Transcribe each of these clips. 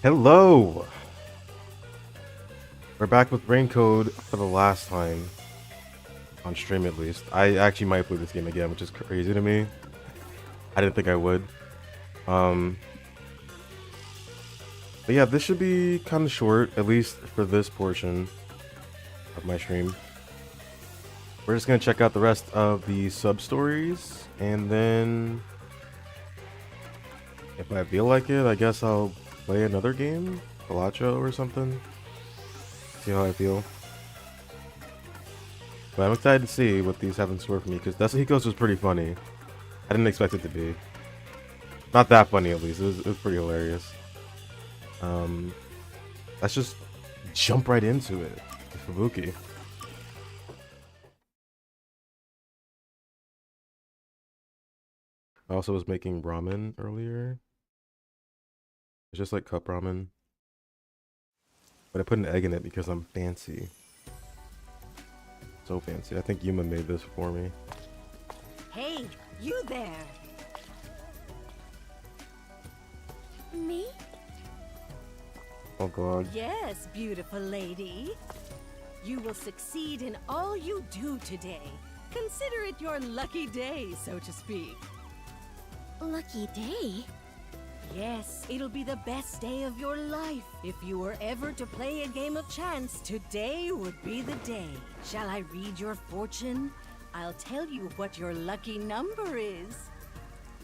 Hello! We're back with Rain Code for the last time. On stream at least. I actually might play this game again, which is crazy to me. I didn't think I would. But yeah, this should be kind of short, at least for this portion of my stream. We're just gonna check out the rest of the sub-stories, and then if I feel like it, I guess I'll play another game? Galacho or something? See how I feel. But I'm excited to see what these have in store for me, because Desahikos was pretty funny. I didn't expect it to be. Not that funny, at least. It was pretty hilarious. Let's just jump right into it. Fubuki. I also was making ramen earlier. It's just like cup ramen. But I put an egg in it because I'm fancy. So fancy. I think Yuma made this for me. Hey, you there. Me? Oh god. Yes, beautiful lady. You will succeed in all you do today. Consider it your lucky day, so to speak. Lucky day? Yes, it'll be the best day of your life. If you were ever to play a game of chance, today would be the day. Shall I read your fortune? I'll tell you what your lucky number is.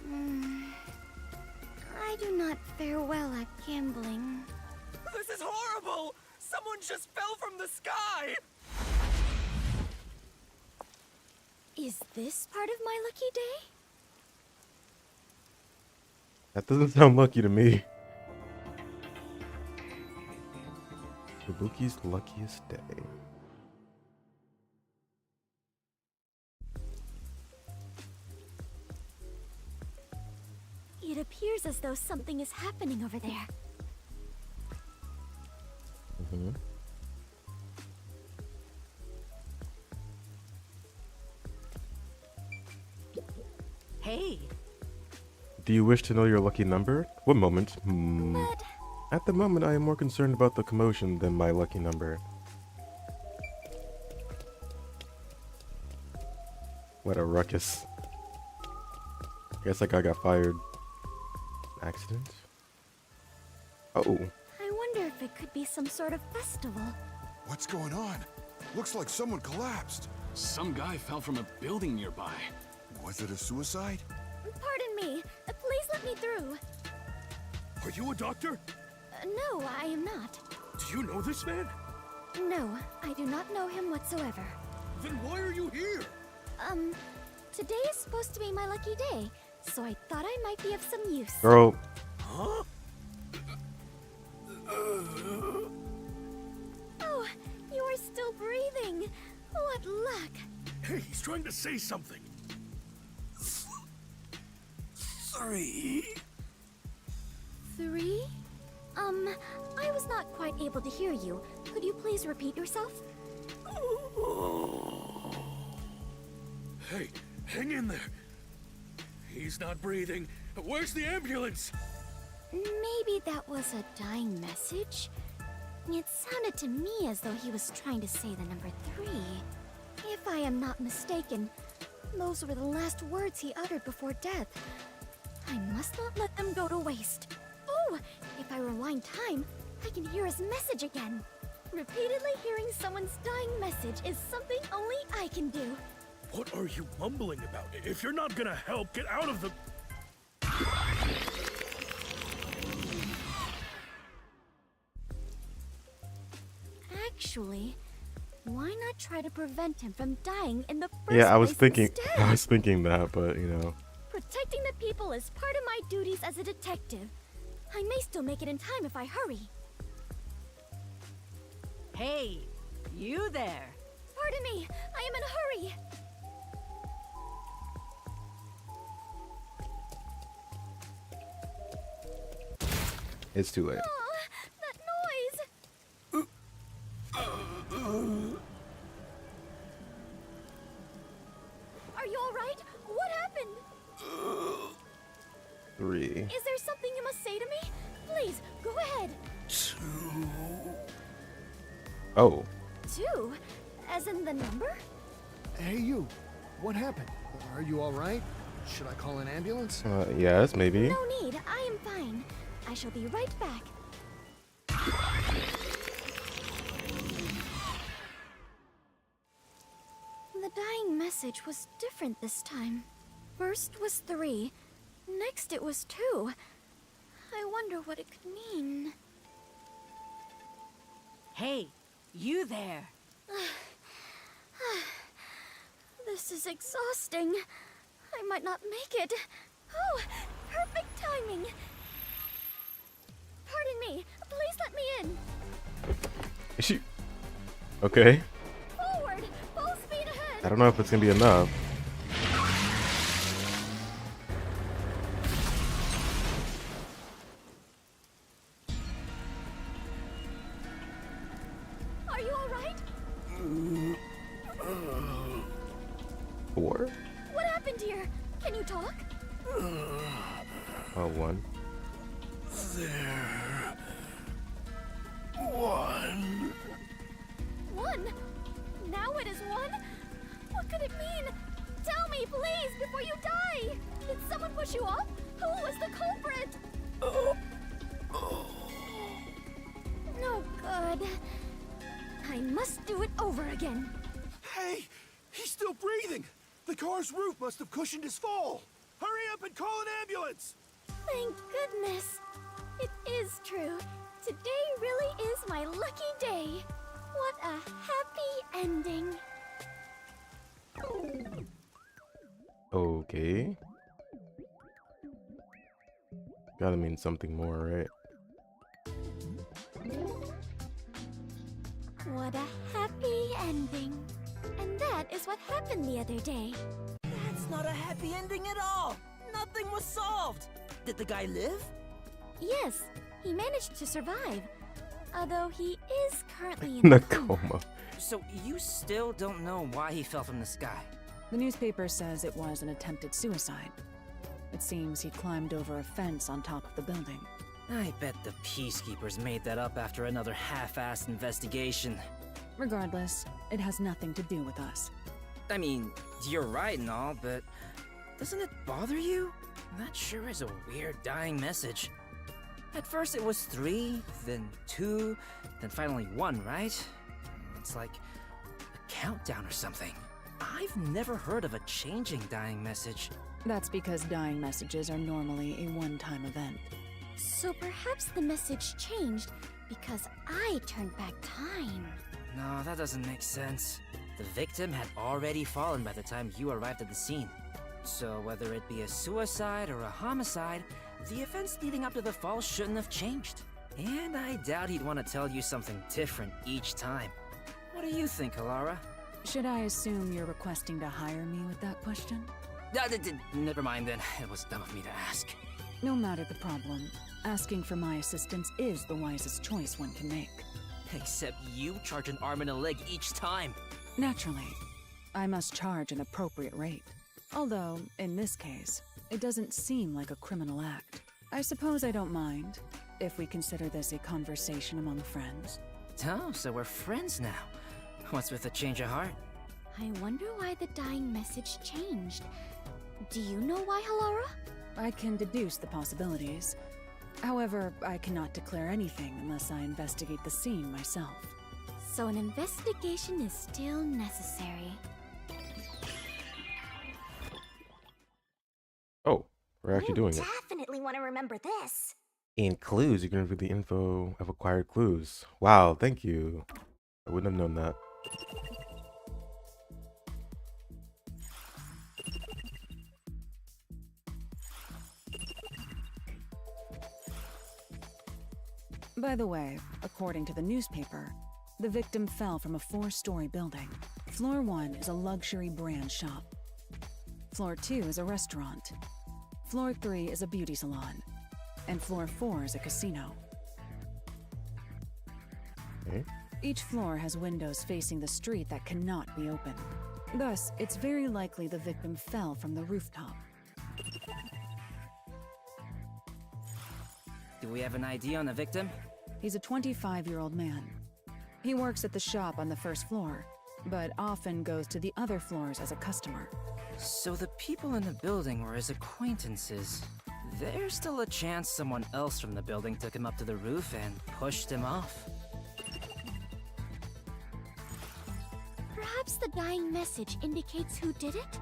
I do not fare well at gambling. This is horrible! Someone just fell from the sky! Is this part of my lucky day? That doesn't sound lucky to me. Fubuki's luckiest day. It appears as though something is happening over there. Hey, Do you wish to know your lucky number? One moment. But At the moment, I am more concerned about the commotion than my lucky number. What a ruckus. Guess that guy got fired. Accident? Oh. I wonder if it could be some sort of festival. What's going on? Looks like someone collapsed. Some guy fell from a building nearby. Was it a suicide? Pardon me. Please let me through. Are you a doctor? No, I am not. Do you know this man? No, I do not know him whatsoever. Then why are you here? Today is supposed to be my lucky day, so I thought I might be of some use. Girl. Huh? Oh, you are still breathing. What luck. Hey, he's trying to say something. 3. 3? I was not quite able to hear you. Could you please repeat yourself? Hey, hang in there. He's not breathing. Where's the ambulance? Maybe that was a dying message? It sounded to me as though he was trying to say the number 3. If I am not mistaken, those were the last words he uttered before death. I must not let them go to waste. Oh, if I rewind time, I can hear his message again. Repeatedly hearing someone's dying message is something only I can do. What are you mumbling about? If you're not gonna help, get out of the... Actually, why not try to prevent him from dying in the first Yeah, I was place thinking instead? I was thinking that, but you know. Protecting the people is part of my duties as a detective. I may still make it in time if I hurry. hey, you there. Pardon me, I am in a hurry. It's too late. Oh, that noise! Are you alright? What happened? 3. Is there something you must say to me? Please, go ahead. 2. Oh, 2? As in the number? Hey, you. What happened? Are you all right? Should I call an ambulance? yes, maybe. No need. I am fine. I shall be right back. The dying message was different this time. First was 3. Next it was 2. I wonder what it could mean. Hey, you there. This is exhausting. I might not make it. Oh, perfect timing. Pardon me. Please let me in. Is she... Okay. Forward. Full speed ahead. I don't know if it's gonna be enough. Are you all right? 4? What happened here? Can you talk? Oh, 1. There. 1. 1? Now it is 1? What could it mean? Tell me, please, before you die! Did someone push you off? Who was the culprit? No good. I must do it over again. Hey, he's still breathing. The car's roof must have cushioned his fall. Hurry up and call an ambulance. Thank goodness. It is true. Today really is my lucky day. What a happy ending. Okay. Gotta mean something more, right? What a happy ending. And that is what happened the other day. That's not a happy ending at all. Nothing was solved. Did the guy live? Yes, he managed to survive. Although he is currently in a coma. Nakoma. So you still don't know why he fell from the sky? The newspaper says it was an attempted suicide. It seems he climbed over a fence on top of the building. I bet the peacekeepers made that up after another half-assed investigation. Regardless, it has nothing to do with us. I mean, you're right and all, but doesn't it bother you? That sure is a weird dying message. At first it was 3, then 2, then finally 1, right? It's like a countdown or something. I've never heard of a changing dying message. That's because dying messages are normally a one-time event. So perhaps the message changed because I turned back time. No, that doesn't make sense. The victim had already fallen by the time you arrived at the scene. So whether it be a suicide or a homicide, the events leading up to the fall shouldn't have changed. And I doubt he'd want to tell you something different each time. What do you think, Alara? Should I assume you're requesting to hire me with that question? Never mind then. It was dumb of me to ask. No matter the problem, asking for my assistance is the wisest choice one can make. Except you charge an arm and a leg each time. Naturally, I must charge an appropriate rate. Although, in this case, it doesn't seem like a criminal act. I suppose I don't mind, if we consider this a conversation among friends. Oh, so we're friends now. What's with the change of heart? I wonder why the dying message changed. Do you know why, Halara? I can deduce the possibilities. However, I cannot declare anything unless I investigate the scene myself. So an investigation is still necessary. Oh, we're actually doing it. Definitely want to remember this. In clues, you can review the info of acquired clues. Wow, thank you. I wouldn't have known that. By the way, according to the newspaper, the victim fell from a 4-story building. Floor 1 is a luxury brand shop. Floor 2 is a restaurant. Floor 3 is a beauty salon. And floor 4 is a casino. Okay. Each floor has windows facing the street that cannot be opened. Thus, it's very likely the victim fell from the rooftop. Do we have an ID on the victim? He's a 25-year-old man. He works at the shop on the first floor, but often goes to the other floors as a customer. So the people in the building were his acquaintances. There's still a chance someone else from the building took him up to the roof and pushed him off. Perhaps the dying message indicates who did it?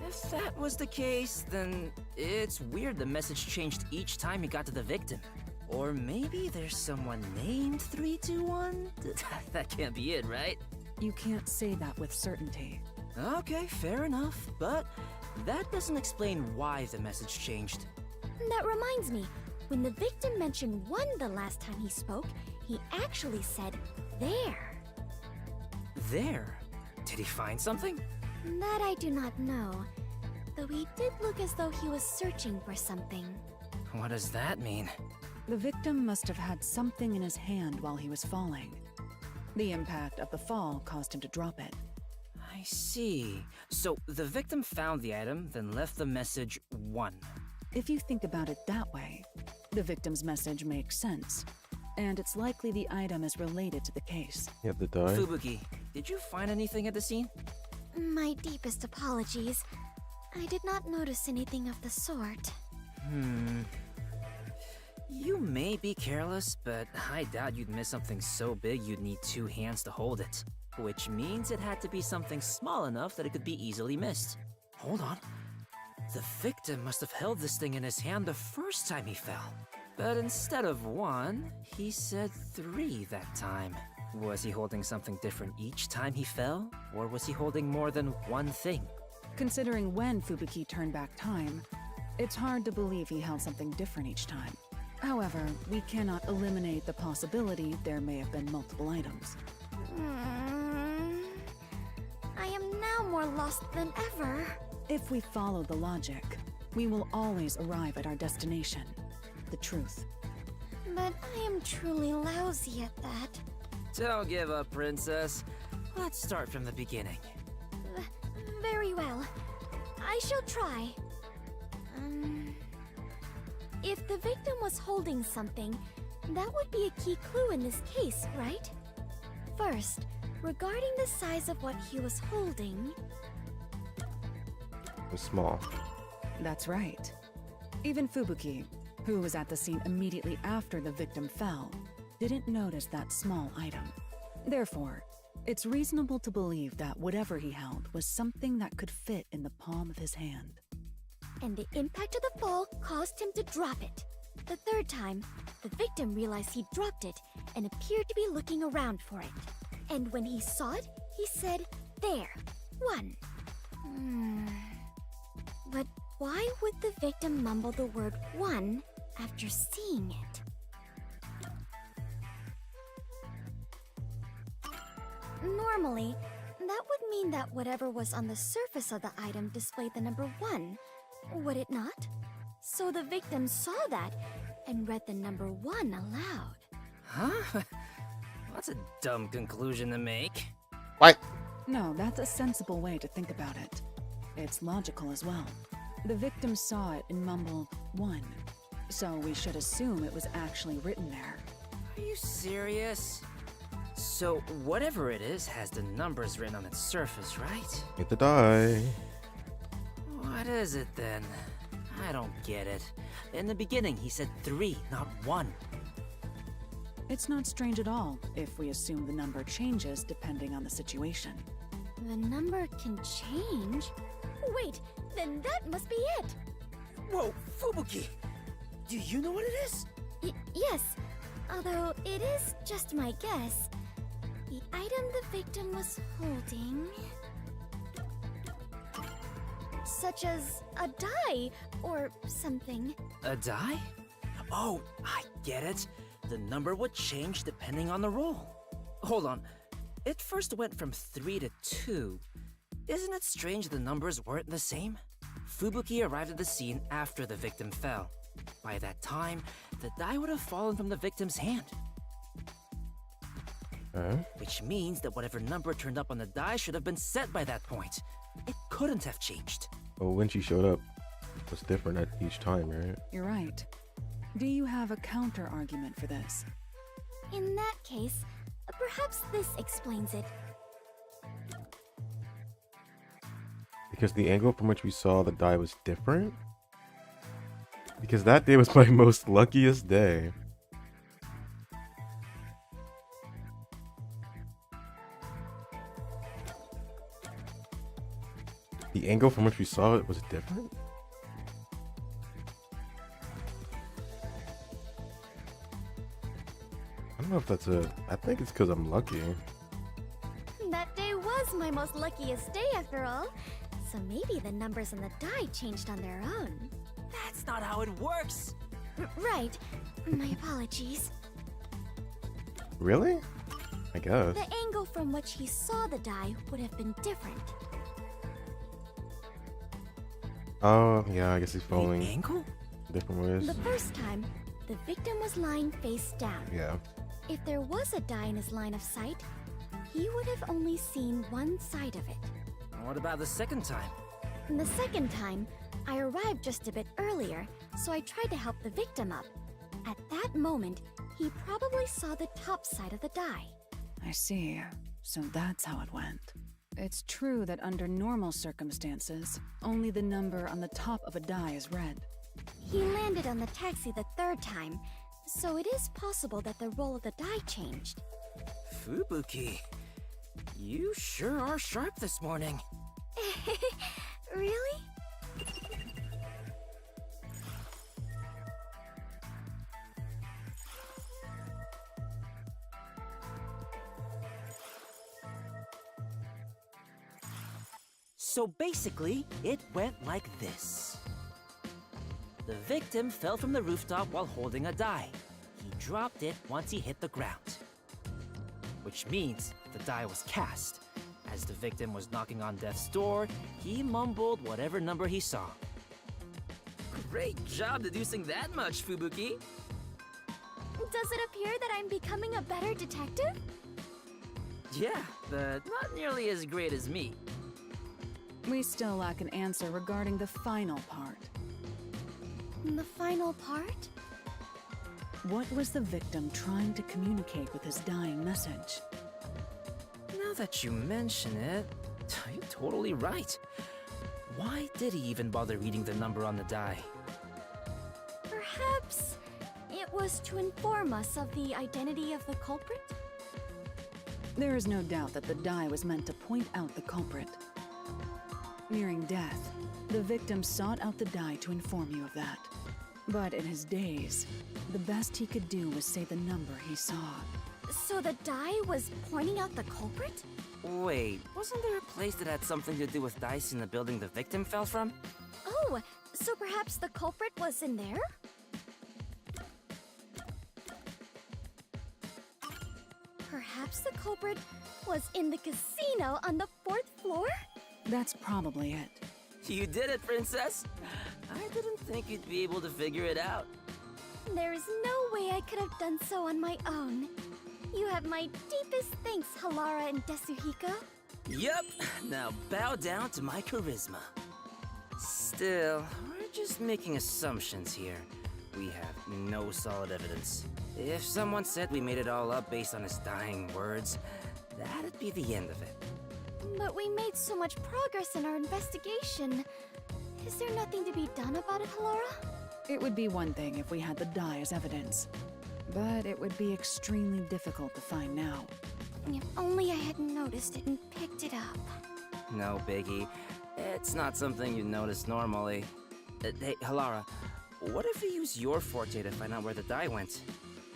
If that was the case, then it's weird the message changed each time he got to the victim. Or maybe there's someone named 321? That can't be it, right? You can't say that with certainty. Okay, fair enough, but that doesn't explain why the message changed. That reminds me, when the victim mentioned 1 the last time he spoke, he actually said, there. There? Did he find something? That I do not know, though he did look as though he was searching for something. What does that mean? The victim must have had something in his hand while he was falling. The impact of the fall caused him to drop it. I see. So the victim found the item, then left the message 1. If you think about it that way, the victim's message makes sense, and it's likely the item is related to the case. You have to die. Fubuki, did you find anything at the scene? My deepest apologies. I did not notice anything of the sort. You may be careless, but I doubt you'd miss something so big you'd need 2 hands to hold it. Which means it had to be something small enough that it could be easily missed. Hold on. The victim must have held this thing in his hand the first time he fell. But instead of 1, he said 3 that time. Was he holding something different each time he fell? Or was he holding more than 1 thing? Considering when Fubuki turned back time, it's hard to believe he held something different each time. However, we cannot eliminate the possibility there may have been multiple items. I am now more lost than ever. If we follow the logic, we will always arrive at our destination, the truth. But I am truly lousy at that. Don't give up, princess. Let's start from the beginning. Very well. I shall try. If the victim was holding something, that would be a key clue in this case, right? First, regarding the size of what he was holding... It was small. That's right. Even Fubuki, who was at the scene immediately after the victim fell, didn't notice that small item. Therefore, it's reasonable to believe that whatever he held was something that could fit in the palm of his hand. And the impact of the fall caused him to drop it. The third time, the victim realized he dropped it and appeared to be looking around for it. And when he saw it, he said, there, 1. But why would the victim mumble the word 1 after seeing it? Normally, that would mean that whatever was on the surface of the item displayed the number 1, would it not? So the victim saw that and read the number 1 aloud. Huh? That's a dumb conclusion to make. What? No, that's a sensible way to think about it. It's logical as well. The victim saw it and mumbled 1, so we should assume it was actually written there. Are you serious? So whatever it is has the numbers written on its surface, right? You have to die. What is it then? I don't get it. In the beginning, he said 3, not 1. It's not strange at all if we assume the number changes depending on the situation. The number can change? Wait, then that must be it! Whoa, Fubuki! Do you know what it is? Yes, although it is just my guess. The item the victim was holding... such as a die or something. A die? Oh, I get it. The number would change depending on the roll. Hold on. It first went from 3 to 2. Isn't it strange the numbers weren't the same? Fubuki arrived at the scene after the victim fell. By that time, the die would have fallen from the victim's hand. Which means that whatever number turned up on the die should have been set by that point. It couldn't have changed. Well, when she showed up, it was different at each time, right? You're right. Do you have a counter argument for this? In that case, perhaps this explains it. Because the angle from which we saw the die was different? Because that day was my most luckiest day. The angle from which we saw it was different? I don't know if that's I think it's because I'm lucky. That day was my most luckiest day after all. So maybe the numbers on the die changed on their own. That's not how it works! Right. My apologies. Really? I guess. The angle from which he saw the die would have been different. Oh, yeah, I guess he's The falling angle? different ways. The first time, the victim was lying face down. Yeah. If there was a die in his line of sight, he would have only seen one side of it. What about the second time? And the second time, I arrived just a bit earlier, so I tried to help the victim up. At that moment, he probably saw the top side of the die. I see. So that's how it went. It's true that under normal circumstances, only the number on the top of a die is read. He landed on the taxi the third time, so it is possible that the roll of the die changed. Fubuki, you sure are sharp this morning. Really? So basically, it went like this. The victim fell from the rooftop while holding a die. He dropped it once he hit the ground. Which means the die was cast. As the victim was knocking on death's door, he mumbled whatever number he saw. Great job deducing that much, Fubuki. Does it appear that I'm becoming a better detective? Yeah, but not nearly as great as me. We still lack an answer regarding the final part. The final part? What was the victim trying to communicate with his dying message? Now that you mention it, you're totally right. Why did he even bother reading the number on the die? Perhaps it was to inform us of the identity of the culprit? There is no doubt that the die was meant to point out the culprit. Nearing death, the victim sought out the die to inform you of that. But in his daze, the best he could do was say the number he saw. So the die was pointing out the culprit? Wait, wasn't there a place that had something to do with dice in the building the victim fell from? Oh, so perhaps the culprit was in there? Perhaps the culprit was in the casino on the 4th floor? That's probably it. You did it, Princess! I didn't think you'd be able to figure it out. There is no way I could have done so on my own. You have my deepest thanks, Halara and Desuhiko. Yup, now bow down to my charisma. Still, we're just making assumptions here. We have no solid evidence. If someone said we made it all up based on his dying words, that'd be the end of it. But we made so much progress in our investigation. Is there nothing to be done about it, Halara? It would be one thing if we had the die as evidence, but it would be extremely difficult to find now. If only I had noticed it and picked it up. No biggie. It's not something you'd notice normally. Hey, Halara, what if we use your forte to find out where the die went?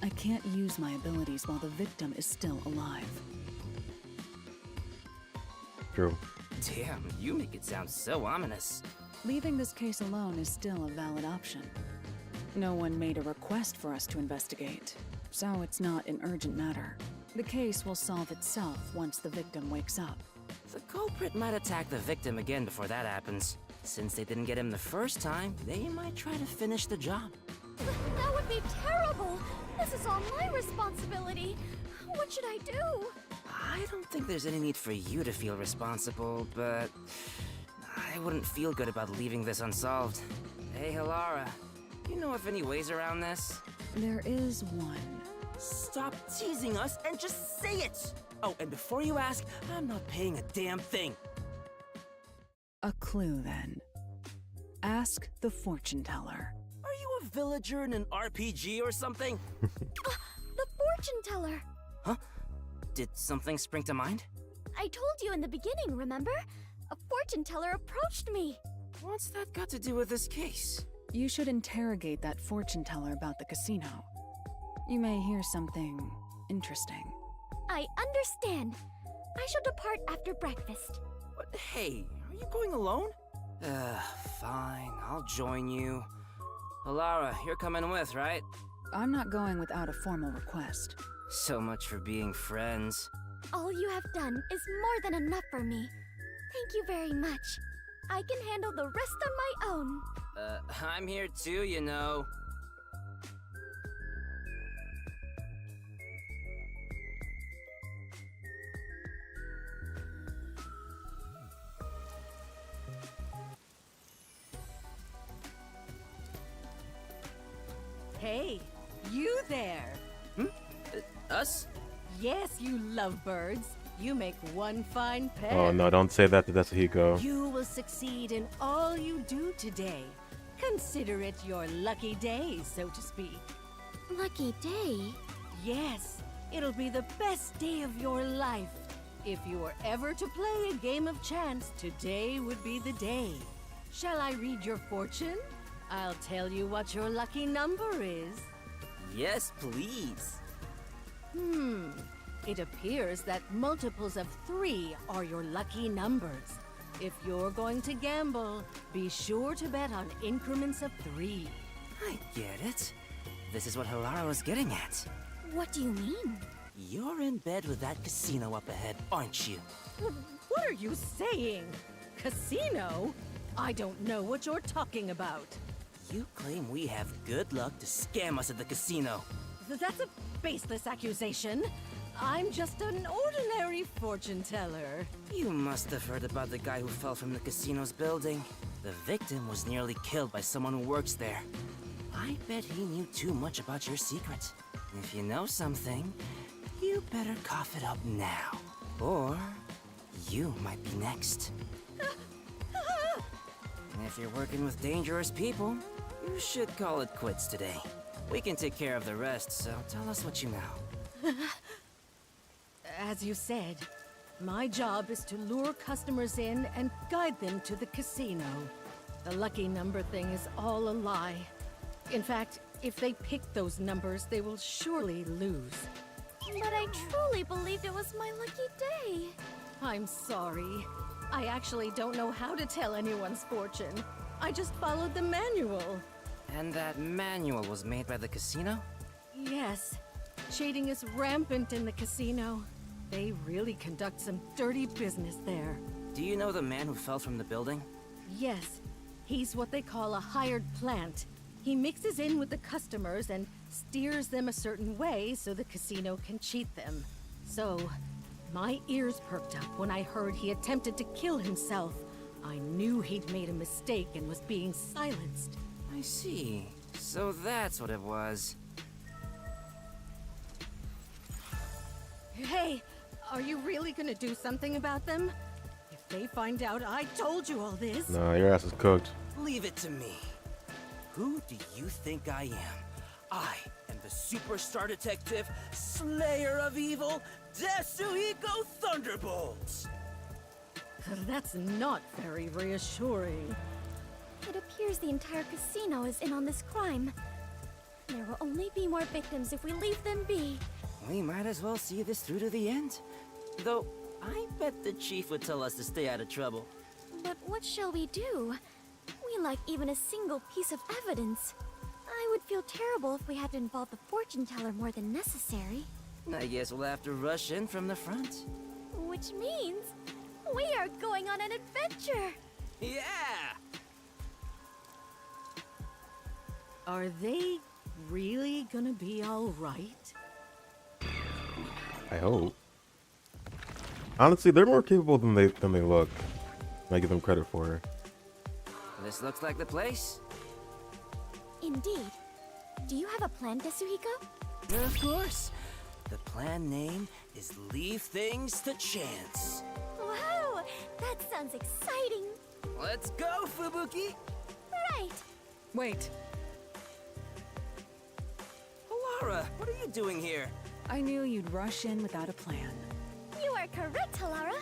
I can't use my abilities while the victim is still alive. True. Damn, you make it sound so ominous. Leaving this case alone is still a valid option. No one made a request for us to investigate, so it's not an urgent matter. The case will solve itself once the victim wakes up. The culprit might attack the victim again before that happens. Since they didn't get him the first time, they might try to finish the job. That would be terrible! This is all my responsibility! What should I do? I don't think there's any need for you to feel responsible, but I wouldn't feel good about leaving this unsolved. Hey, Halara, you know of any ways around this? There is one. Stop teasing us and just say it! Oh, and before you ask, I'm not paying a damn thing. A clue, then. Ask the fortune teller. Are you a villager in an RPG or something? The fortune teller! Huh? Did something spring to mind? I told you in the beginning, remember? A fortune teller approached me. What's that got to do with this case? You should interrogate that fortune teller about the casino. You may hear something interesting. I understand. I shall depart after breakfast. But hey, are you going alone? Fine, I'll join you. Alara, you're coming with, right? I'm not going without a formal request. So much for being friends. All you have done is more than enough for me. Thank you very much. I can handle the rest on my own. I'm here too, you know. Hey, you there! Us? Yes, you lovebirds. You make one fine pair. Oh no, don't say that to Tetsuhiko. You will succeed in all you do today. Consider it your lucky day, so to speak. Lucky day? Yes, it'll be the best day of your life. If you were ever to play a game of chance, today would be the day. Shall I read your fortune? I'll tell you what your lucky number is. Yes, please. It appears that multiples of 3 are your lucky numbers. If you're going to gamble, be sure to bet on increments of 3. I get it. This is what Hilara was getting at. What do you mean? You're in bed with that casino up ahead, aren't you? What are you saying? Casino? I don't know what you're talking about. You claim we have good luck to scam us at the casino. That's a baseless accusation. I'm just an ordinary fortune teller. You must have heard about the guy who fell from the casino's building. The victim was nearly killed by someone who works there. I bet he knew too much about your secret. If you know something, you better cough it up now. Or you might be next. And if you're working with dangerous people, you should call it quits today. We can take care of the rest, so tell us what you know. As you said, my job is to lure customers in and guide them to the casino. The lucky number thing is all a lie. In fact, if they pick those numbers, they will surely lose. But I truly believed it was my lucky day. I'm sorry. I actually don't know how to tell anyone's fortune. I just followed the manual. And that manual was made by the casino? Yes. Cheating is rampant in the casino. They really conduct some dirty business there. Do you know the man who fell from the building? Yes. He's what they call a hired plant. He mixes in with the customers and steers them a certain way so the casino can cheat them. So, my ears perked up when I heard he attempted to kill himself. I knew he'd made a mistake and was being silenced. I see. So that's what it was. Hey, are you really gonna do something about them? If they find out I told you all this... No, your ass is cooked. Leave it to me. Who do you think I am? I am the superstar detective, slayer of evil, Tetsuhiko Thunderbolts! That's not very reassuring. It appears the entire casino is in on this crime. There will only be more victims if we leave them be. We might as well see this through to the end. Though, I bet the chief would tell us to stay out of trouble. But what shall we do? We lack even a single piece of evidence. I would feel terrible if we had to involve the fortune teller more than necessary. I guess we'll have to rush in from the front. Which means we are going on an adventure! Yeah! Are they really gonna be all right? I hope. Honestly, they're more capable than they look. I give them credit for. This looks like the place. Indeed. Do you have a plan, Tetsuhiko? Of course. The plan name is Leave Things to Chance. Wow, that sounds exciting. Let's go, Fubuki! Right. Wait, Alara, what are you doing here? I knew you'd rush in without a plan. You are correct, Halara.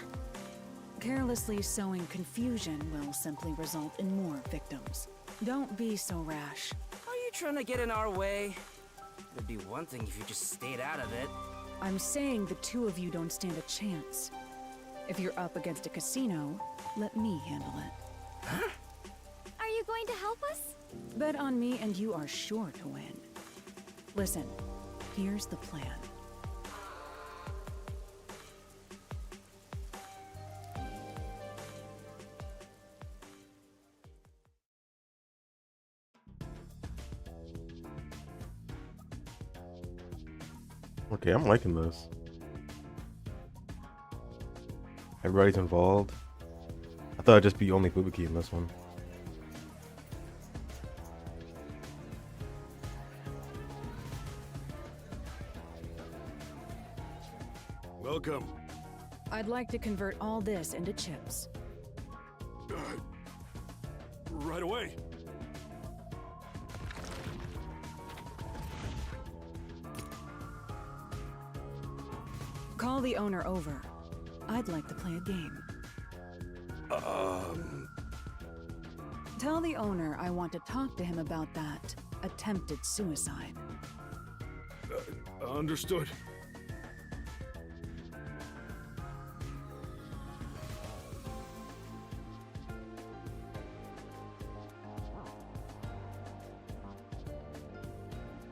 Carelessly sowing confusion will simply result in more victims. Don't be so rash. Are you trying to get in our way? It'd be one thing if you just stayed out of it. I'm saying the two of you don't stand a chance. If you're up against a casino, let me handle it. Are you going to help us? Bet on me and you are sure to win. Listen, here's the plan. Okay, I'm liking this. Everybody's involved. I thought it'd just be only Fubuki in this one. Welcome. I'd like to convert all this into chips. Right away. Call the owner over. I'd like to play a game. Tell the owner I want to talk to him about that attempted suicide. Understood.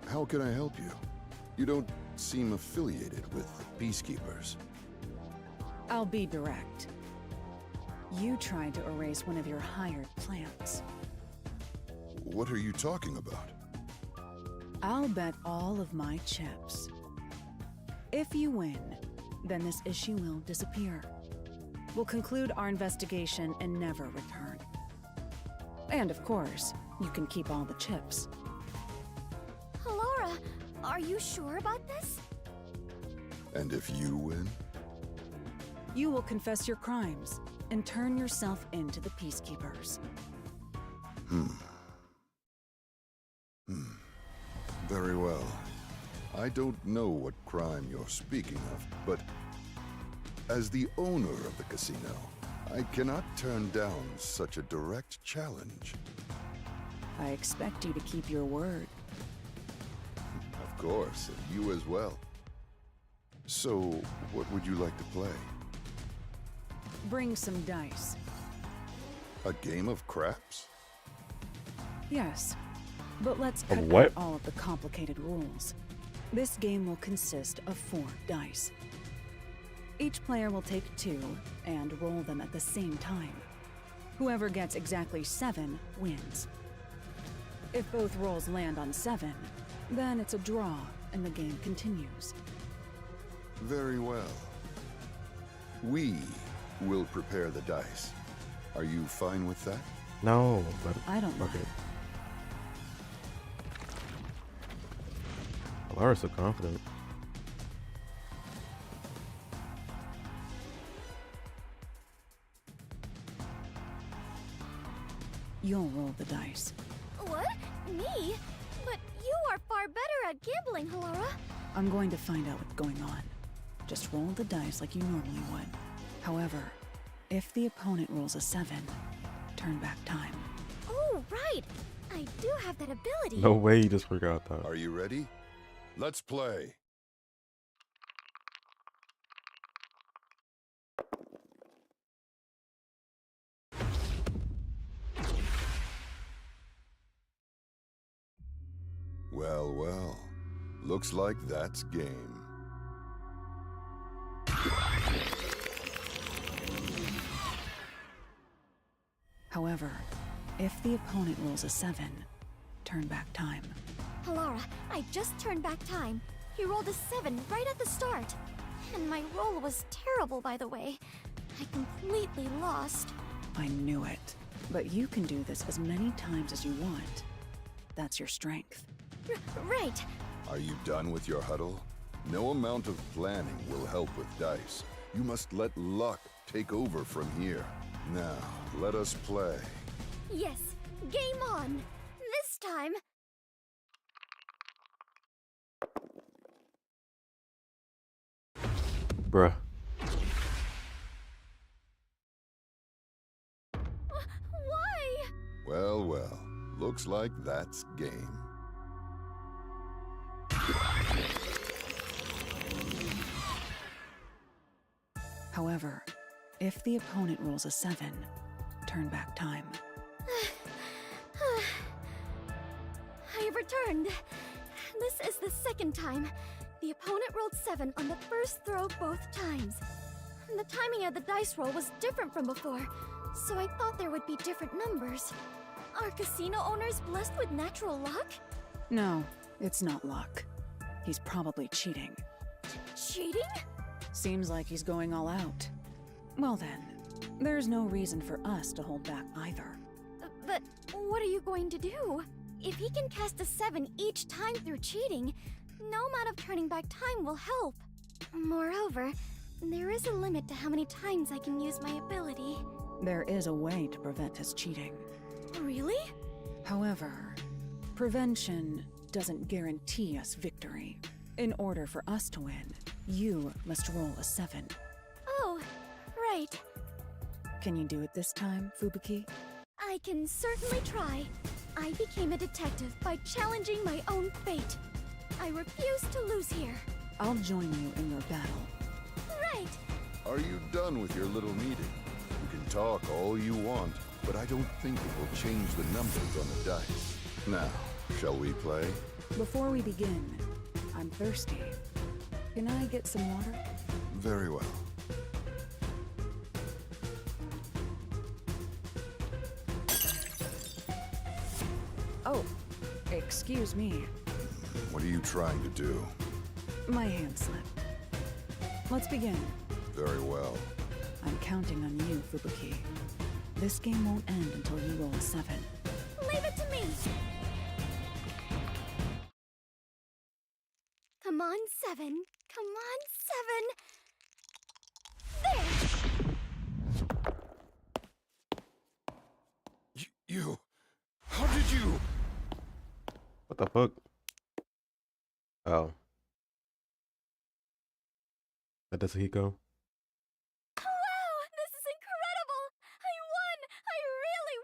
How can I help you? You don't seem affiliated with the Peacekeepers. I'll be direct. You tried to erase one of your hired plants. What are you talking about? I'll bet all of my chips. If you win, then this issue will disappear. We'll conclude our investigation and never return. And of course, you can keep all the chips. Halara, are you sure about this? And if you win? You will confess your crimes and turn yourself into the Peacekeepers. Very well. I don't know what crime you're speaking of, but as the owner of the casino, I cannot turn down such a direct challenge. I expect you to keep your word. Of course, and you as well. So, what would you like to play? Bring some dice. A game of craps? Yes, but let's A cut what? out all of the complicated rules. This game will consist of 4 dice. Each player will take 2 and roll them at the same time. Whoever gets exactly 7 wins. If both rolls land on 7, then it's a draw and the game continues. Very well. We will prepare the dice. Are you fine with that? No, but I don't okay. mind. Alara's so confident. You'll roll the dice. What? Me? But you are far better at gambling, Halara. I'm going to find out what's going on. Just roll the dice like you normally would. However, if the opponent rolls a 7, turn back time. Oh, right. I do have that ability. No way you just forgot that. Are you ready? Let's play. Well, well. Looks like that's game. However, if the opponent rolls a 7, turn back time. Halara, I just turned back time. He rolled a 7 right at the start. And my roll was terrible, by the way. I completely lost. I knew it. But you can do this as many times as you want. That's your strength. Right. Are you done with your huddle? No amount of planning will help with dice. You must let luck take over from here. Now, let us play. Yes, game on. This time. Bruh. Why? Well, well. Looks like that's game. However, if the opponent rolls a 7, turn back time. I have returned. This is the second time. The opponent rolled 7 on the first throw both times. The timing of the dice roll was different from before, so I thought there would be different numbers. Are casino owners blessed with natural luck? No, it's not luck. He's probably cheating. Cheating? Seems like he's going all out. Well then, there's no reason for us to hold back either. But what are you going to do? If he can cast a 7 each time through cheating, no amount of turning back time will help. Moreover, there is a limit to how many times I can use my ability. There is a way to prevent his cheating. Really? However, prevention doesn't guarantee us victory. In order for us to win, you must roll a 7. Oh, right. Can you do it this time, Fubuki? I can certainly try. I became a detective by challenging my own fate. I refuse to lose here. I'll join you in your battle. Right. Are you done with your little meeting? You can talk all you want, but I don't think it will change the numbers on the dice. Now, shall we play? Before we begin, I'm thirsty. Can I get some water? Very well. Oh, excuse me. What are you trying to do? My hand slipped. Let's begin. Very well. I'm counting on you, Fubuki. This game won't end until you roll a 7. Leave it to me. Come on, 7. Come on, 7. There! You... How did you... What the fuck? Oh. That does Hiko. Wow! This is incredible! I won! I really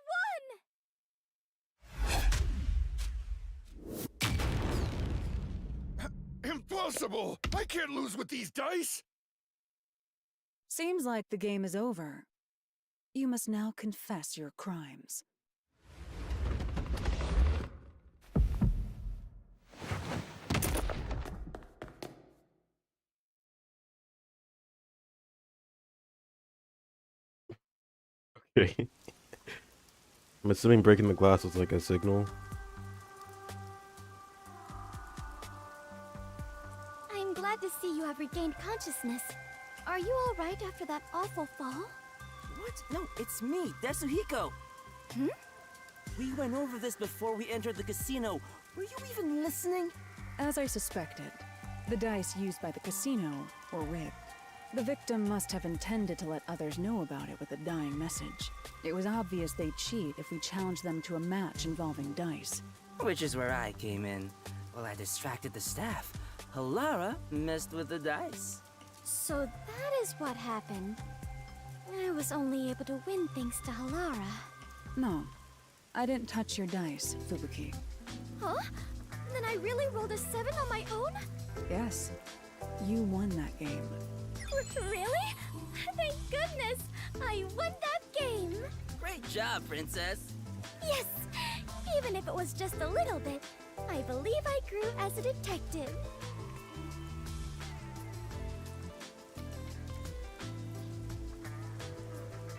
won! Impossible! I can't lose with these dice! Seems like the game is over. You must now confess your crimes. Okay. I'm assuming breaking the glass was like a signal. I'm glad to see you have regained consciousness. Are you alright after that awful fall? What? No, it's me, Desuhiko. Hmm? We went over this before we entered the casino. Were you even listening? As I suspected, the dice used by the casino were rigged. The victim must have intended to let others know about it with a dying message. It was obvious they'd cheat if we challenged them to a match involving dice. Which is where I came in. While I distracted the staff, Halara messed with the dice. So that is what happened. I was only able to win thanks to Halara. No, I didn't touch your dice, Fubuki. Huh? Then I really rolled a 7 on my own? Yes, you won that game. Really? Thank goodness! I won that game! Great job, Princess! Yes! Even if it was just a little bit, I believe I grew as a detective.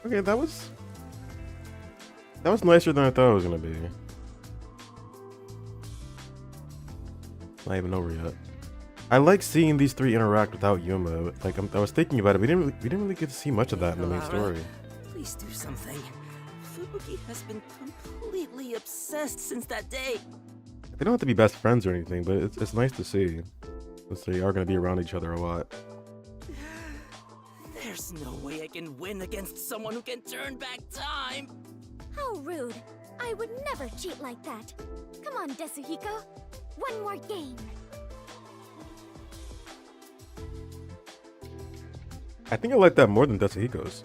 Okay, that was nicer than I thought it was gonna be. Not even over yet. I like seeing these three interact without Yuma. Like I was thinking about it, we didn't really get to see much of that in the main story. Please do something. Fubuki has been completely obsessed since that day. They don't have to be best friends or anything, but it's nice to see. Since they are going to be around each other a lot. There's no way I can win against someone who can turn back time! How rude. I would never cheat like that. Come on, Desuhiko. One more game. I think I like that more than Desuhiko's.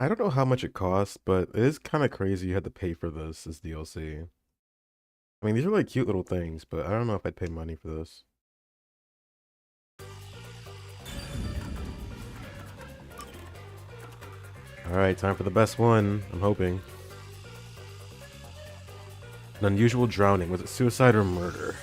I don't know how much it costs, but it is kind of crazy you had to pay for this as DLC. I mean, these are like cute little things, but I don't know if I'd pay money for this. Alright, time for the best one, I'm hoping. An unusual drowning. Was it suicide or murder?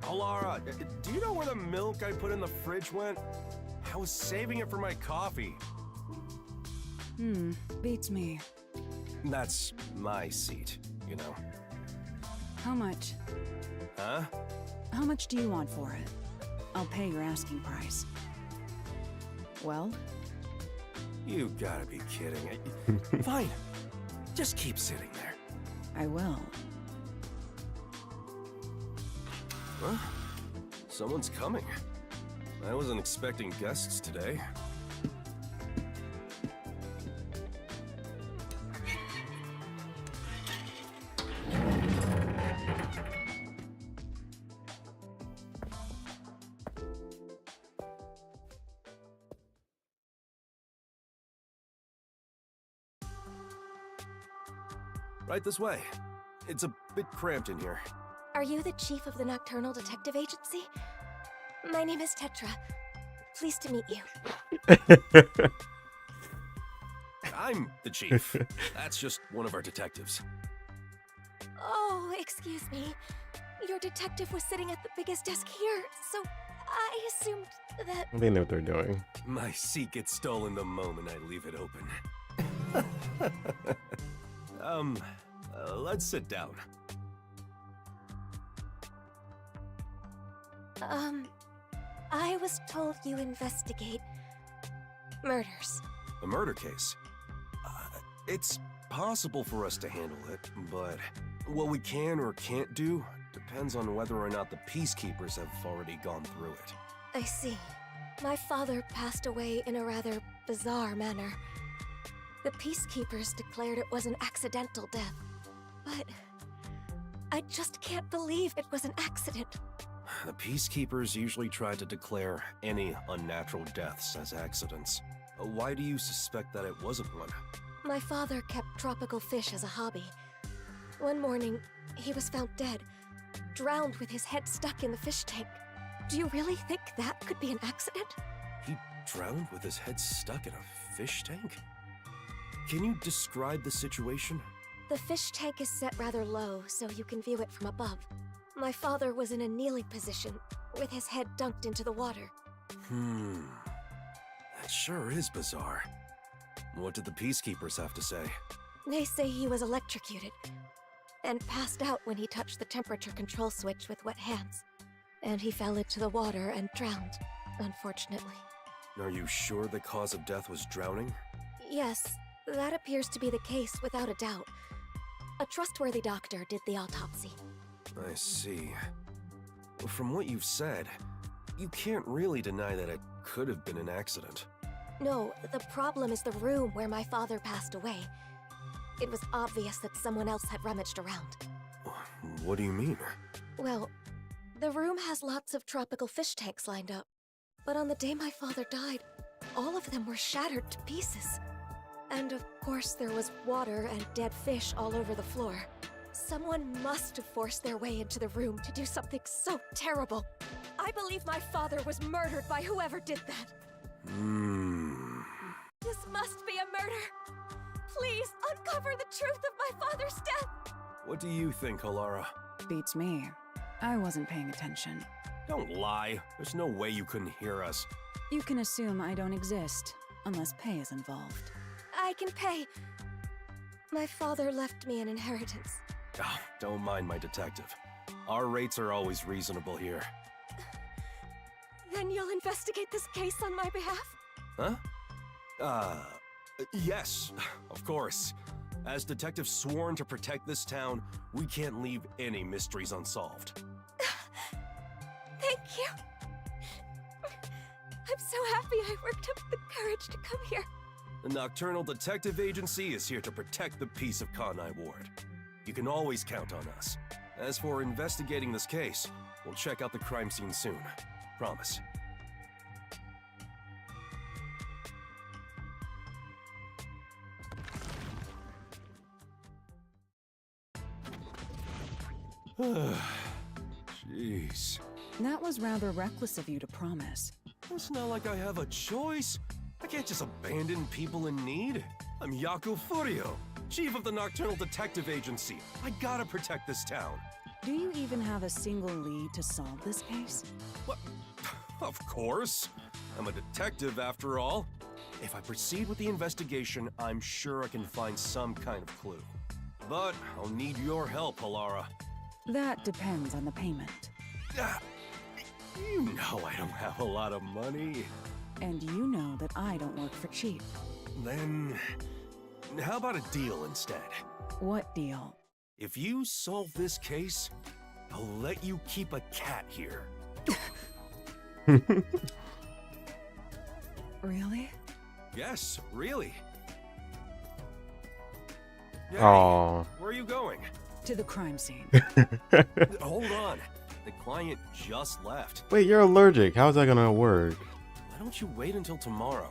Alara, do you know where the milk I put in the fridge went? I was saving it for my coffee. Beats me. That's my seat, you know. How much? Huh? How much do you want for it? I'll pay your asking price. Well? You gotta be kidding. Fine. Just keep sitting there. I will. Huh? Someone's coming. I wasn't expecting guests today. Right this way. It's a bit cramped in here. Are you the chief of the Nocturnal Detective Agency? My name is Tetra. Pleased to meet you. I'm the chief. That's just one of our detectives. Oh, excuse me. Your detective was sitting at the biggest desk here, so I assumed that... They know what they're doing. My seat gets stolen the moment I leave it open. Let's sit down. I was told you investigate murders. A murder case? It's possible for us to handle it, but what we can or can't do depends on whether or not the peacekeepers have already gone through it. I see. My father passed away in a rather bizarre manner. The peacekeepers declared it was an accidental death, but I just can't believe it was an accident. The peacekeepers usually try to declare any unnatural deaths as accidents. Why do you suspect that it wasn't one? My father kept tropical fish as a hobby. One morning, he was found dead, drowned with his head stuck in the fish tank. Do you really think that could be an accident? He drowned with his head stuck in a fish tank? Can you describe the situation? The fish tank is set rather low, so you can view it from above. My father was in a kneeling position, with his head dunked into the water. That sure is bizarre. What did the peacekeepers have to say? They say he was electrocuted, and passed out when he touched the temperature control switch with wet hands. And he fell into the water and drowned, unfortunately. Are you sure the cause of death was drowning? Yes, that appears to be the case without a doubt. A trustworthy doctor did the autopsy. I see. From what you've said, you can't really deny that it could have been an accident. No, the problem is the room where my father passed away. It was obvious that someone else had rummaged around. What do you mean? Well, the room has lots of tropical fish tanks lined up. But on the day my father died, all of them were shattered to pieces. And of course there was water and dead fish all over the floor. Someone must have forced their way into the room to do something so terrible. I believe my father was murdered by whoever did that. This must be a murder. Please uncover the truth of my father's death. What do you think, Alara? Beats me. I wasn't paying attention. Don't lie. There's no way you couldn't hear us. You can assume I don't exist, unless pay is involved. I can pay. My father left me an inheritance. Oh, don't mind my detective. Our rates are always reasonable here. Then you'll investigate this case on my behalf? Huh? Yes, of course. As detectives sworn to protect this town, we can't leave any mysteries unsolved. Thank you. I'm so happy I worked up the courage to come here. The Nocturnal Detective Agency is here to protect the peace of Kanai Ward. You can always count on us. As for investigating this case, we'll check out the crime scene soon. Promise. Jeez. That was rather reckless of you to promise. It's not like I have a choice. I can't just abandon people in need. I'm Yaku Furio, chief of the Nocturnal Detective Agency. I gotta protect this town. Do you even have a single lead to solve this case? What? Of course. I'm a detective after all. If I proceed with the investigation, I'm sure I can find some kind of clue. But I'll need your help, Alara. That depends on the payment. You know I don't have a lot of money. And you know that I don't work for cheap. Then, how about a deal instead? What deal? If you solve this case, I'll let you keep a cat here. Really? Yes, really. Hey, Aww. where are you going? To the crime scene. Hold on. The client just left. Wait, you're allergic. How's that gonna work? Why don't you wait until tomorrow?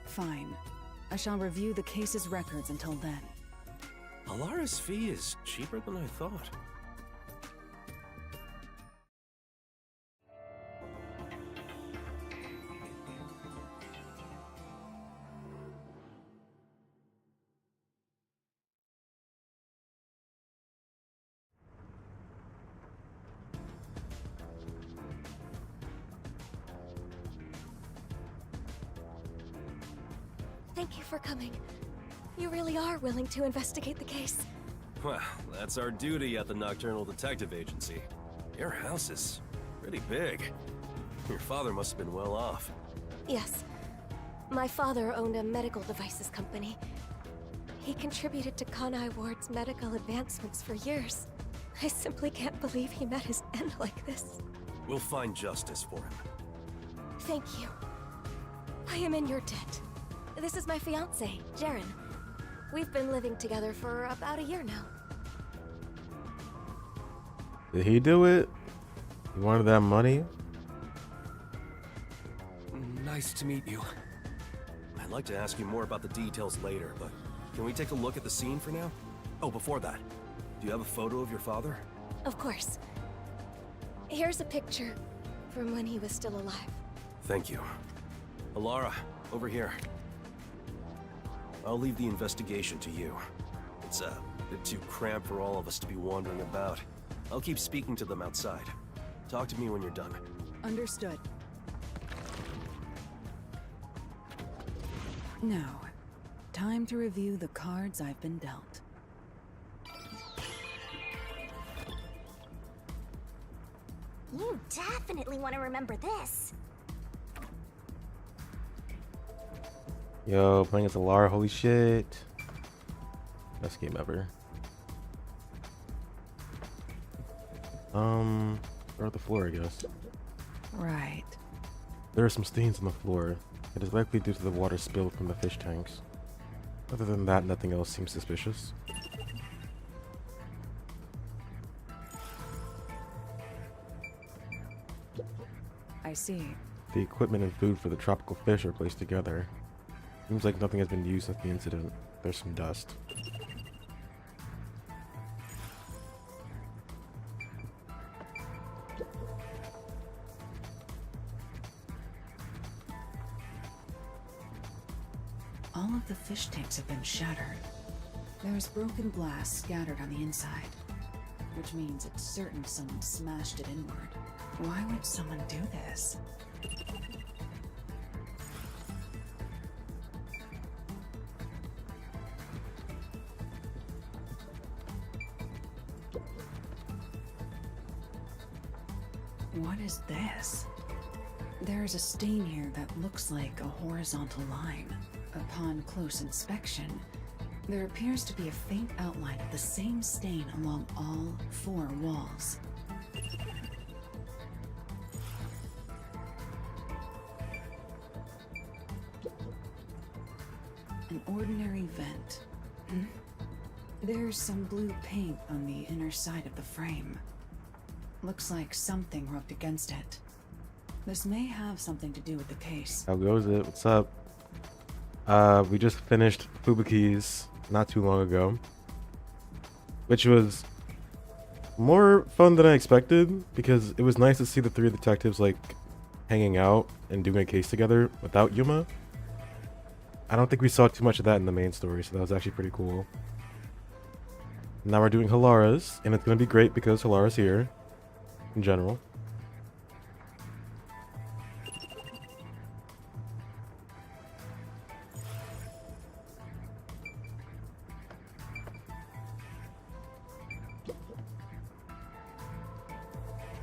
Fine. I shall review the case's records until then. Alara's fee is cheaper than I thought. Thank you for coming. You really are willing to investigate the case. Well, that's our duty at the Nocturnal Detective Agency. Your house is pretty big. Your father must have been well off. Yes. My father owned a medical devices company. He contributed to Kanai Ward's medical advancements for years. I simply can't believe he met his end like this. We'll find justice for him. Thank you. I am in your debt. This is my fiancé, Jaren. We've been living together for about a year now. Did he do it? He wanted that money? Nice to meet you. I'd like to ask you more about the details later, but can we take a look at the scene for now? Oh, before that, do you have a photo of your father? Of course. Here's a picture from when he was still alive. Thank you. Alara, over here. I'll leave the investigation to you. It's a bit too cramped for all of us to be wandering about. I'll keep speaking to them outside. Talk to me when you're done. Understood. Now, time to review the cards I've been dealt. You definitely want to remember this. Yo, playing as Alara, holy shit. Best game ever. Start at the floor, I guess. Right. There are some stains on the floor. It is likely due to the water spilled from the fish tanks. Other than that, nothing else seems suspicious. I see. The equipment and food for the tropical fish are placed together. Seems like nothing has been used since the incident. There's some dust. of the fish tanks have been shattered. There's broken glass scattered on the inside, which means it's certain someone smashed it inward. Why would someone do this? What is this? There's a stain here that looks like a horizontal line. Upon close inspection, there appears to be a faint outline of the same stain along all 4 walls. An ordinary vent. There's some blue paint on the inner side of the frame. Looks like something rubbed against it. This may have something to do with the case. How goes it? What's up? We just finished Fubuki's not too long ago, which was more fun than I expected because it was nice to see the 3 detectives like hanging out and doing a case together without Yuma. I don't think we saw too much of that in the main story, so that was actually pretty cool. Now we're doing Halara's, and it's gonna be great because Halara's here in general.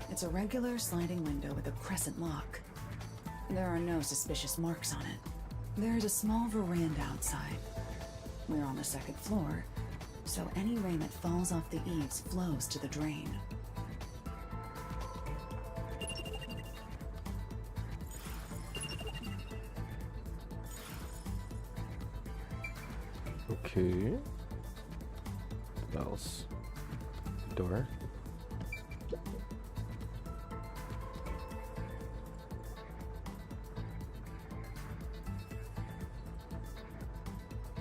It's a regular sliding window with a crescent lock. There are no suspicious marks on it. There's a small veranda outside. We're on the 2nd floor, so any rain that falls off the eaves flows to the drain. Okay. What else? Door.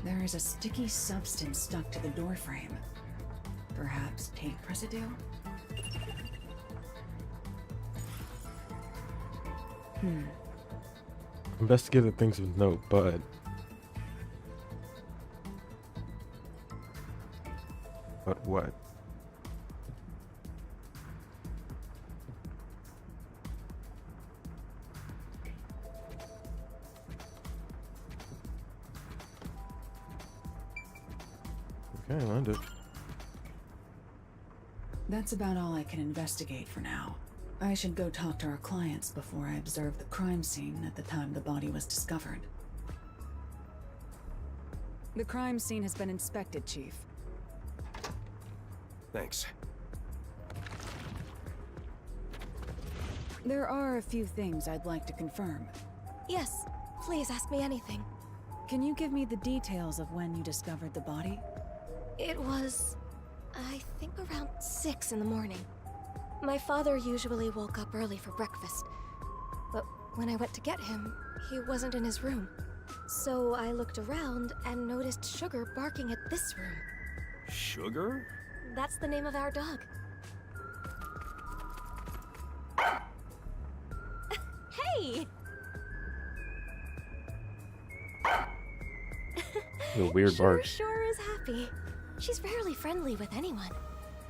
There is a sticky substance stuck to the doorframe. Perhaps tape residue? Investigate the things of note, but what? Okay, I landed. That's about all I can investigate for now. I should go talk to our clients before I observe the crime scene at the time the body was discovered. The crime scene has been inspected, Chief. Thanks. There are a few things I'd like to confirm. Yes, please ask me anything. Can you give me the details of when you discovered the body? It was, I think, around 6 in the morning. My father usually woke up early for breakfast, but when I went to get him, he wasn't in his room. So I looked around and noticed Sugar barking at this room. Sugar? That's the name of our dog. Hey! The weird bark. Sure is happy. She's rarely friendly with anyone.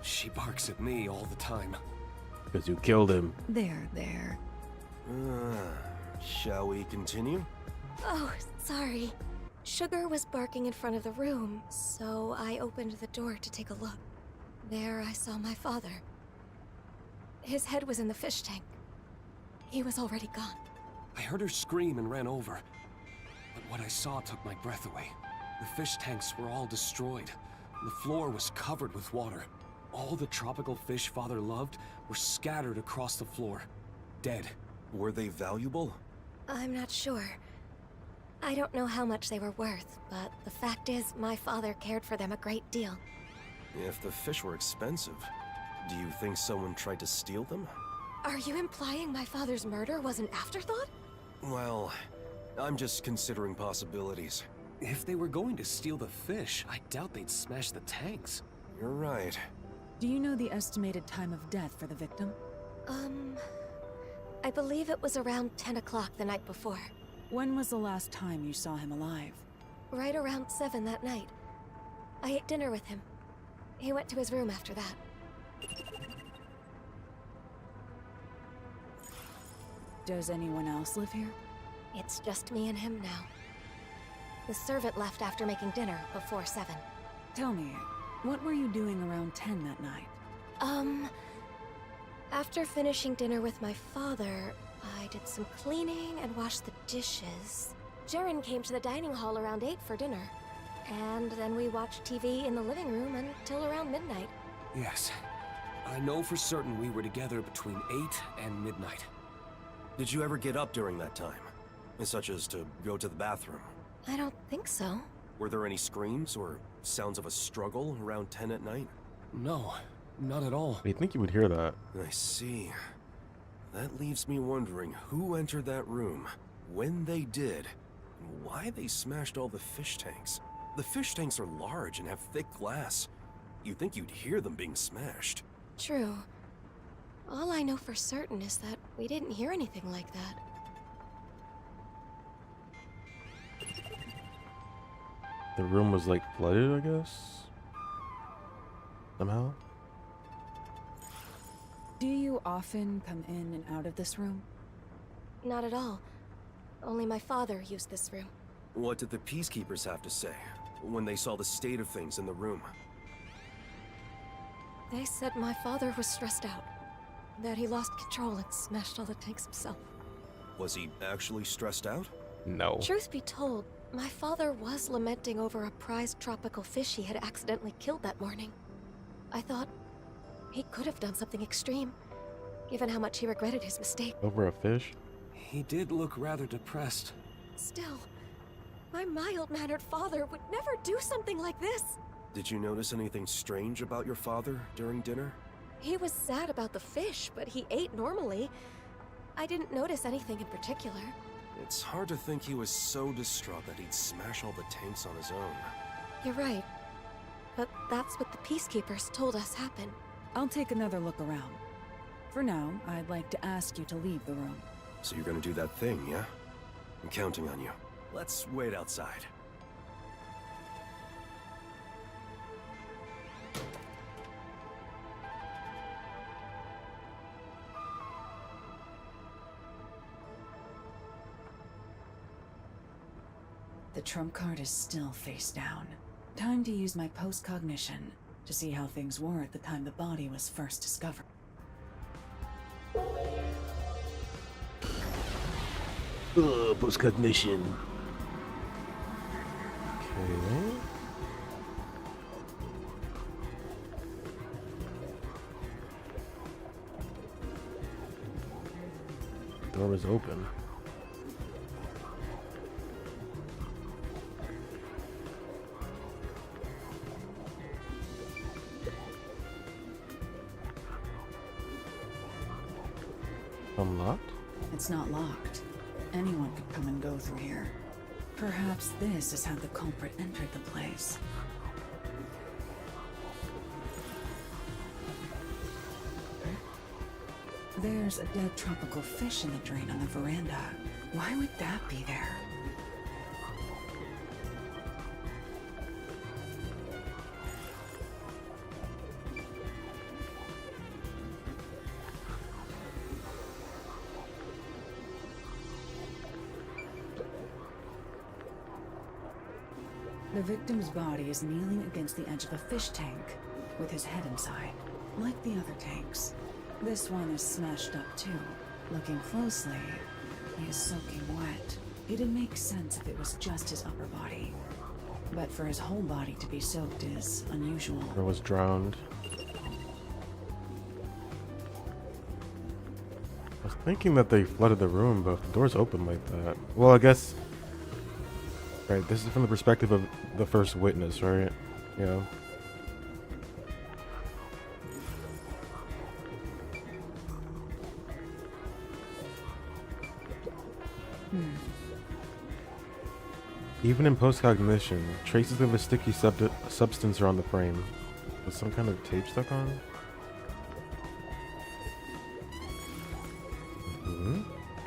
She barks at me all the time. Because you killed him. There. Shall we continue? Oh, sorry. Sugar was barking in front of the room, so I opened the door to take a look. There I saw my father. His head was in the fish tank. He was already gone. I heard her scream and ran over. But what I saw took my breath away. The fish tanks were all destroyed. The floor was covered with water. All the tropical fish Father loved were scattered across the floor. Dead. Were they valuable? I'm not sure. I don't know how much they were worth, but the fact is, my father cared for them a great deal. If the fish were expensive, do you think someone tried to steal them? Are you implying my father's murder was an afterthought? Well, I'm just considering possibilities. If they were going to steal the fish, I doubt they'd smash the tanks. You're right. Do you know the estimated time of death for the victim? I believe it was around 10 o'clock the night before. When was the last time you saw him alive? right around 7 that night. I ate dinner with him. He went to his room after that. Does anyone else live here? It's just me and him now. The servant left after making dinner before 7. Tell me, what were you doing around 10 that night? After finishing dinner with my father, I did some cleaning and washed the dishes. Jaren came to the dining hall around 8 for dinner. And then we watched TV in the living room until around midnight. Yes. I know for certain we were together between 8 and midnight. Did you ever get up during that time? Such as to go to the bathroom? I don't think so. Were there any screams or sounds of a struggle around 10 at night? No, not at all. You think you would hear that? I see. That leaves me wondering who entered that room, when they did, and why they smashed all the fish tanks. The fish tanks are large and have thick glass. You'd think you'd hear them being smashed. True. All I know for certain is that we didn't hear anything like that. The room was like flooded, I guess? Somehow? Do you often come in and out of this room? Not at all. Only my father used this room. What did the peacekeepers have to say when they saw the state of things in the room? They said my father was stressed out. That he lost control and smashed all the tanks himself. Was he actually stressed out? No. Truth be told, my father was lamenting over a prized tropical fish he had accidentally killed that morning. I thought he could have done something extreme, given how much he regretted his mistake. Over a fish? He did look rather depressed. Still, my mild-mannered father would never do something like this. Did you notice anything strange about your father during dinner? He was sad about the fish, but he ate normally. I didn't notice anything in particular. It's hard to think he was so distraught that he'd smash all the tanks on his own. You're right. But that's what the peacekeepers told us happened. I'll take another look around. For now, I'd like to ask you to leave the room. So you're gonna do that thing, yeah? I'm counting on you. Let's wait outside. The trump card is still face down. Time to use my post-cognition to see how things were at the time the body was first discovered. Post-cognition. Okay. Door was open. Unlocked? It's not locked. Anyone could come and go through here. Perhaps this is how the culprit entered the place. There's a dead tropical fish in the drain on the veranda. Why would that be there? The victim's body is kneeling against the edge of a fish tank, with his head inside, like the other tanks. This one is smashed up too. Looking closely, he is soaking wet. It'd make sense if it was just his upper body. But for his whole body to be soaked is unusual. Or was drowned. I was thinking that they flooded the room, but if the door's open like that. Well, I guess. Right, this is from the perspective of the first witness, right? Yeah. Even in post-cognition, traces of a sticky substance are on the frame. With some kind of tape stuck on?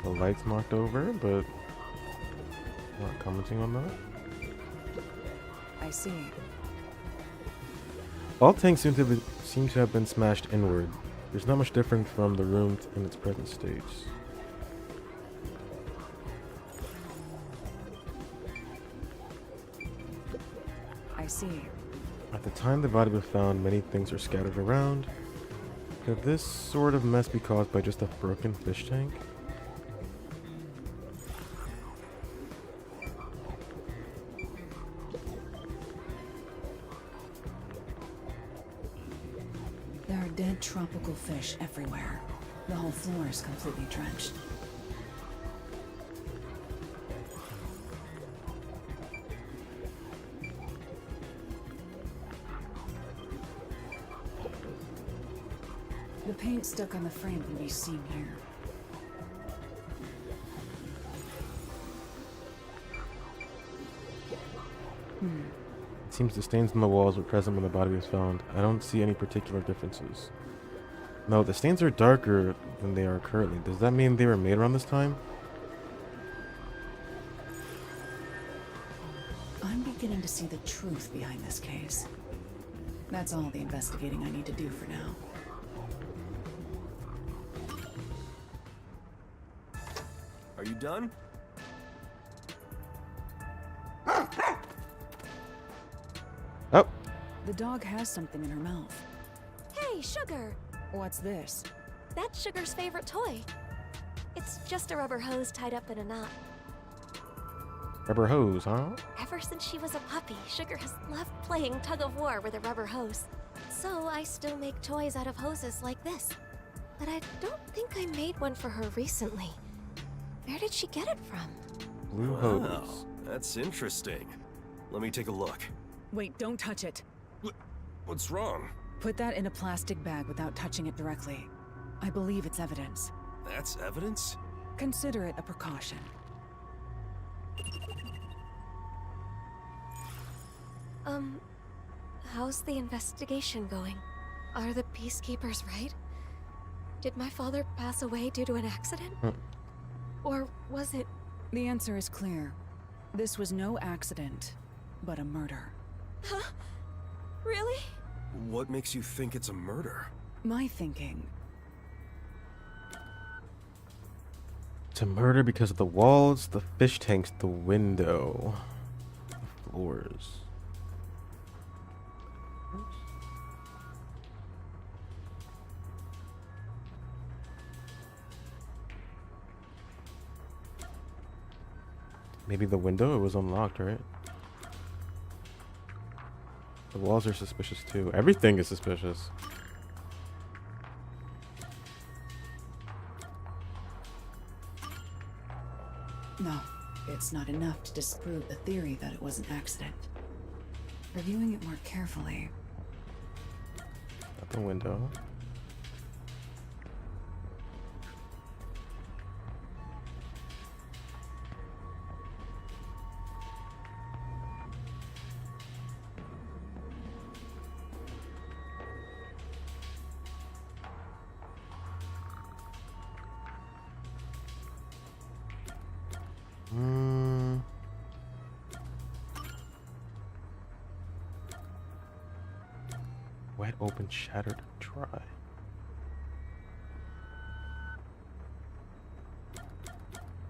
The light's knocked over, but not commenting on that. I see. All tanks seem to have been smashed inward. There's not much different from the room in its present state. I see. At the time the body was found, many things are scattered around. Could this sort of mess be caused by just a broken fish tank? There are dead tropical fish everywhere. The whole floor is completely drenched. The paint stuck on the frame can be seen here. It seems the stains on the walls were present when the body was found. I don't see any particular differences. No, the stains are darker than they are currently. Does that mean they were made around this time? I'm beginning to see the truth behind this case. That's all the investigating I need to do for now. Are you done? Oh, The dog has something in her mouth. Hey, Sugar! What's this? That's Sugar's favorite toy. It's just a rubber hose tied up in a knot. rubber hose, huh? Ever since she was a puppy, Sugar has loved playing tug-of-war with a rubber hose. So I still make toys out of hoses like this. But I don't think I made one for her recently. Where did she get it from? Blue Wow, hose. that's interesting. Let me take a look. Wait, don't touch it. What's wrong? Put that in a plastic bag without touching it directly. I believe it's evidence. That's evidence? Consider it a precaution. How's the investigation going? Are the peacekeepers right? Did my father pass away due to an accident? Or was it... The answer is clear. This was no accident, but a murder. Huh? Really? What makes you think it's a murder? My thinking. To murder because of the walls, the fish tanks, the window, the floors. Maybe the window, it was unlocked, right? The walls are suspicious too. Everything is suspicious. No, it's not enough to disprove the theory that it was an accident. Reviewing it more carefully. Out the window. Wet, open, shattered, dry.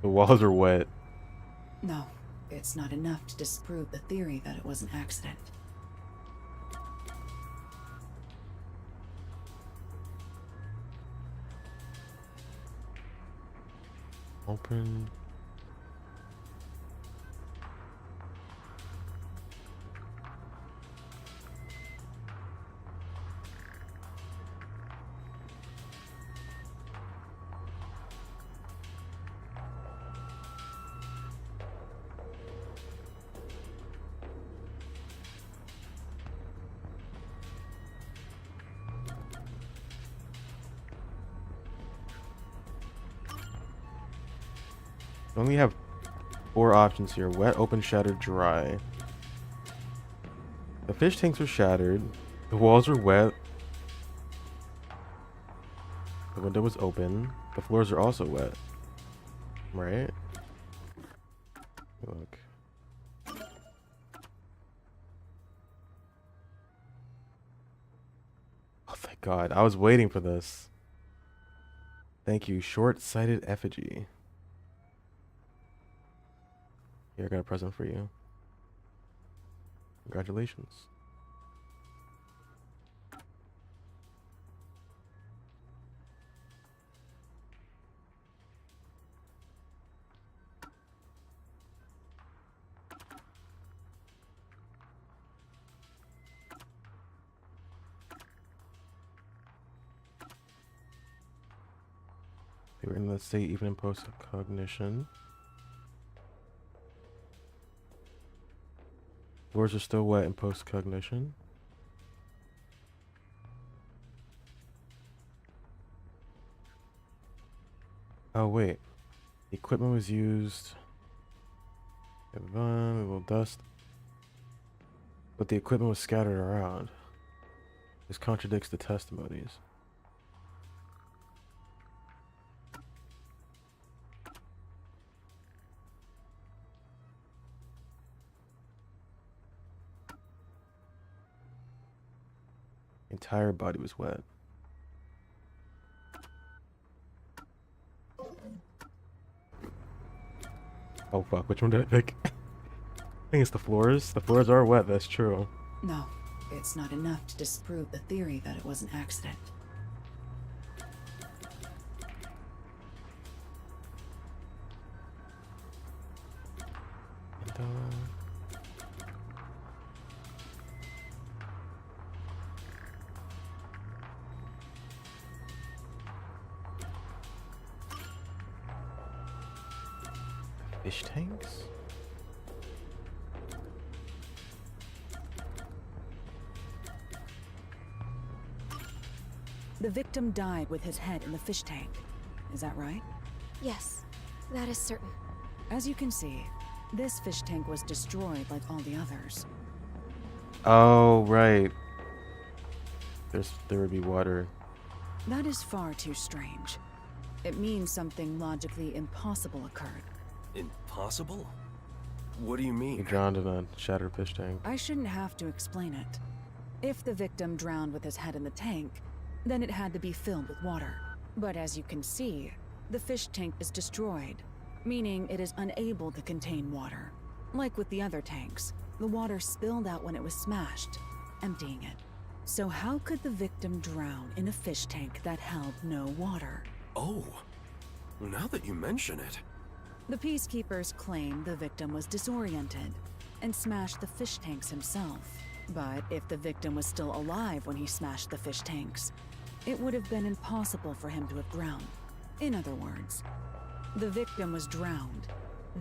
The walls are wet. No, it's not enough to disprove the theory that it was an accident. Open. We only have 4 options here. Wet, open, shattered, dry. The fish tanks were shattered. The walls were wet. The window was open. The floors are also wet. Right? Look. God, I was waiting for this. Thank you, short-sighted effigy. Here, I got a present for you. Congratulations. They were in the state even in post-cognition. Doors are still wet in post-cognition. Oh wait, the equipment was used. A little dust, but the equipment was scattered around. This contradicts the testimonies. Entire body was wet. Oh fuck, which one did I pick? I think it's the floors. The floors are wet, that's true. No, it's not enough to disprove the theory that it was an accident. And, fish tanks? The victim died with his head in the fish tank. Is that right? Yes, that is certain. As you can see, this fish tank was destroyed like all the others. Oh, right. There would be water. That is far too strange. It means something logically impossible occurred. Impossible? What do you He mean? drowned in a shattered fish tank. I shouldn't have to explain it. If the victim drowned with his head in the tank, then it had to be filled with water. But as you can see, the fish tank is destroyed, meaning it is unable to contain water. Like with the other tanks, the water spilled out when it was smashed, emptying it. So how could the victim drown in a fish tank that held no water? Oh, now that you mention it. The peacekeepers claim the victim was disoriented and smashed the fish tanks himself. But if the victim was still alive when he smashed the fish tanks, it would have been impossible for him to have drowned. In other words, the victim was drowned,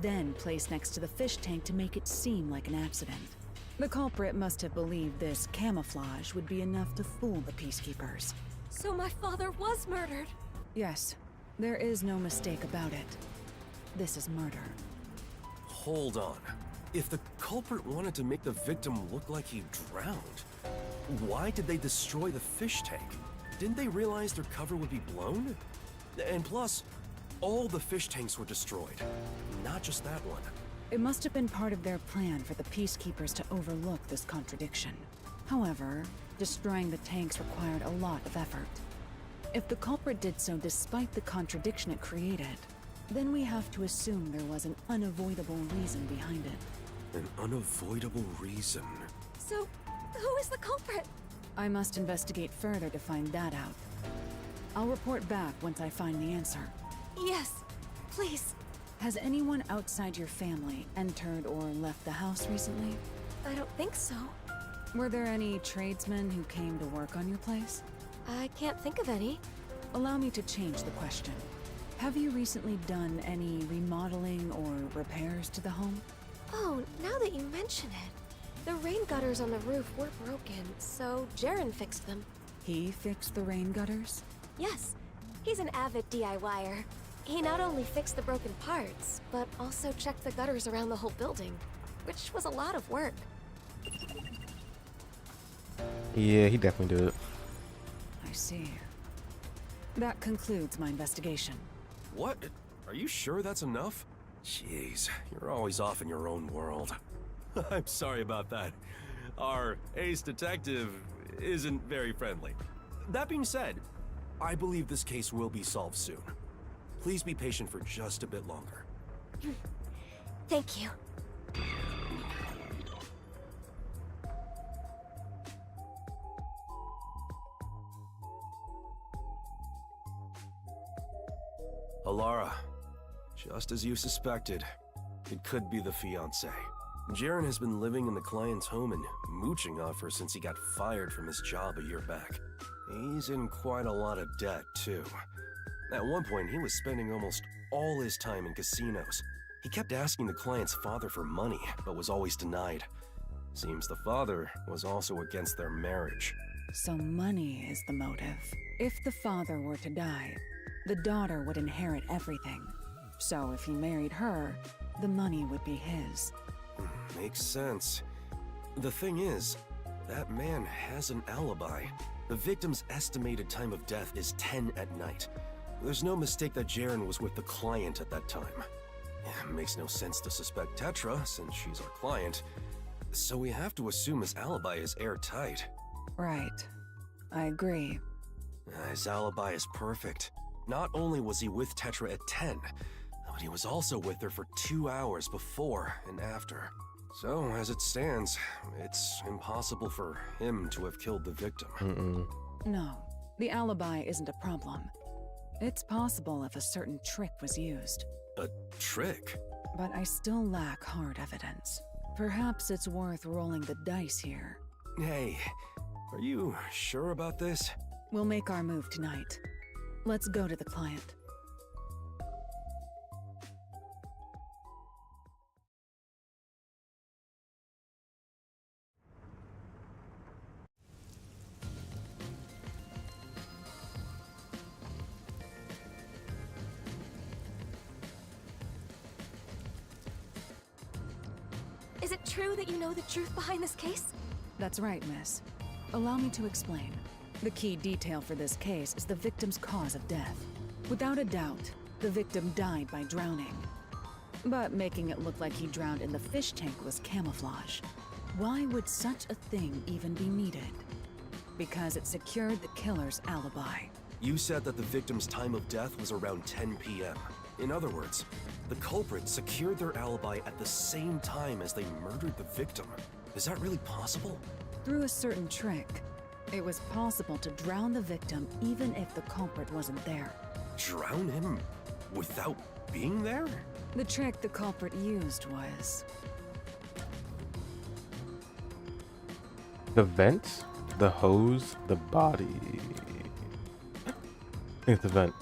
then placed next to the fish tank to make it seem like an accident. The culprit must have believed this camouflage would be enough to fool the peacekeepers. So my father was murdered. Yes, there is no mistake about it. This is murder. Hold on. If the culprit wanted to make the victim look like he drowned, why did they destroy the fish tank? Didn't they realize their cover would be blown? And plus, all the fish tanks were destroyed, not just that one. It must have been part of their plan for the peacekeepers to overlook this contradiction. However, destroying the tanks required a lot of effort. If the culprit did so despite the contradiction it created, then we have to assume there was an unavoidable reason behind it. An unavoidable reason. So, who is the culprit? I must investigate further to find that out. I'll report back once I find the answer. Yes, please. Has anyone outside your family entered or left the house recently? I don't think so. Were there any tradesmen who came to work on your place? I can't think of any. Allow me to change the question. Have you recently done any remodeling or repairs to the home? Oh, now that you mention it. The rain gutters on the roof were broken, so Jaren fixed them. He fixed the rain gutters? Yes, he's an avid DIYer. He not only fixed the broken parts, but also checked the gutters around the whole building, which was a lot of work. Yeah, he definitely did it. I see. That concludes my investigation. What? Are you sure that's enough? Jeez, you're always off in your own world. I'm sorry about that. Our ace detective isn't very friendly. That being said, I believe this case will be solved soon. Please be patient for just a bit longer. Thank you. Alara, just as you suspected, it could be the fiancé. Jaren has been living in the client's home and mooching off her since he got fired from his job a year back. He's in quite a lot of debt, too. At one point, he was spending almost all his time in casinos. He kept asking the client's father for money, but was always denied. Seems the father was also against their marriage. So money is the motive. If the father were to die, the daughter would inherit everything. So if he married her, the money would be his. Makes sense. The thing is, that man has an alibi. The victim's estimated time of death is 10 at night. There's no mistake that Jaren was with the client at that time. Makes no sense to suspect Tetra, since she's our client. So we have to assume his alibi is airtight. Right. I agree. His alibi is perfect. Not only was he with Tetra at 10, but he was also with her for 2 hours before and after. So, as it stands, it's impossible for him to have killed the victim. No, the alibi isn't a problem. It's possible if a certain trick was used. A trick? But I still lack hard evidence. Perhaps it's worth rolling the dice here. Hey, are you sure about this? We'll make our move tonight. Let's go to the client. Is it true that you know the truth behind this case? That's right, miss. Allow me to explain. The key detail for this case is the victim's cause of death. Without a doubt, the victim died by drowning. But making it look like he drowned in the fish tank was camouflage. Why would such a thing even be needed? Because it secured the killer's alibi. You said that the victim's time of death was around 10 p.m. In other words, the culprit secured their alibi at the same time as they murdered the victim. Is that really possible? Through a certain trick, it was possible to drown the victim even if the culprit wasn't there. Drown him without being there? The trick the culprit used was... The vent, the hose, the body. I think it's the vent.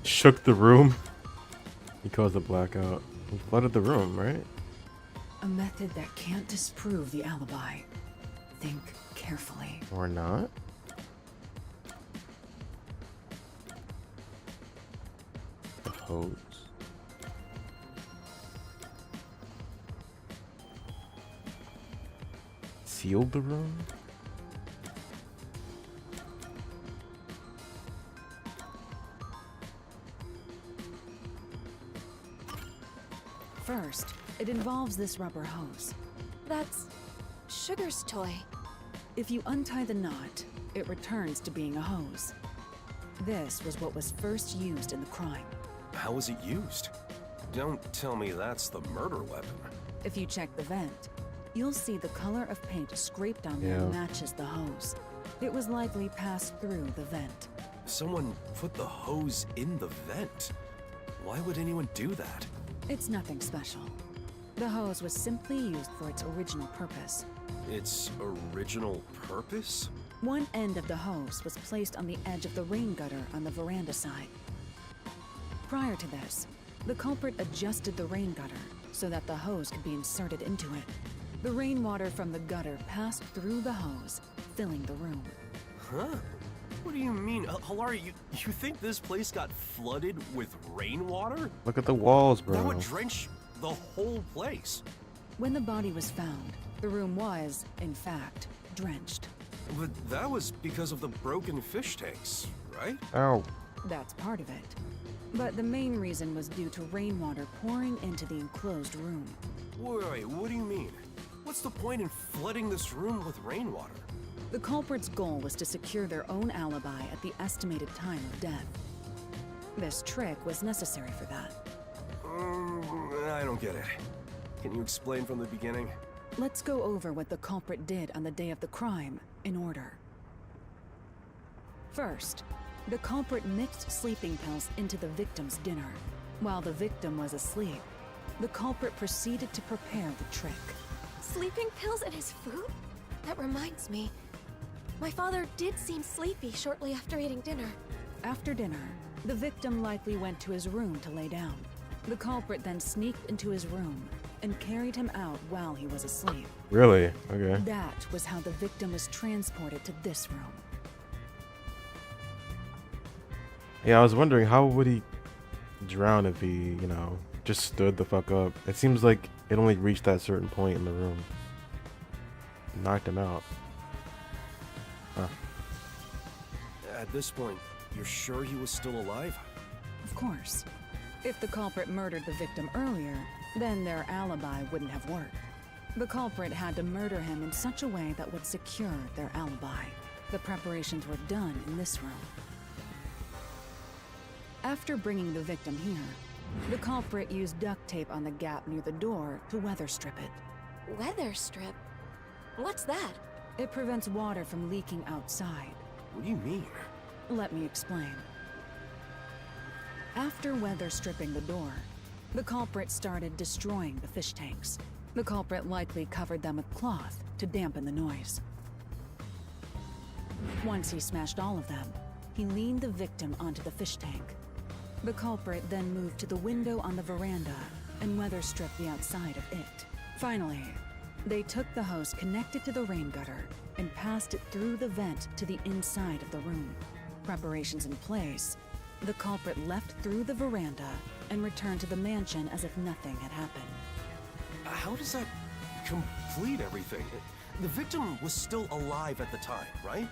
Shook the room. He caused a blackout. He flooded the room, right? A method that can't disprove the alibi. Think carefully. Or not? The hose. Sealed the room? First, it involves this rubber hose. That's Sugar's toy. If you untie the knot, it returns to being a hose. This was what was first used in the crime. How was it used? Don't tell me that's the murder weapon. If you check the vent, you'll see the color of paint scraped on there matches the hose. It was likely passed through the vent. Someone put the hose in the vent. Why would anyone do that? It's nothing special. The hose was simply used for its original purpose. Its original purpose? One end of the hose was placed on the edge of the rain gutter on the veranda side. Prior to this, the culprit adjusted the rain gutter so that the hose could be inserted into it. The rainwater from the gutter passed through the hose, filling the room. Huh? What do you mean? Hilaria, you think this place got flooded with rainwater? Look at the walls, bro. That would drench the whole place. When the body was found, the room was, in fact, drenched. But that was because of the broken fish tanks, right? Ow. That's part of it. But the main reason was due to rainwater pouring into the enclosed room. Wait, what do you mean? What's the point in flooding this room with rainwater? The culprit's goal was to secure their own alibi at the estimated time of death. This trick was necessary for that. I don't get it. Can you explain from the beginning? Let's go over what the culprit did on the day of the crime, in order. First, the culprit mixed sleeping pills into the victim's dinner. While the victim was asleep, the culprit proceeded to prepare the trick. Sleeping pills in his food? That reminds me. My father did seem sleepy shortly after eating dinner. After dinner, the victim likely went to his room to lay down. The culprit then sneaked into his room and carried him out while he was asleep. Really? Okay. That was how the victim was transported to this room. Yeah, I was wondering, how would he drown if he, just stood the fuck up? It seems like it only reached that certain point in the room. Knocked him out. Huh. At this point, you're sure he was still alive? Of course. If the culprit murdered the victim earlier, then their alibi wouldn't have worked. The culprit had to murder him in such a way that would secure their alibi. The preparations were done in this room. After bringing the victim here, the culprit used duct tape on the gap near the door to weather strip it. Weather strip? What's that? It prevents water from leaking outside. What do you mean? Let me explain. After weather stripping the door, the culprit started destroying the fish tanks. The culprit likely covered them with cloth to dampen the noise. Once he smashed all of them, he leaned the victim onto the fish tank. The culprit then moved to the window on the veranda and weather stripped the outside of it. Finally, they took the hose connected to the rain gutter and passed it through the vent to the inside of the room. Preparations in place, the culprit left through the veranda and returned to the mansion as if nothing had happened. How does that complete everything? The victim was still alive at the time, right?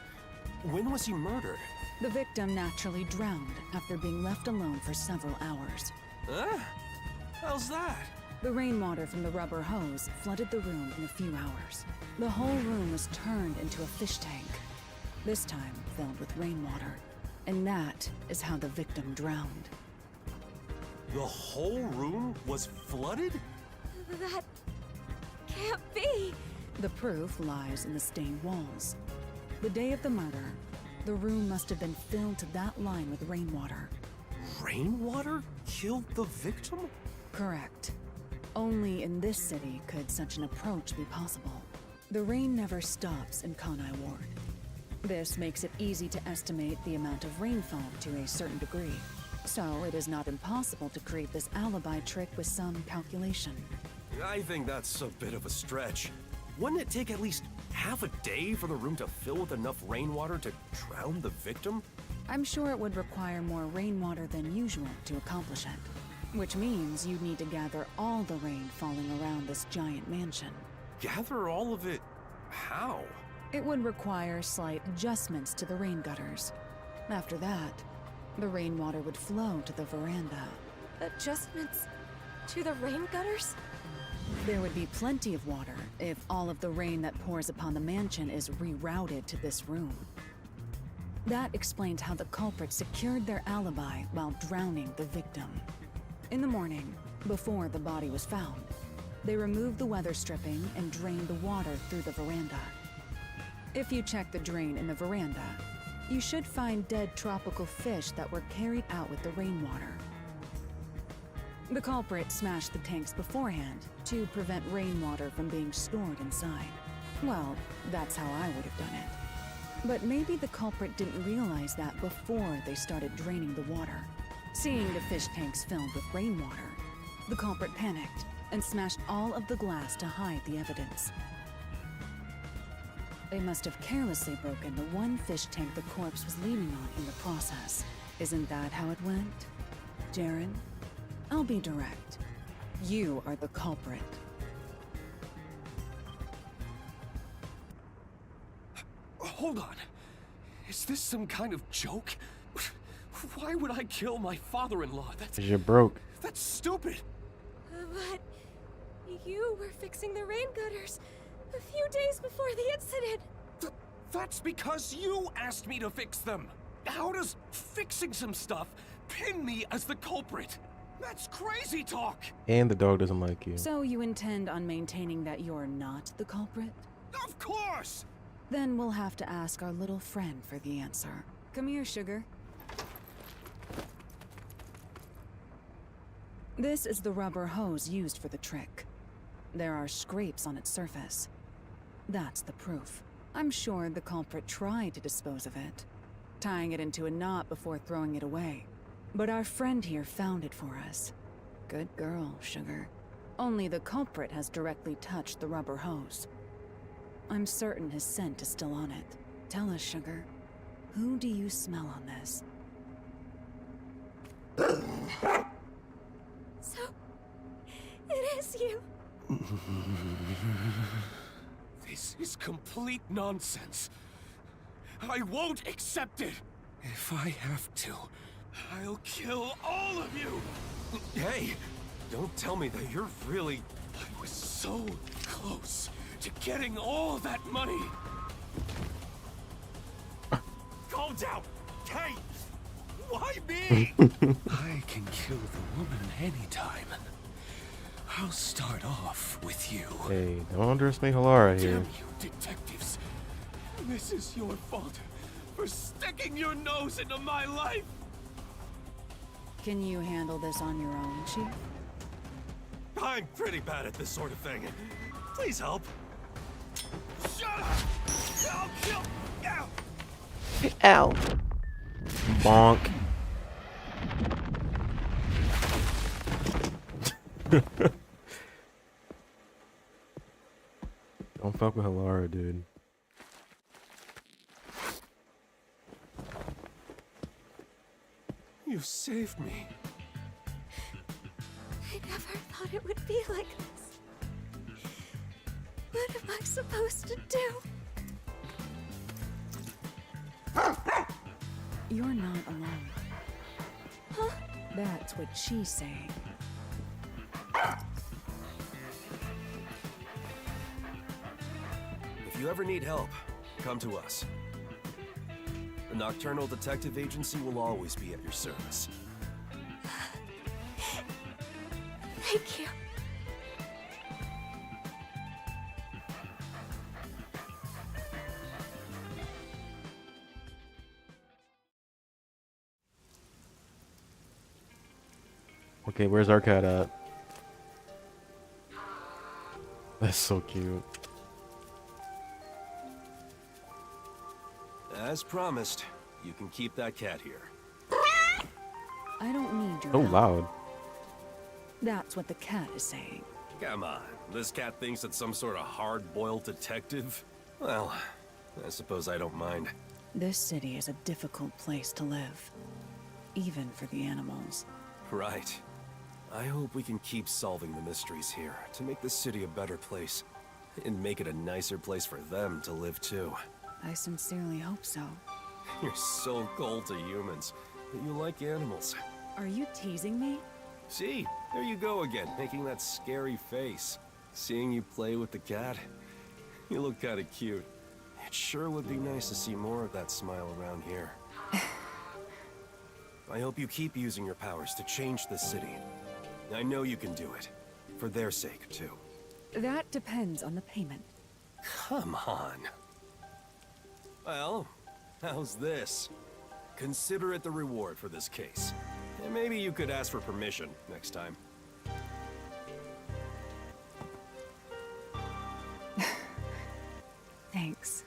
When was he murdered? The victim naturally drowned after being left alone for several hours. Huh? How's that? The rainwater from the rubber hose flooded the room in a few hours. The whole room was turned into a fish tank, this time filled with rainwater. And that is how the victim drowned. The whole room was flooded? That can't be. The proof lies in the stained walls. The day of the murder, the room must have been filled to that line with rainwater. Rainwater killed the victim? Correct. Only in this city could such an approach be possible. The rain never stops in Kanai Ward. This makes it easy to estimate the amount of rainfall to a certain degree. So it is not impossible to create this alibi trick with some calculation. I think that's a bit of a stretch. Wouldn't it take at least half a day for the room to fill with enough rainwater to drown the victim? I'm sure it would require more rainwater than usual to accomplish it. Which means you'd need to gather all the rain falling around this giant mansion. Gather all of it? How? It would require slight adjustments to the rain gutters. After that, the rainwater would flow to the veranda. Adjustments to the rain gutters? There would be plenty of water if all of the rain that pours upon the mansion is rerouted to this room. That explains how the culprit secured their alibi while drowning the victim. In the morning, before the body was found, they removed the weather stripping and drained the water through the veranda. If you check the drain in the veranda, you should find dead tropical fish that were carried out with the rainwater. The culprit smashed the tanks beforehand to prevent rainwater from being stored inside. Well, that's how I would have done it. But maybe the culprit didn't realize that before they started draining the water. Seeing the fish tanks filled with rainwater, the culprit panicked and smashed all of the glass to hide the evidence. They must have carelessly broken the one fish tank the corpse was leaning on in the process. Isn't that how it went? Jaren, I'll be direct. You are the culprit. Hold on. Is this some kind of joke? Why would I kill my father-in-law? 'Cause you're broke. That's stupid. But you were fixing the rain gutters. A few days before the incident. That's because you asked me to fix them. How does fixing some stuff pin me as the culprit? That's crazy talk. And the dog doesn't like you. So you intend on maintaining that you're not the culprit? Of course! Then we'll have to ask our little friend for the answer. Come here, sugar. This is the rubber hose used for the trick. There are scrapes on its surface. That's the proof. I'm sure the culprit tried to dispose of it, tying it into a knot before throwing it away. But our friend here found it for us. Good girl, sugar. Only the culprit has directly touched the rubber hose. I'm certain his scent is still on it. Tell us, sugar, who do you smell on this? So, it is you. This is complete nonsense. I won't accept it. If I have to, I'll kill all of you. Hey, don't tell me that you're really... I was so close to getting all that money. Calm down. Hey, why me? I can kill the woman anytime. I'll start off with you. Hey, don't underestimate Halara here. Damn you, detectives. This is your fault for sticking your nose into my life. Can you handle this on your own, Chief? I'm pretty bad at this sort of thing. Please help. Shut up! I'll kill... Ow! Ow. Bonk. Don't fuck with Halara, dude. You saved me. I never thought it would be like this. What am I supposed to do? You're not alone. Huh? That's what she's saying. If you ever need help, come to us. The Nocturnal Detective Agency will always be at your service. Thank you. Okay, where's our cat at? That's so cute. As promised, you can keep that cat here. I don't need your So help. loud. That's what the cat is saying. Come on, this cat thinks it's some sort of hard-boiled detective? Well, I suppose I don't mind. This city is a difficult place to live, even for the animals. Right. I hope we can keep solving the mysteries here to make this city a better place. And make it a nicer place for them to live too. I sincerely hope so. You're so cold to humans, but you like animals. Are you teasing me? See, there you go again, making that scary face. Seeing you play with the cat, you look kinda cute. It sure would be nice to see more of that smile around here. I hope you keep using your powers to change this city. I know you can do it. For their sake, too. That depends on the payment. Come on. Well, how's this? Consider it the reward for this case. And maybe you could ask for permission next time. Thanks.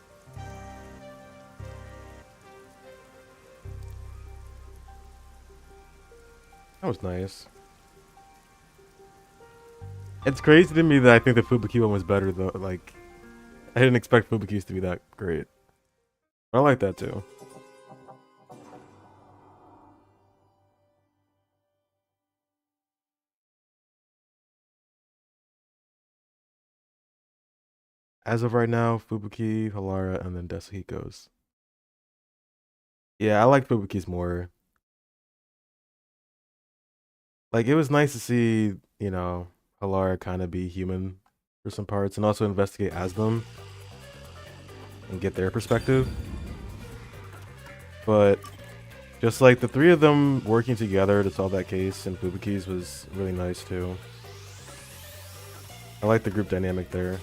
That was nice. It's crazy to me that I think the Fubuki one was better though. Like, I didn't expect Fubuki's to be that great. I like that too. As of right now, Fubuki, Halara, and then Dasuhiko's. Yeah, I like Fubuki's more. Like, it was nice to see, you know, Halara kind of be human for some parts, and also investigate as them and get their perspective. But just like the three of them working together to solve that case in Fubuki's was really nice too. I like the group dynamic there.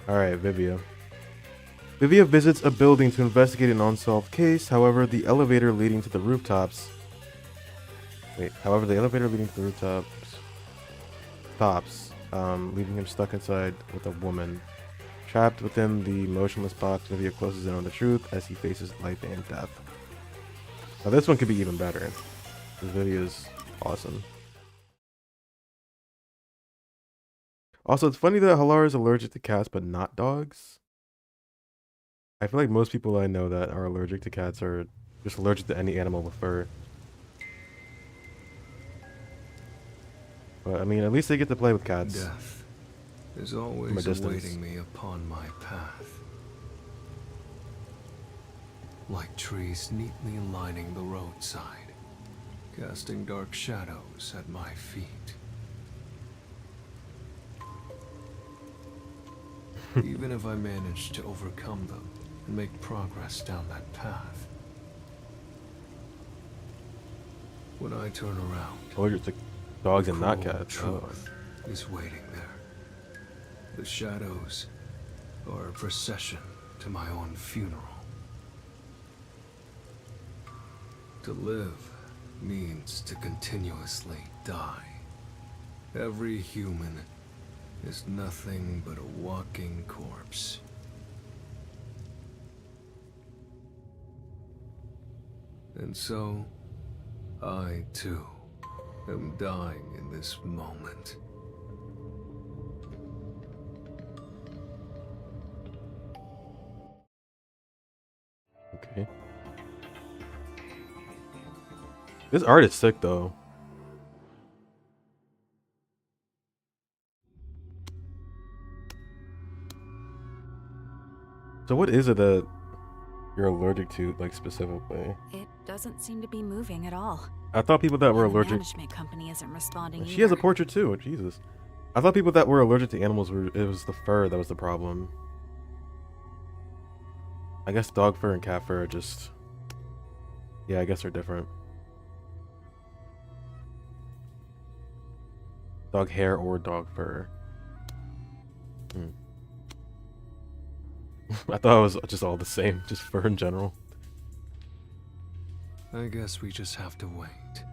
Alright, Vivia. Vivia visits a building to investigate an unsolved case. However, the elevator leading to the rooftops stops, leaving him stuck inside with a woman. Trapped within the motionless box, Vivia closes in on the truth as he faces life and death. Now this one could be even better, because Vivia's awesome. Also, it's funny that Halar is allergic to cats but not dogs. I feel like most people I know that are allergic to cats are just allergic to any animal with fur. But I mean, at least they get to play with cats. Death is always awaiting me upon my path. Like trees neatly lining the roadside, casting dark shadows at my feet. Even if I manage to overcome them and make progress down that path, when I turn around, Allergic to dogs and not cruel cats. truth is waiting there. The shadows are a procession to my own funeral. To live means to continuously die. Every human is nothing but a walking corpse. And so, I too am dying in this moment. Okay. This art is sick though. So what is it that you're allergic to, like, specifically? It doesn't seem to be moving at all. I thought people that were And the allergic... management company isn't responding She has a either. portrait too, oh, Jesus. I thought people that were allergic to animals were... It was the fur that was the problem. I guess dog fur and cat fur are just... Yeah, I guess they're different. Dog hair or dog fur. I thought it was just all the same, just fur in general. I guess we just have to wait.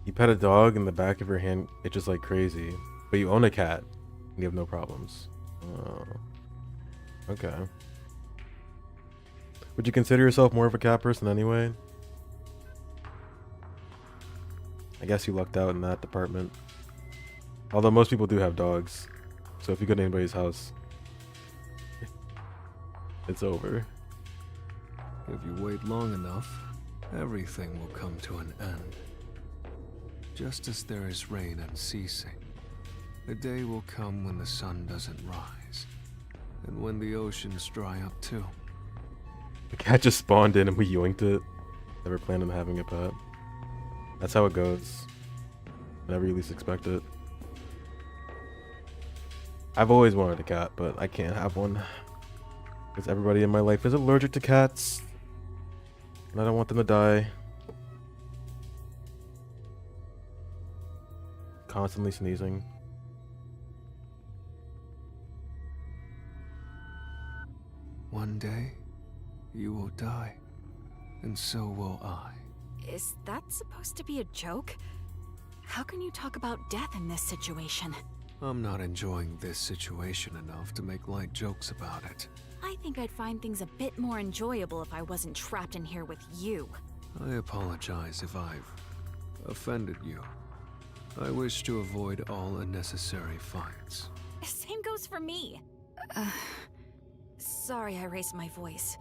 You pet a dog in the back of your hand, itches like crazy, but you own a cat and you have no problems. Oh. Okay. Would you consider yourself more of a cat person anyway? I guess you lucked out in that department. Although most people do have dogs. So if you go to anybody's house, it's over. If you wait long enough, everything will come to an end. Just as there is rain unceasing, a day will come when the sun doesn't rise, and when the oceans dry up too. The cat just spawned in and we yoinked it. Never planned on having a pet. That's how it goes. Whenever you least expect it. I've always wanted a cat, but I can't have one. Because everybody in my life is allergic to cats. And I don't want them to die. Constantly sneezing. One day, you will die, and so will I. Is that supposed to be a joke? How can you talk about death in this situation? I'm not enjoying this situation enough to make light jokes about it. I think I'd find things a bit more enjoyable if I wasn't trapped in here with you. I apologize if I've offended you. I wish to avoid all unnecessary fights. Same goes for me. Sorry I raised my voice.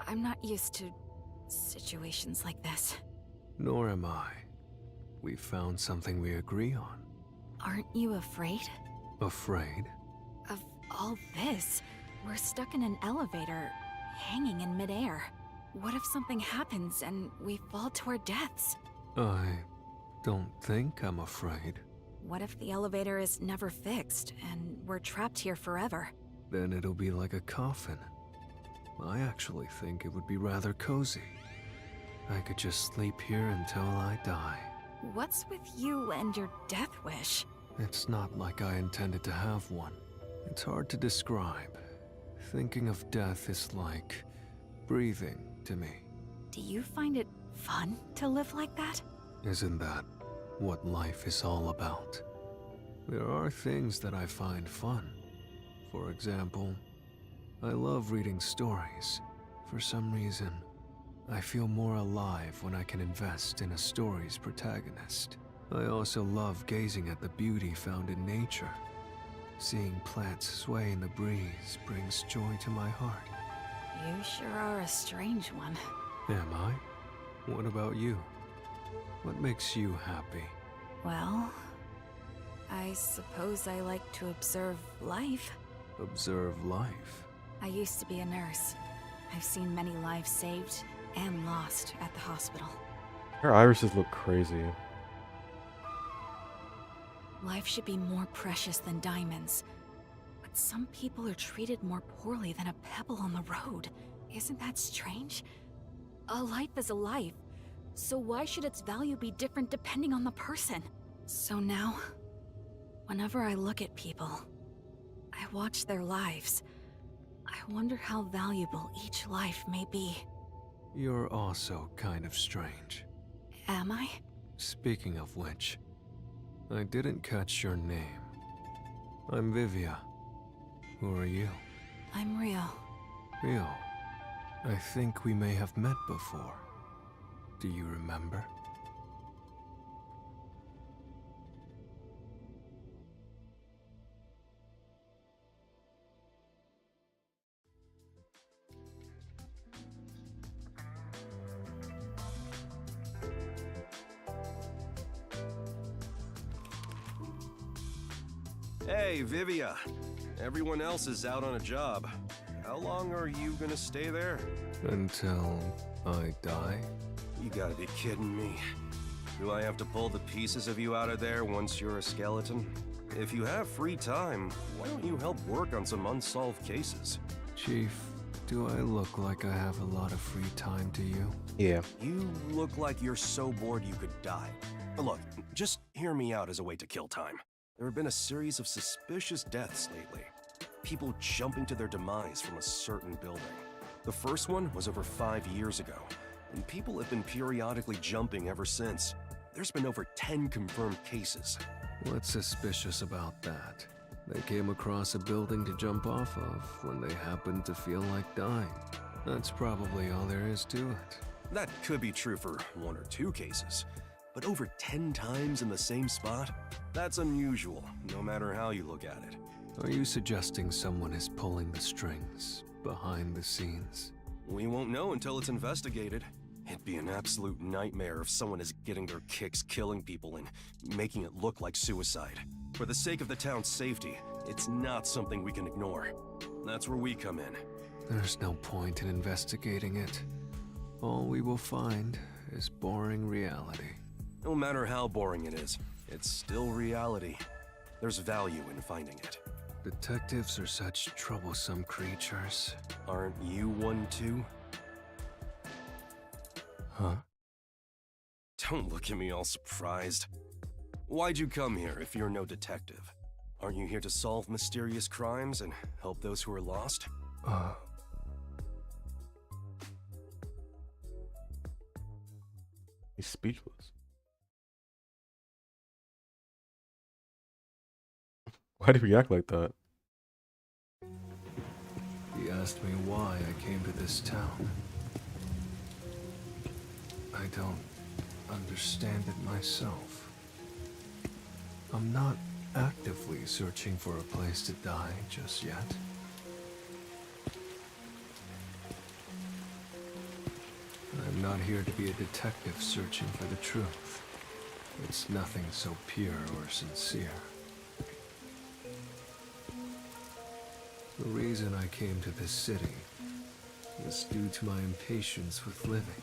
I'm not used to situations like this. Nor am I. We found something we agree on. Aren't you afraid? Afraid? Of all this? We're stuck in an elevator, hanging in midair. What if something happens and we fall to our deaths? I Don't think I'm afraid. What if the elevator is never fixed and we're trapped here forever? Then it'll be like a coffin. I actually think it would be rather cozy. I could just sleep here until I die. What's with you and your death wish? It's not like I intended to have one. It's hard to describe. Thinking of death is like breathing to me. Do you find it fun to live like that? Isn't that what life is all about? There are things that I find fun. For example, I love reading stories. For some reason, I feel more alive when I can invest in a story's protagonist. I also love gazing at the beauty found in nature. Seeing plants sway in the breeze brings joy to my heart. You sure are a strange one. Am I? What about you? What makes you happy? Well, I suppose I like to observe life. Observe life? I used to be a nurse. I've seen many lives saved and lost at the hospital. Her irises look crazy. Life should be more precious than diamonds. But some people are treated more poorly than a pebble on the road. Isn't that strange? A life is a life, so why should its value be different depending on the person? So now, whenever I look at people, I watch their lives. I wonder how valuable each life may be. You're also kind of strange. Am I? Speaking of which, I didn't catch your name. I'm Vivia. Who are you? I'm real. Rio. I think we may have met before. Do you remember? Hey, Vivia. Everyone else is out on a job. How long are you gonna stay there? Until I die? You gotta be kidding me. Do I have to pull the pieces of you out of there once you're a skeleton? If you have free time, why don't you help work on some unsolved cases? Chief, do I look like I have a lot of free time to you? Yeah. You look like you're so bored you could die. But look, just hear me out as a way to kill time. There have been a series of suspicious deaths lately. People jumping to their demise from a certain building. The first one was over 5 years ago, and people have been periodically jumping ever since. There's been over 10 confirmed cases. What's suspicious about that? They came across a building to jump off of when they happened to feel like dying. That's probably all there is to it. That could be true for 1 or 2 cases, but over 10 times in the same spot? That's unusual, no matter how you look at it. Are you suggesting someone is pulling the strings behind the scenes? We won't know until it's investigated. It'd be an absolute nightmare if someone is getting their kicks killing people and making it look like suicide. For the sake of the town's safety, it's not something we can ignore. That's where we come in. There's no point in investigating it. All we will find is boring reality. No matter how boring it is, it's still reality. There's value in finding it. Detectives are such troublesome creatures. Aren't you one too? Huh? Don't look at me all surprised. Why'd you come here if you're no detective? Aren't you here to solve mysterious crimes and help those who are lost? He's speechless. Why did he act like that? He asked me why I came to this town. I don't understand it myself. I'm not actively searching for a place to die just yet. I'm not here to be a detective searching for the truth. It's nothing so pure or sincere. The reason I came to this city was due to my impatience with living.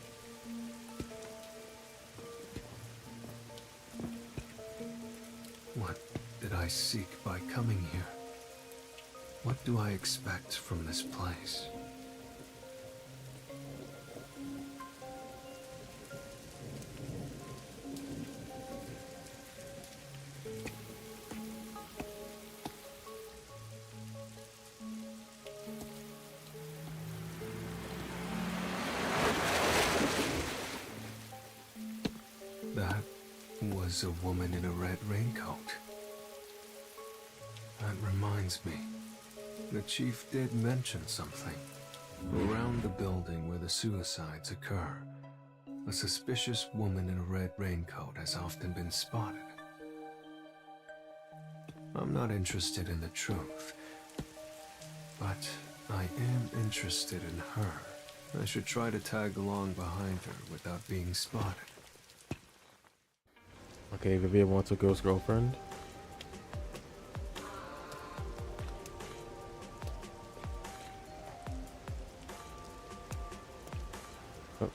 I seek by coming here? What do I expect from this place? That was a woman in a red raincoat. That reminds me. The chief did mention something. Around the building where the suicides occur, a suspicious woman in a red raincoat has often been spotted. I'm not interested in the truth, but I am interested in her. I should try to tag along behind her without being spotted. Okay, Vivian wants a ghost girlfriend. Oh.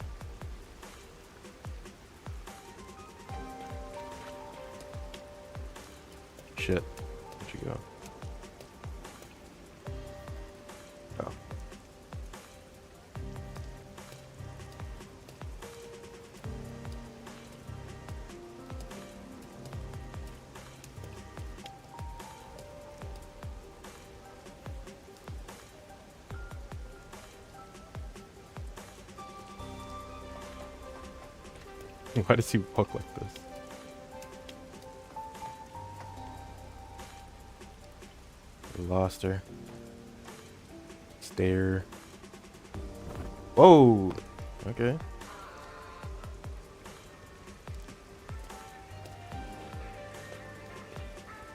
Shit. Where'd you go? Oh. Why does he walk like this? I lost her. Stare. Whoa! Okay.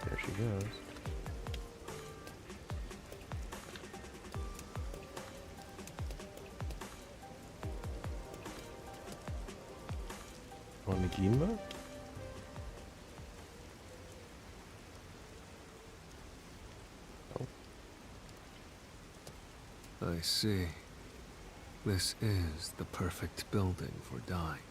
There she goes. On the Gimba? Oh. I see. This is the perfect building for dying.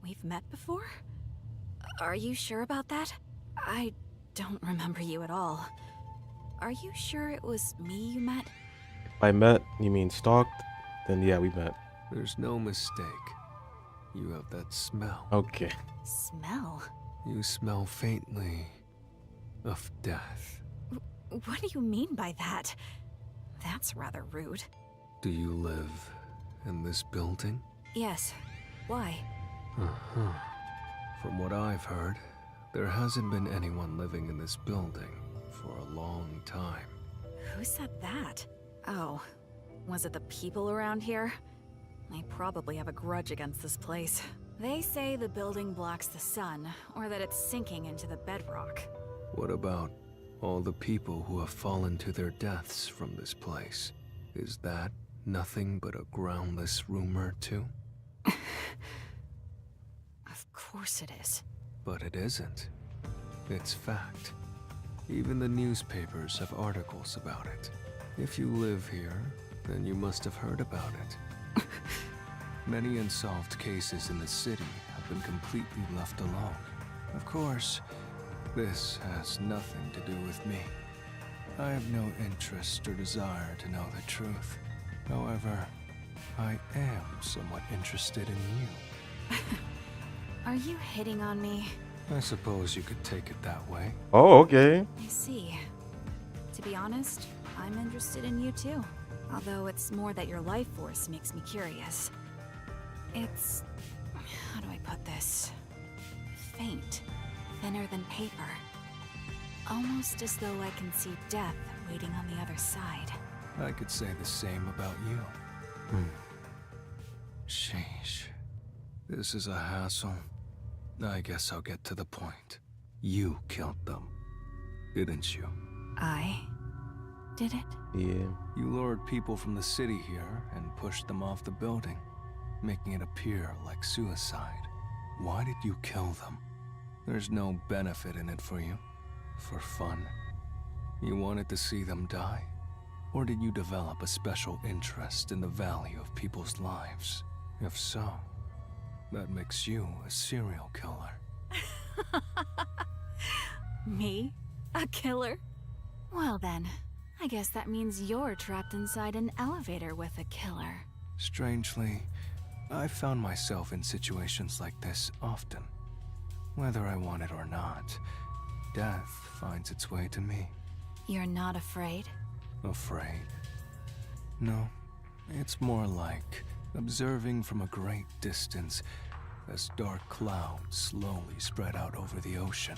We've met before? Are you sure about that? I don't remember you at all. Are you sure it was me you met? If I met, you mean stalked? Then yeah, we met. There's no mistake. You have that smell. Okay. Smell? You smell faintly of death. What do you mean by that? That's rather rude. Do you live in this building? Yes. Why? Uh-huh. From what I've heard, there hasn't been anyone living in this building for a long time. Who said that? Oh, was it the people around here? They probably have a grudge against this place. They say the building blocks the sun, or that it's sinking into the bedrock. What about all the people who have fallen to their deaths from this place? Is that nothing but a groundless rumor, too? Of course it is. But it isn't. It's fact. Even the newspapers have articles about it. If you live here, then you must have heard about it. Many unsolved cases in the city have been completely left alone. Of course, this has nothing to do with me. I have no interest or desire to know the truth. However, I am somewhat interested in you. Are you hitting on me? I suppose you could take it that way. Oh, okay. I see. To be honest, I'm interested in you too. Although it's more that your life force makes me curious. It's... how do I put this? Faint. Thinner than paper. Almost as though I can see death waiting on the other side. I could say the same about you. Sheesh. This is a hassle. I guess I'll get to the point. You killed them, didn't you? I did it? Yeah. You lured people from the city here and pushed them off the building, making it appear like suicide. Why did you kill them? There's no benefit in it for you. For fun. You wanted to see them die? Or did you develop a special interest in the value of people's lives? If so, that makes you a serial killer. Me? A killer? Well then, I guess that means you're trapped inside an elevator with a killer. Strangely, I've found myself in situations like this often. Whether I want it or not, death finds its way to me. You're not afraid? Afraid? No, it's more like observing from a great distance as dark clouds slowly spread out over the ocean.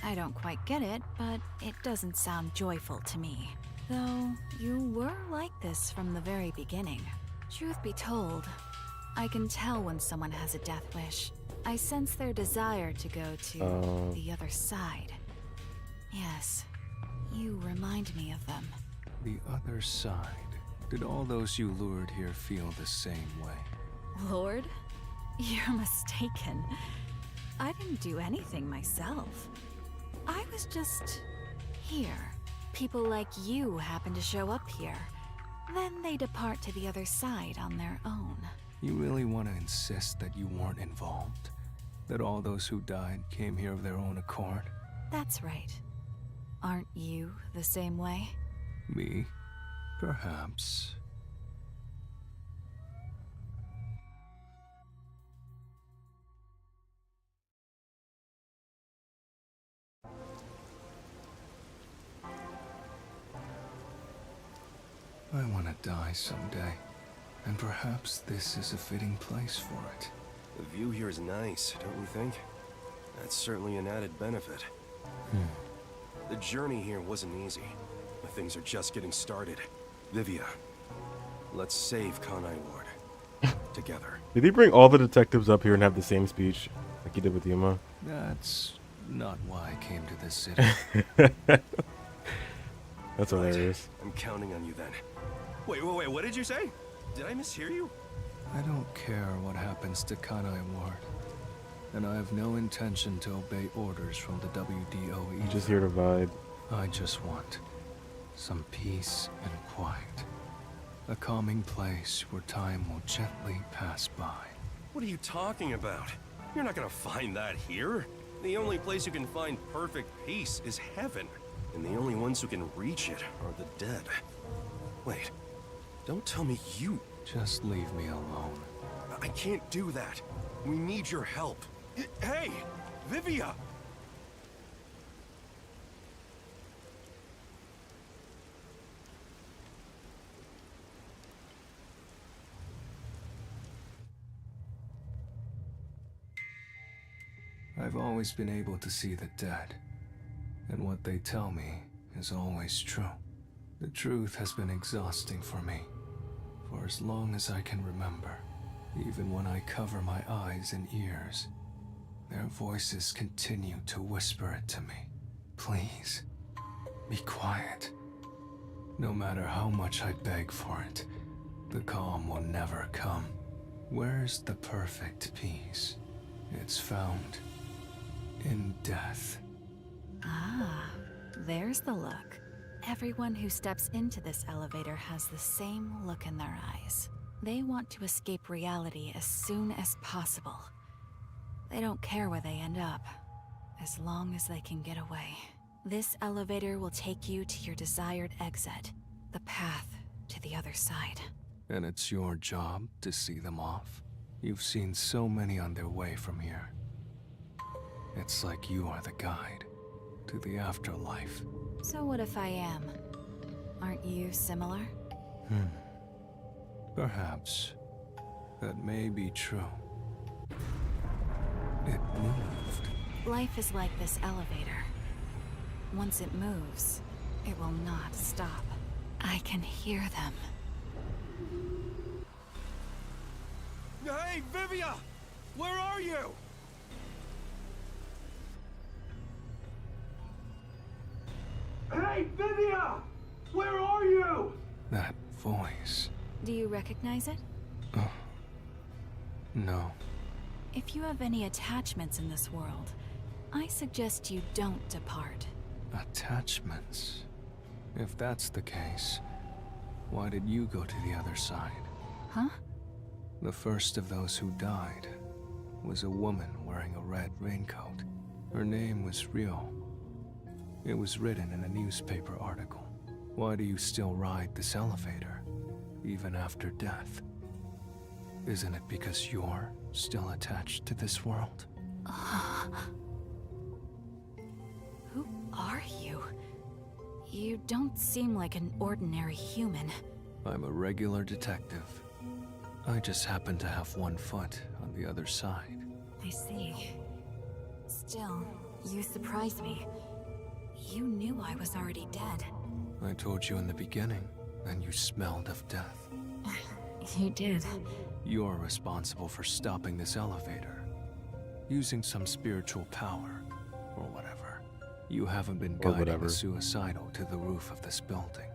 I don't quite get it, but it doesn't sound joyful to me. Though, you were like this from the very beginning. Truth be told, I can tell when someone has a death wish. I sense their desire to go to the other side. Yes, you remind me of them. The other side? Did all those you lured here feel the same way? Lord? You're mistaken. I didn't do anything myself. I was just here. People like you happen to show up here. Then they depart to the other side on their own. You really want to insist that you weren't involved? That all those who died came here of their own accord? That's right. Aren't you the same way? Me? Perhaps. I want to die someday, and perhaps this is a fitting place for it. The view here is nice, don't you think? That's certainly an added benefit. The journey here wasn't easy, but things are just getting started. Vivia, let's save Kanai Ward. Together. Did he bring all the detectives up here and have the same speech like he did with Yuma? That's not why I came to this city. That's hilarious. I'm counting on you then. Wait, what did you say? Did I mishear you? I don't care what happens to Kanai Ward. And I have no intention to obey orders from the WDO either. I'm just here to vibe. I just want some peace and quiet. A calming place where time will gently pass by. What are you talking about? You're not gonna find that here. The only place you can find perfect peace is heaven. And the only ones who can reach it are the dead. Wait, don't tell me you... Just leave me alone. I can't do that. We need your help. Hey, Vivia! I've always been able to see the dead. And what they tell me is always true. The truth has been exhausting for me. For as long as I can remember, even when I cover my eyes and ears, their voices continue to whisper it to me. Please, be quiet. No matter how much I beg for it, the calm will never come. Where's the perfect peace? It's found in death. Ah, there's the look. Everyone who steps into this elevator has the same look in their eyes. They want to escape reality as soon as possible. They don't care where they end up, as long as they can get away. This elevator will take you to your desired exit, the path to the other side. And it's your job to see them off? You've seen so many on their way from here. It's like you are the guide to the afterlife. So what if I am? Aren't you similar? Perhaps. That may be true. It moved. Life is like this elevator. Once it moves, it will not stop. I can hear them. Hey, Vivia! Where are you? Hey, Vivia! Where are you? That voice. Do you recognize it? No. If you have any attachments in this world, I suggest you don't depart. Attachments? If that's the case, Why did you go to the other side? Huh? The first of those who died was a woman wearing a red raincoat. Her name was Rio. It was written in a newspaper article. Why do you still ride this elevator, even after death? Isn't it because you're still attached to this world? Who are you? You don't seem like an ordinary human. I'm a regular detective. I just happen to have one foot on the other side. I see. Still, you surprised me. You knew I was already dead. I told you in the beginning, and you smelled of death. You did. You're responsible for stopping this elevator. Using some spiritual power, or whatever. You haven't been guiding the suicidal to the roof of this building.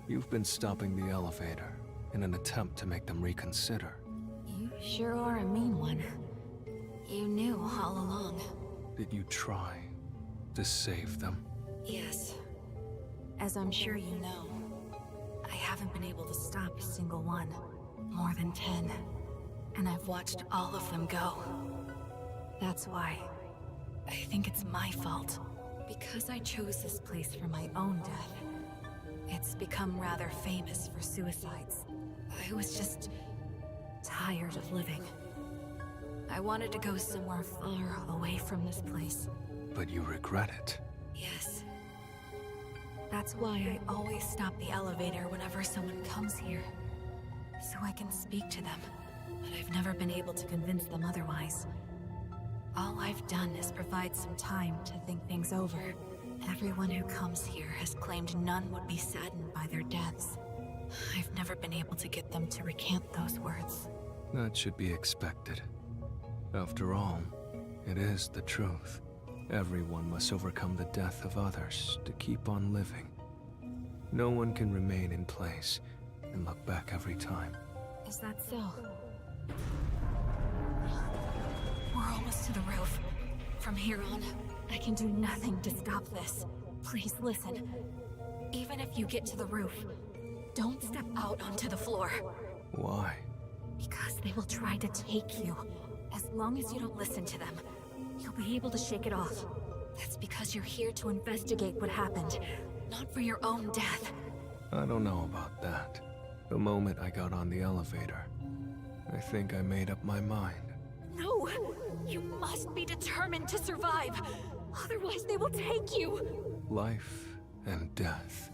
You've been stopping the elevator in an attempt to make them reconsider. You sure are a mean one. You knew all along. Did you try to save them? Yes. As I'm sure you know, I haven't been able to stop a single one. More than 10. And I've watched all of them go. That's why I think it's my fault. Because I chose this place for my own death, it's become rather famous for suicides. I was just tired of living. I wanted to go somewhere far away from this place. But you regret it. Yes. That's why I always stop the elevator whenever someone comes here. So I can speak to them. But I've never been able to convince them otherwise. All I've done is provide some time to think things over. Everyone who comes here has claimed none would be saddened by their deaths. I've never been able to get them to recant those words. That should be expected. After all, it is the truth. Everyone must overcome the death of others to keep on living. No one can remain in place and look back every time. Is that so? We're almost to the roof. From here on, I can do nothing to stop this. Please listen. Even if you get to the roof, don't step out onto the floor. Why? Because they will try to take you. As long as you don't listen to them, you'll be able to shake it off. That's because you're here to investigate what happened, not for your own death. I don't know about that. The moment I got on the elevator, I think I made up my mind. No! You must be determined to survive! Otherwise they will take you! Life and death.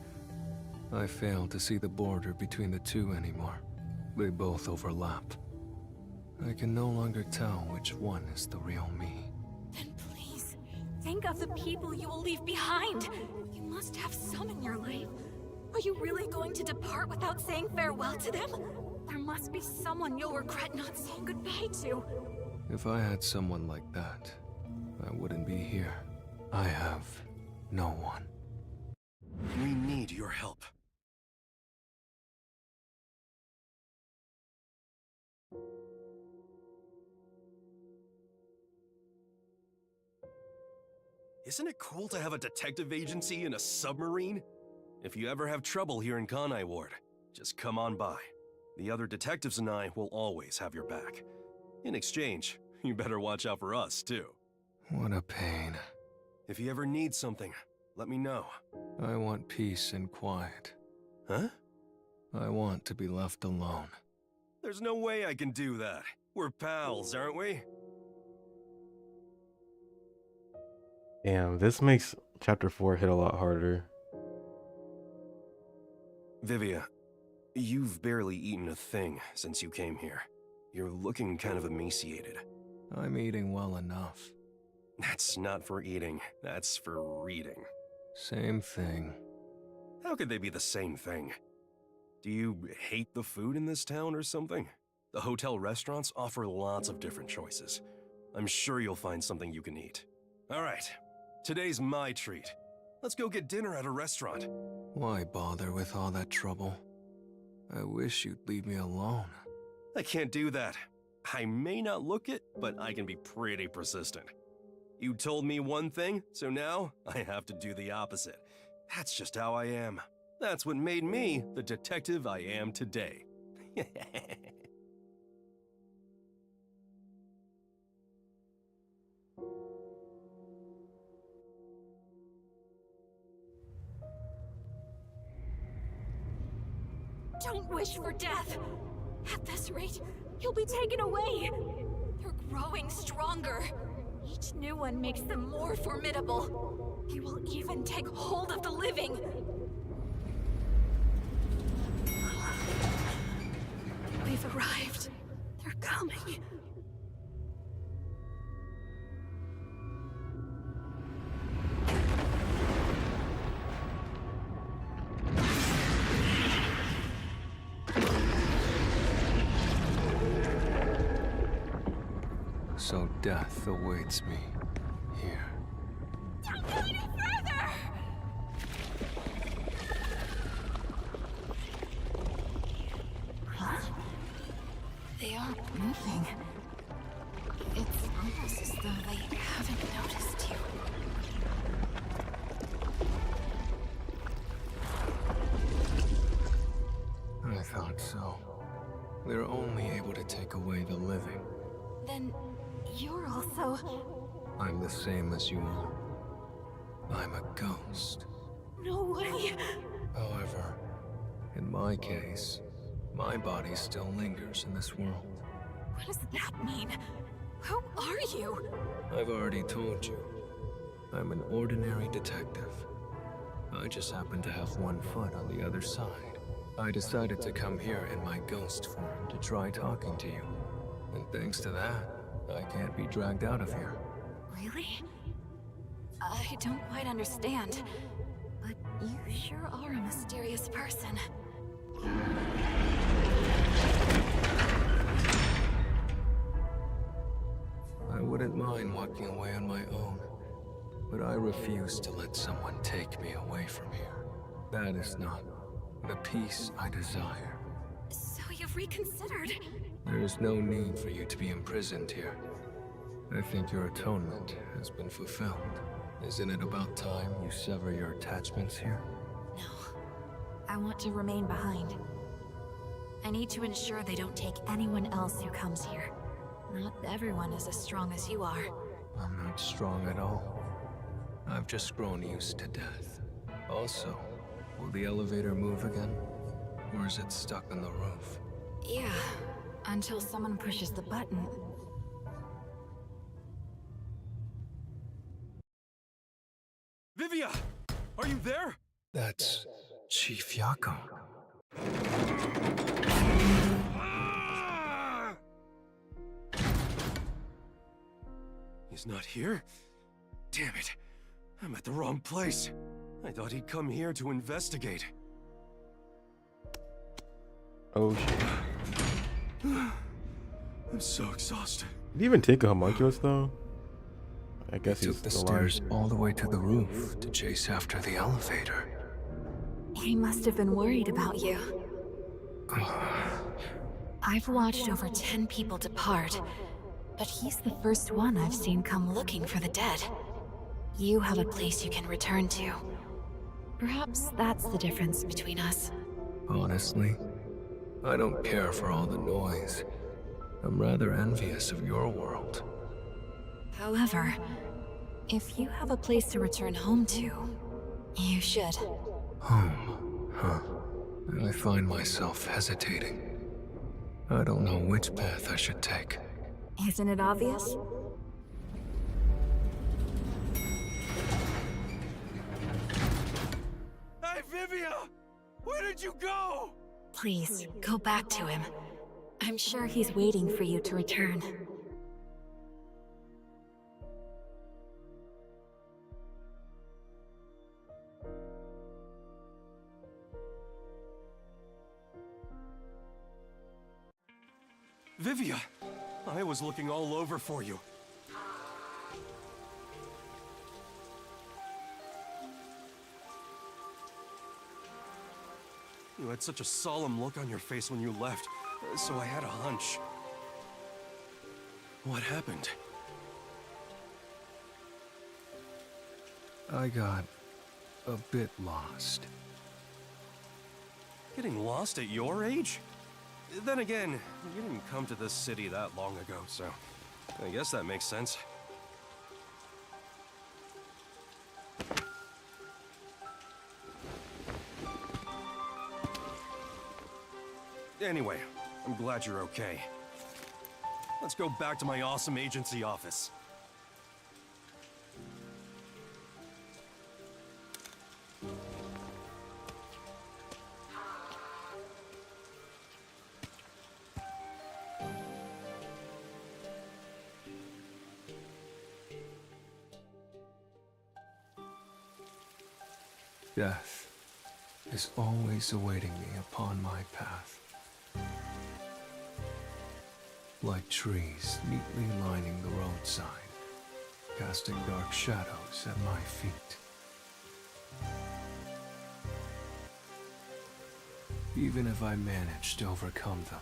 I fail to see the border between the two anymore. They both overlap. I can no longer tell which one is the real me. Then please, think of the people you will leave behind! You must have some in your life. Are you really going to depart without saying farewell to them? There must be someone you'll regret not saying goodbye to. If I had someone like that, I wouldn't be here. I have no one. We need your help. Isn't it cool to have a detective agency in a submarine? If you ever have trouble here in Kanai Ward, just come on by. The other detectives and I will always have your back. In exchange, you better watch out for us, too. What a pain. If you ever need something, let me know. I want peace and quiet. Huh? I want to be left alone. There's no way I can do that. We're pals, aren't we? Damn, this makes chapter 4 hit a lot harder. Vivia, you've barely eaten a thing since you came here. You're looking kind of emaciated. I'm eating well enough. That's not for eating, that's for reading. Same thing. How could they be the same thing? Do you hate the food in this town or something? The hotel restaurants offer lots of different choices. I'm sure you'll find something you can eat. All right, today's my treat. Let's go get dinner at a restaurant. Why bother with all that trouble? I wish you'd leave me alone. I can't do that. I may not look it, but I can be pretty persistent. You told me one thing, so now I have to do the opposite. That's just how I am. That's what made me the detective I am today. Don't wish for death. At this rate, he'll be taken away. They're growing stronger. Each new one makes them more formidable. They will even take hold of the living. We've arrived. They're coming. So death awaits me here. Don't go any further! Huh? They aren't moving. It's almost as though they haven't noticed you. I thought so. They're only able to take away the living. Then you're also... I'm the same as you all. I'm a ghost. No way! However, in my case, my body still lingers in this world. What does that mean? Who are you? I've already told you. I'm an ordinary detective. I just happen to have one foot on the other side. I decided to come here in my ghost form to try talking to you. And thanks to that, I can't be dragged out of here. Really? I don't quite understand, but you sure are a mysterious person. I wouldn't mind walking away on my own, but I refuse to let someone take me away from here. That is not the peace I desire. So you've reconsidered? There is no need for you to be imprisoned here. I think your atonement has been fulfilled. Isn't it about time you sever your attachments here? No. I want to remain behind. I need to ensure they don't take anyone else who comes here. Not everyone is as strong as you are. I'm not strong at all. I've just grown used to death. Also, will the elevator move again? Or is it stuck on the roof? Yeah, until someone pushes the button. Vivia! Are you there? That's Chief Yako. He's not here? Damn it. I'm at the wrong place. I thought he'd come here to investigate. Oh shit. I'm so exhausted. Did he even take a homunculus though? I guess He he's took the still alive. stairs all the way to the roof to chase after the elevator. He must have been worried about you. I've watched over 10 people depart, but he's the first one I've seen come looking for the dead. You have a place you can return to. Perhaps that's the difference between us. Honestly, I don't care for all the noise. I'm rather envious of your world. However, if you have a place to return home to, you should. Home, huh? I find myself hesitating. I don't know which path I should take. Isn't it obvious? Hey, Vivia! Where did you go? Please, go back to him. I'm sure he's waiting for you to return. Vivia! I was looking all over for you. You had such a solemn look on your face when you left, so I had a hunch. What happened? I got a bit lost. Getting lost at your age? Then again, you didn't come to this city that long ago, so I guess that makes sense. Anyway, I'm glad you're okay. Let's go back to my awesome agency office. Death is always awaiting me upon my path. Like trees neatly lining the roadside, casting dark shadows at my feet. Even if I manage to overcome them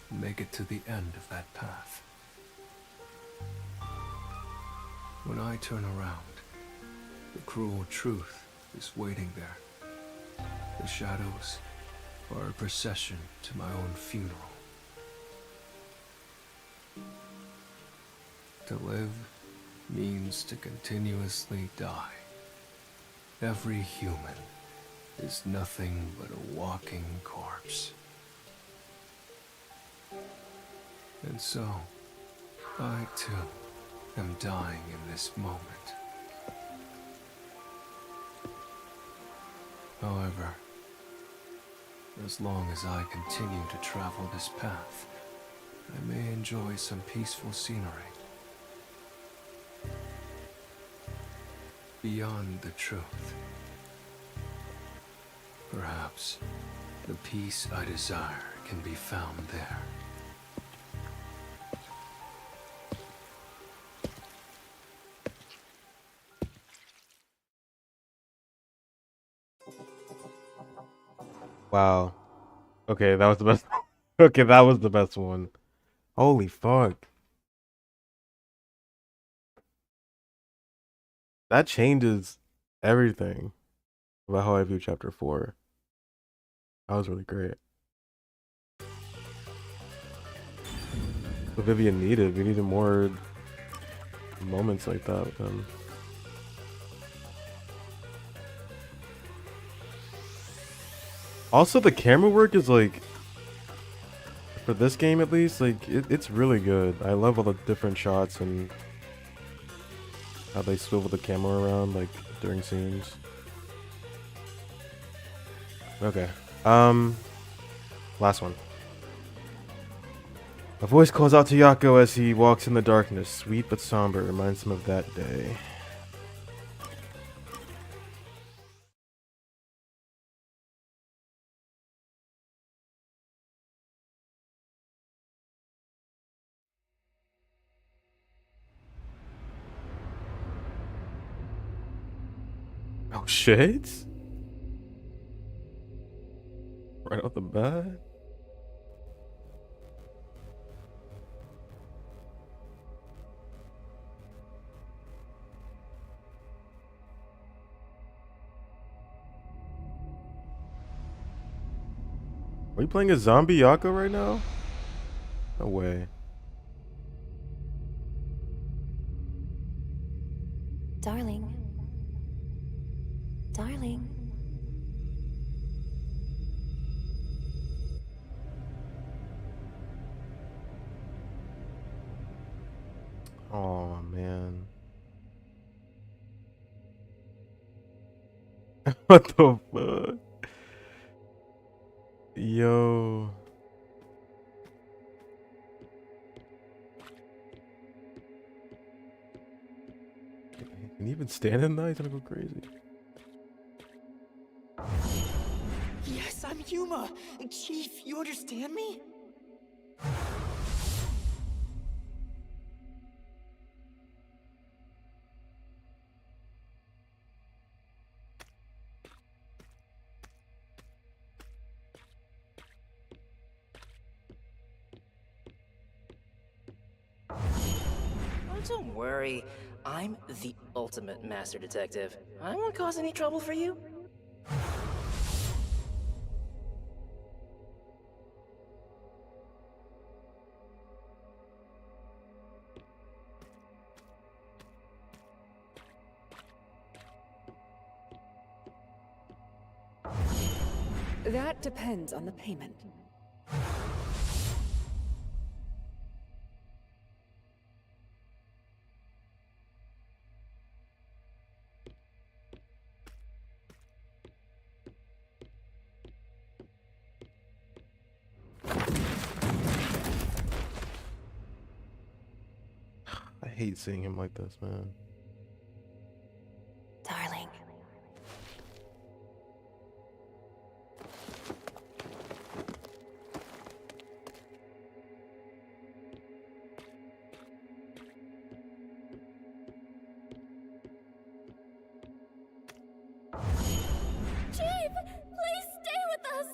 and make it to the end of that path, when I turn around, the cruel truth is waiting there. The shadows are a procession to my own funeral. To live means to continuously die. Every human is nothing but a walking corpse. And so, I too am dying in this moment. However, as long as I continue to travel this path, I may enjoy some peaceful scenery. Beyond the truth. Perhaps the peace I desire can be found there. Wow. Okay, that was the best. Okay, that was the best one. Holy fuck. That changes everything about how I view chapter 4. That was really great. What Vivian needed. We needed more moments like that with him. Also, the camera work is like, for this game at least, like it's really good. I love all the different shots and how they swivel the camera around like during scenes. Okay. Last one. A voice calls out to Yako as he walks in the darkness. Sweet but somber, reminds him of that day. Oh shit! Right off the bat? Are you playing a zombie Yako right now? No way. Darling. Darling. Oh man. What the fuck? Yo. Can you even stand in that? He's gonna go crazy. Yes, I'm Yuma. Chief, you understand me? Oh, don't worry. I'm the ultimate master detective. I won't cause any trouble for you. That depends on the payment. I hate seeing him like this, man. Darling. Chief, please stay with us.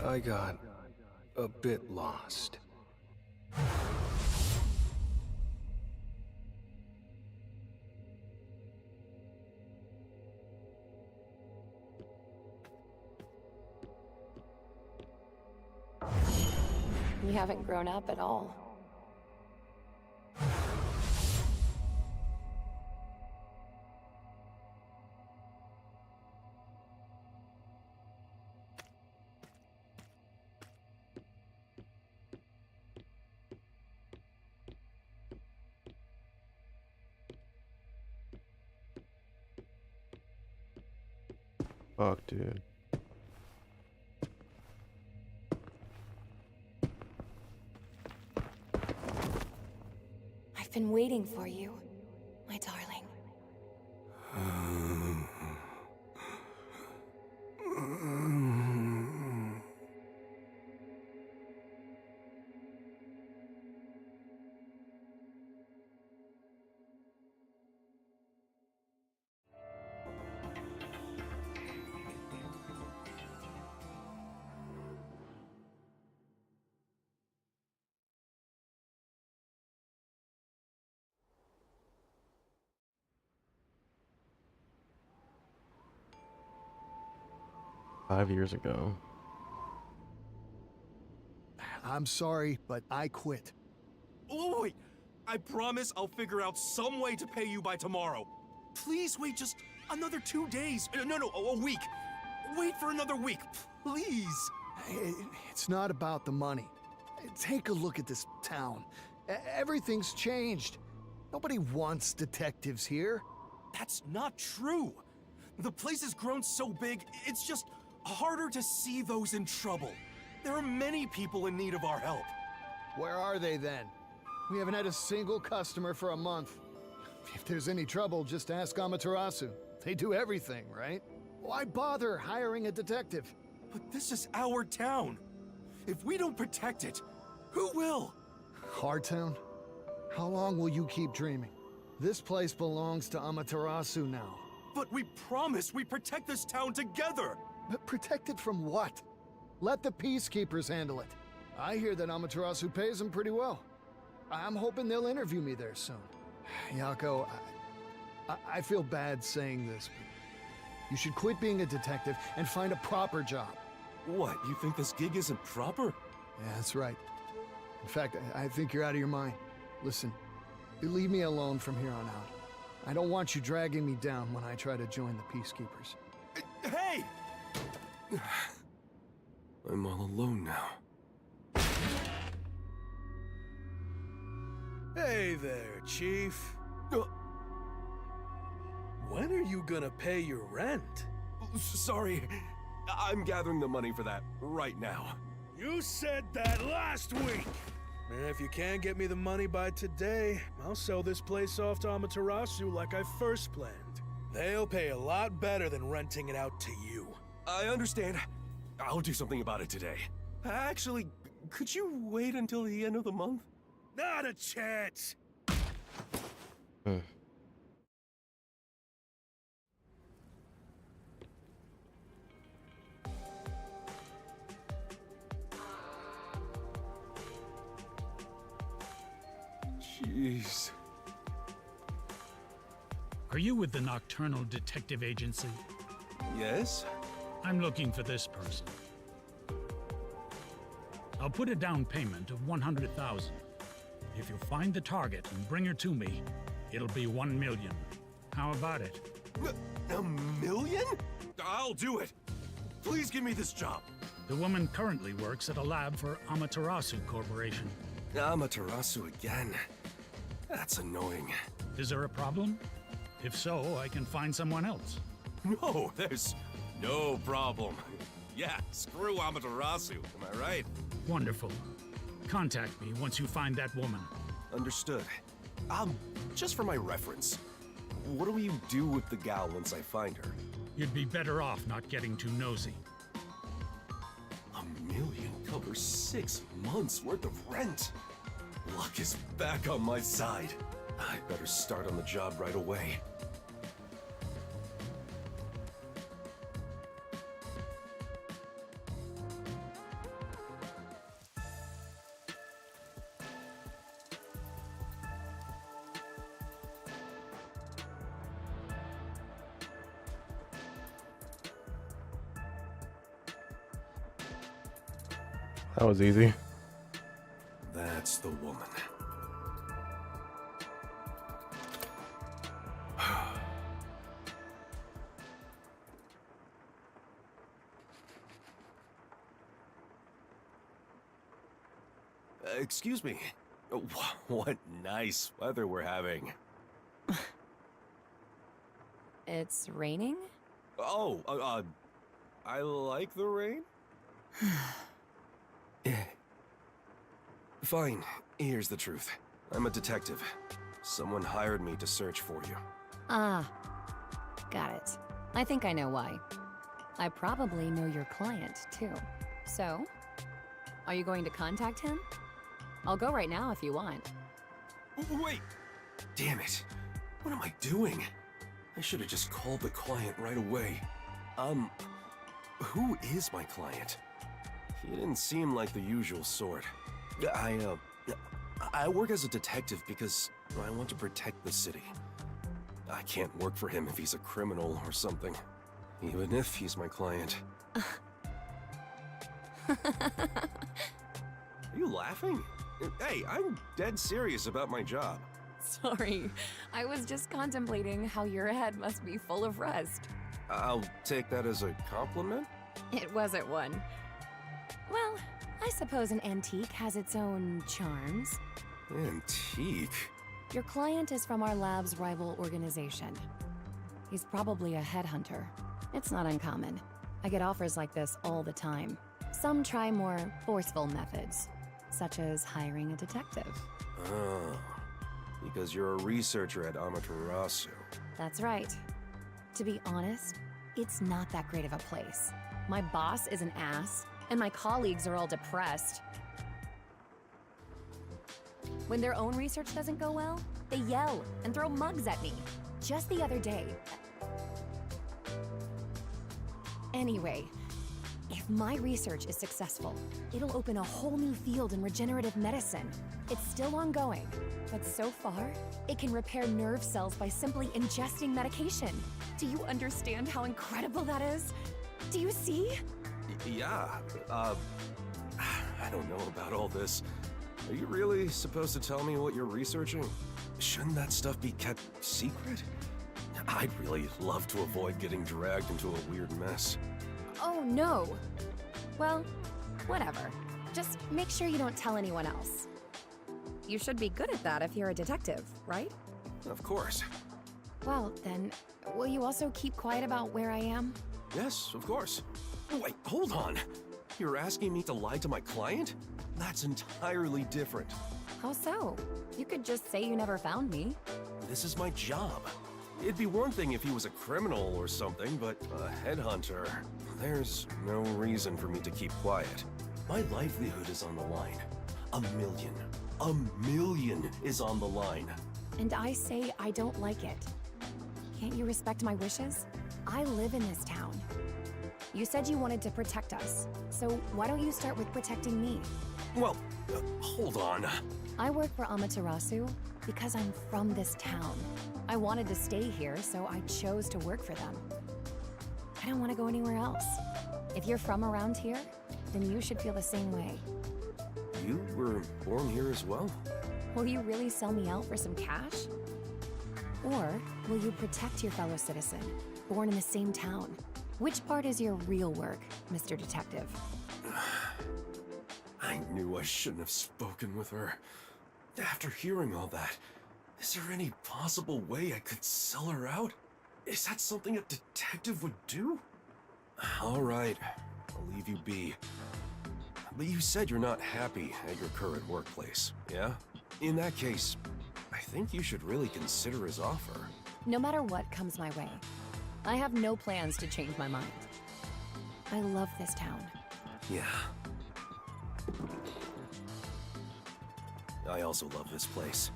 I got a bit lost. You haven't grown up at all. Fuck, dude. I've been waiting for you, my darling. Five years ago. I'm sorry, but I quit. Oh, wait! I promise I'll figure out some way to pay you by tomorrow. Please wait just another 2 days. No, a week. Wait for another week, please. It's not about the money. Take a look at this town. Everything's changed. Nobody wants detectives here. That's not true. The place has grown so big, it's just harder to see those in trouble. There are many people in need of our help. Where are they then? We haven't had a single customer for a month. If there's any trouble, just ask Amaterasu. They do everything, right? Why bother hiring a detective? But this is our town. If we don't protect it, who will? Our town? How long will you keep dreaming? This place belongs to Amaterasu now. But we promise we protect this town together! But protected from what? Let the peacekeepers handle it. I hear that Amaterasu pays them pretty well. I'm hoping they'll interview me there soon. Yako, I feel bad saying this, but you should quit being a detective and find a proper job. What, you think this gig isn't proper? Yeah, that's right. In fact, I think you're out of your mind. Listen, you leave me alone from here on out. I don't want you dragging me down when I try to join the peacekeepers. Hey! I'm all alone now. Hey there, Chief. When are you gonna pay your rent? Sorry, I'm gathering the money for that right now. You said that last week! And if you can't get me the money by today, I'll sell this place off to Amaterasu like I first planned. They'll pay a lot better than renting it out to you. I understand. I'll do something about it today. Actually, could you wait until the end of the month? Not a chance! Jeez. Are you with the Nocturnal Detective Agency? Yes? I'm looking for this person. I'll put a down payment of 100,000. If you find the target and bring her to me, it'll be 1 million. How about it? A million? I'll do it. Please give me this job. The woman currently works at a lab for Amaterasu Corporation. Amaterasu again. That's annoying. Is there a problem? If so, I can find someone else. No, there's no problem. Yeah, screw Amaterasu, am I right? Wonderful. Contact me once you find that woman. Understood. Just for my reference, what do you do with the gal once I find her? You'd be better off not getting too nosy. $1 million covers 6 months worth of rent. Luck is back on my side. I better start on the job right away. That was easy. That's the woman. Excuse me. What nice weather we're having. It's raining? Oh, I like the rain? Fine, here's the truth. I'm a detective. Someone hired me to search for you. Ah, got it. I think I know why. I probably know your client, too. So, are you going to contact him? I'll go right now if you want. Wait! Damn it. What am I doing? I should have just called the client right away. Who is my client? He didn't seem like the usual sort. I work as a detective because I want to protect the city. I can't work for him if he's a criminal or something, even if he's my client. Are you laughing? Hey, I'm dead serious about my job. Sorry, I was just contemplating how your head must be full of rust. I'll take that as a compliment. It wasn't one. Well, I suppose an antique has its own charms. Antique? Your client is from our lab's rival organization. He's probably a headhunter. It's not uncommon. I get offers like this all the time. Some try more forceful methods, such as hiring a detective. Oh, because you're a researcher at Amaterasu. That's right. To be honest, it's not that great of a place. My boss is an ass, and my colleagues are all depressed. When their own research doesn't go well, they yell and throw mugs at me. Just the other day. Anyway, if my research is successful, it'll open a whole new field in regenerative medicine. It's still ongoing, but so far, it can repair nerve cells by simply ingesting medication. Do you understand how incredible that is? Do you see? Yeah, I don't know about all this. Are you really supposed to tell me what you're researching? Shouldn't that stuff be kept secret? I'd really love to avoid getting dragged into a weird mess. Oh, no. Well, whatever. Just make sure you don't tell anyone else. You should be good at that if you're a detective, right? Of course. Well, then, will you also keep quiet about where I am? Yes, of course. Wait, hold on. You're asking me to lie to my client? That's entirely different. How so? You could just say you never found me. This is my job. It'd be one thing if he was a criminal or something, but a headhunter. There's no reason for me to keep quiet. My livelihood is on the line. $1 million. $1 million is on the line. And I say I don't like it. Can't you respect my wishes? I live in this town. You said you wanted to protect us, so why don't you start with protecting me? Well, hold on. I work for Amaterasu because I'm from this town. I wanted to stay here, so I chose to work for them. I don't want to go anywhere else. If you're from around here, then you should feel the same way. You were born here as well? Will you really sell me out for some cash? Or will you protect your fellow citizen, born in the same town? Which part is your real work, Mr. Detective? I knew I shouldn't have spoken with her. After hearing all that, is there any possible way I could sell her out? Is that something a detective would do? All right, I'll leave you be. But you said you're not happy at your current workplace, yeah? In that case, I think you should really consider his offer. No matter what comes my way, I have no plans to change my mind. I love this town. Yeah. I also love this place.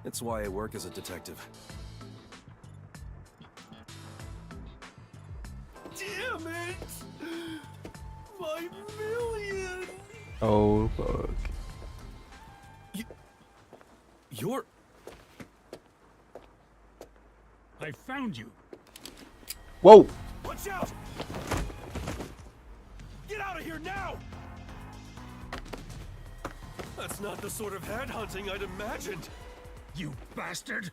It's why I work as a detective. Damn it! My million! Oh, fuck. You're... I found you. Whoa! Watch out! Get out of here now! That's not the sort of headhunting I'd imagined. You bastard!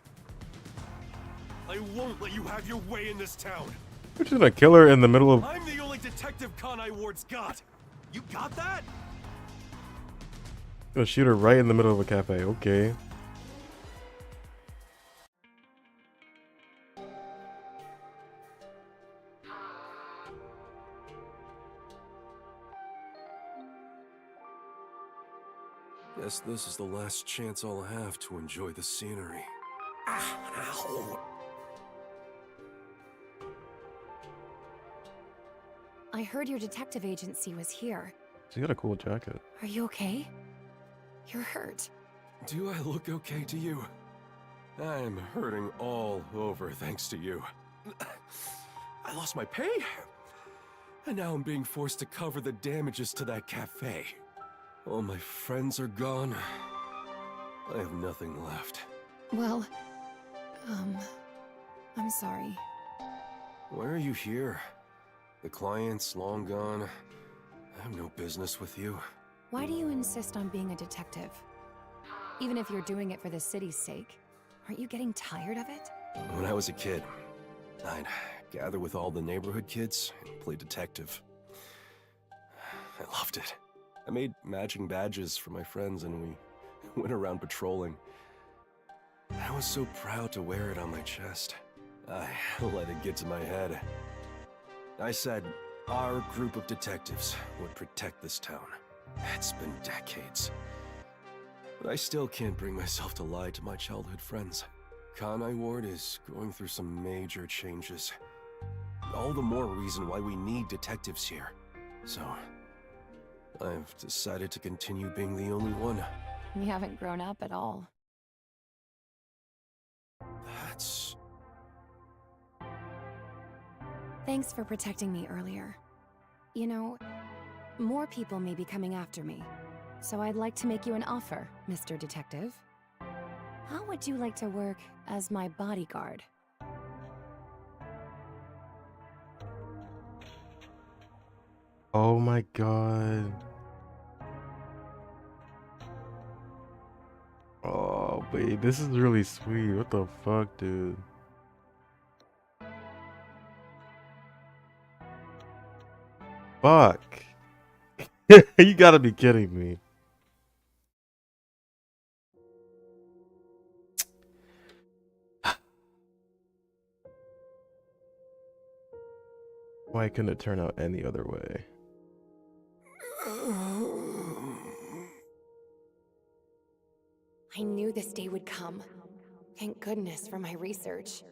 I won't let you have your way in this town. We're just gonna kill her in the middle of. I'm the only detective Kanai Ward's got. You got that? Gonna shoot her right in the middle of a cafe. Okay. Guess this is the last chance I'll have to enjoy the scenery. Ow. I heard your detective agency was here. She got a cool jacket. Are you okay? You're hurt. Do I look okay to you? I'm hurting all over thanks to you. I lost my pay, and now I'm being forced to cover the damages to that cafe. All my friends are gone. I have nothing left. Well, I'm sorry. Why are you here? The client's long gone. I have no business with you. Why do you insist on being a detective? Even if you're doing it for the city's sake, aren't you getting tired of it? When I was a kid, I'd gather with all the neighborhood kids and play detective. I loved it. I made matching badges for my friends and we went around patrolling. I was so proud to wear it on my chest. I let it get to my head. I said our group of detectives would protect this town. It's been decades. But I still can't bring myself to lie to my childhood friends. Kanai Ward is going through some major changes. All the more reason why we need detectives here. So, I've decided to continue being the only one. You haven't grown up at all. That's... Thanks for protecting me earlier. You know, more people may be coming after me, so I'd like to make you an offer, Mr. Detective. How would you like to work as my bodyguard? Oh my god. Oh, babe, this is really sweet. What the fuck, dude? Fuck. You gotta be kidding me. Why couldn't it turn out any other way? I knew this day would come. Thank goodness for my research.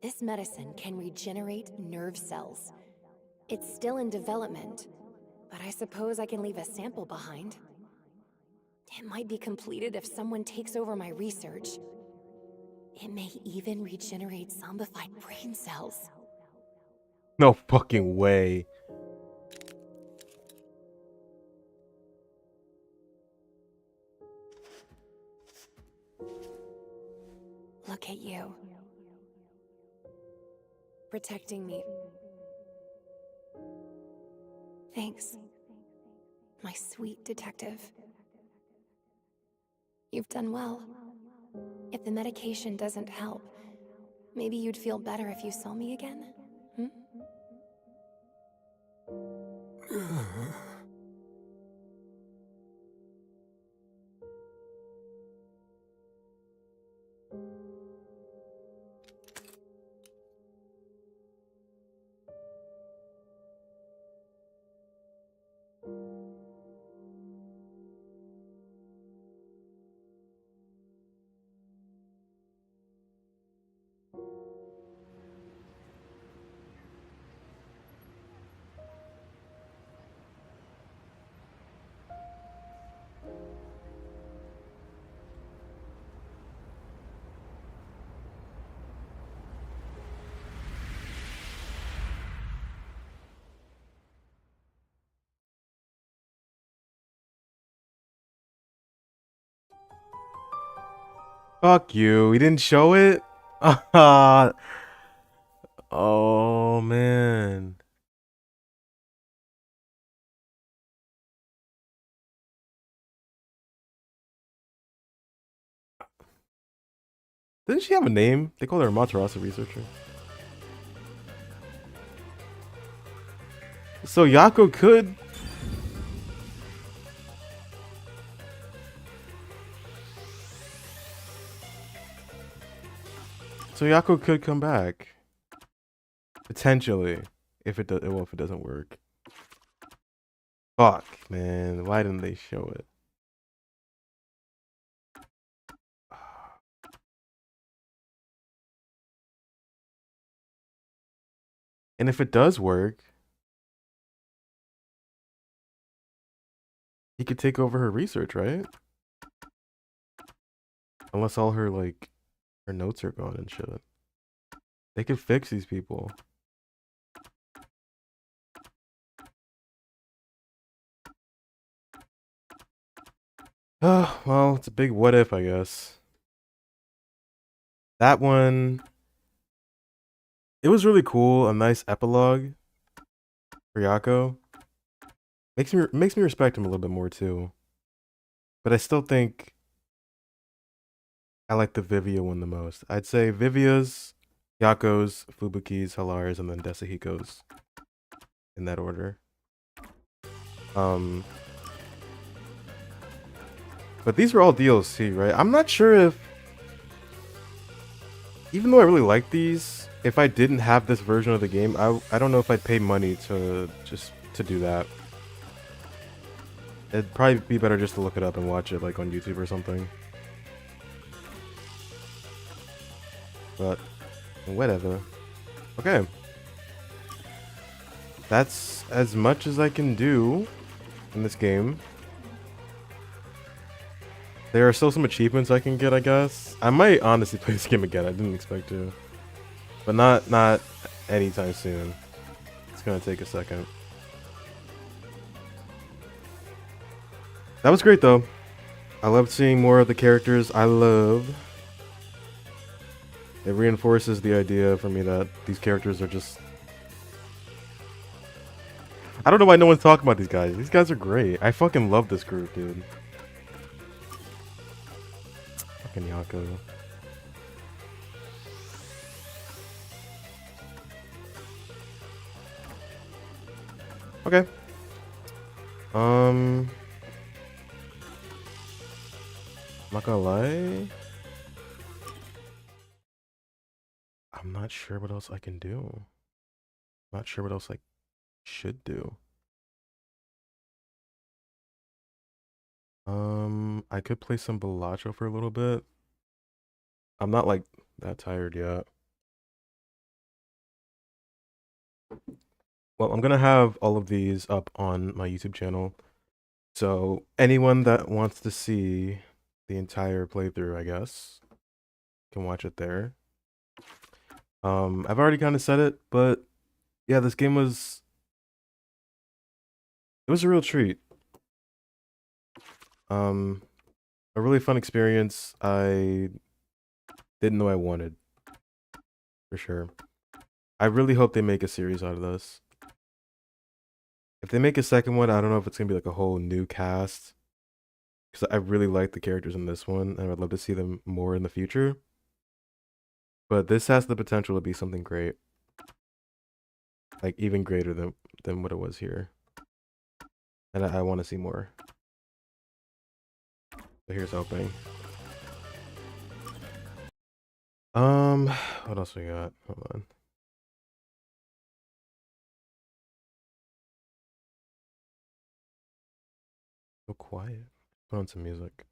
This medicine can regenerate nerve cells. It's still in development, but I suppose I can leave a sample behind. It might be completed if someone takes over my research. It may even regenerate zombified brain cells. No fucking way. Look at you. Protecting me. Thanks, my sweet detective. You've done well. If the medication doesn't help, maybe you'd feel better if you saw me again? Hmm? Fuck you. He didn't show it? Oh, man. Didn't she have a name? They called her a Amaterasu researcher. So Yako could... So Yako could come back. Potentially. If it does, well, if it doesn't work. Fuck, man. Why didn't they show it? And if it does work, he could take over her research, right? Unless all her, like, her notes are gone and shit. They could fix these people. Oh, well, it's a big what if, I guess. That one, it was really cool. A nice epilogue for Yako. Makes me respect him a little bit more too. But I still think I like the Vivia one the most. I'd say Vivia's, Yako's, Fubuki's, Hilar's, and then Desahiko's in that order. But these were all DLC, right? I'm not sure if, even though I really like these, if I didn't have this version of the game, I don't know if I'd pay money to just to do that. It'd probably be better just to look it up and watch it like on YouTube or something. But whatever. Okay. That's as much as I can do in this game. There are still some achievements I can get, I guess. I might honestly play this game again. I didn't expect to. But not anytime soon. It's gonna take a second. That was great though. I loved seeing more of the characters I love. It reinforces the idea for me that these characters are just... I don't know why no one's talking about these guys. These guys are great. I fucking love this group, dude. Fucking Yako. Okay. I'm not gonna lie. I'm not sure what else I can do. Not sure what else I should do. I could play some Bellagio for a little bit. I'm not like that tired yet. Well, I'm gonna have all of these up on my YouTube channel. So anyone that wants to see the entire playthrough, I guess, can watch it there. I've already kind of said it, but yeah, this game was... It was a real treat. A really fun experience. I didn't know I wanted, for sure. I really hope they make a series out of this. If they make a second one, I don't know if it's gonna be like a whole new cast. Because I really like the characters in this one, and I'd love to see them more in the future. But this has the potential to be something great. Like, even greater than what it was here. And I want to see more. So here's hoping. What else we got? Hold on. So quiet. Put on some music.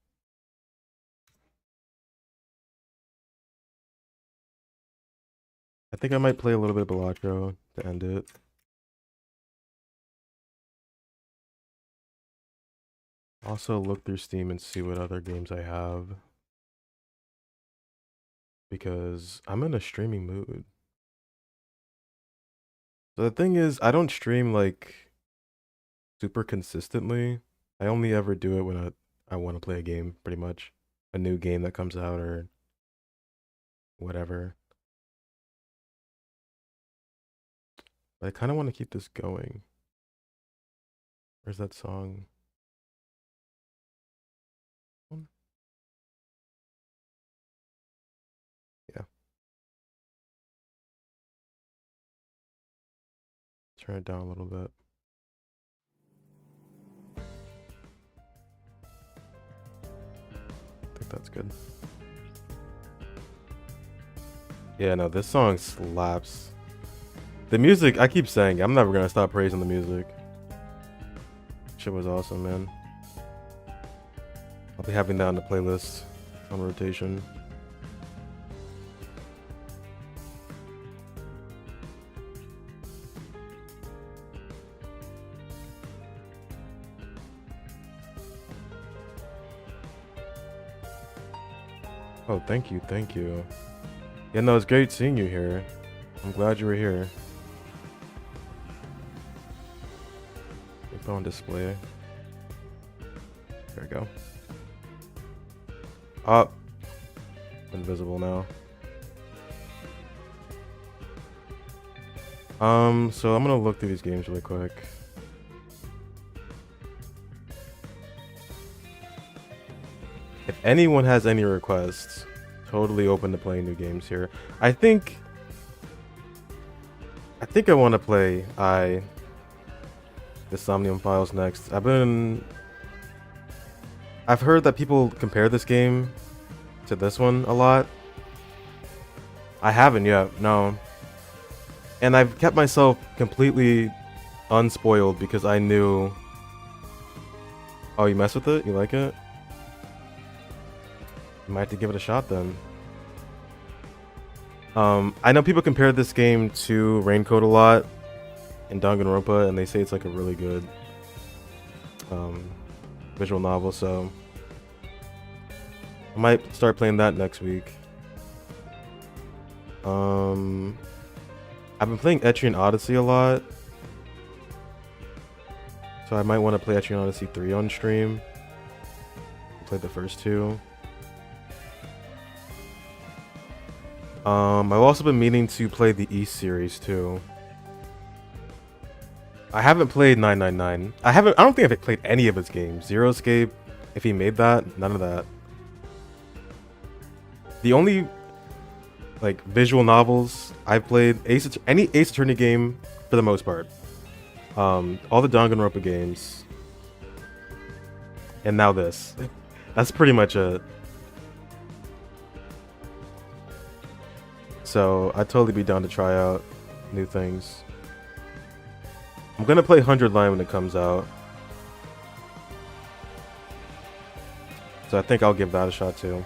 I think I might play a little bit of Balatro to end it. Also look through Steam and see what other games I have. Because I'm in a streaming mood. So the thing is, I don't stream like super consistently. I only ever do it when I want to play a game, pretty much. A new game that comes out or whatever. But I kind of want to keep this going. Where's that song? Yeah. Turn it down a little bit. I think that's good. Yeah, no, this song slaps. The music, I keep saying, I'm never gonna stop praising the music. Shit was awesome, man. I'll be having that on the playlist on rotation. Oh, thank you, thank you. Yeah, no, it's great seeing you here. I'm glad you were here. Put on display. There we go. Up. Invisible now. So I'm gonna look through these games really quick. If anyone has any requests, totally open to playing new games here. I think I want to play the Somnium Files next. I've heard that people compare this game to this one a lot. I haven't yet, no. And I've kept myself completely unspoiled because I knew... Oh, you mess with it? You like it? You might have to give it a shot then. I know people compare this game to Raincoat a lot in Danganronpa, and they say it's like a really good visual novel, so I might start playing that next week. I've been playing Etrian Odyssey a lot, so I might want to play Etrian Odyssey 3 on stream. I played the first two. I've also been meaning to play the East series too. I haven't played 999. I don't think I've played any of his games. Zero Escape, if he made that, none of that. The only like visual novels I've played, any Ace Attorney game for the most part. All the Danganronpa games. And now this. That's pretty much it. So I'd totally be down to try out new things. I'm gonna play 100 Line when it comes out. So I think I'll give that a shot too.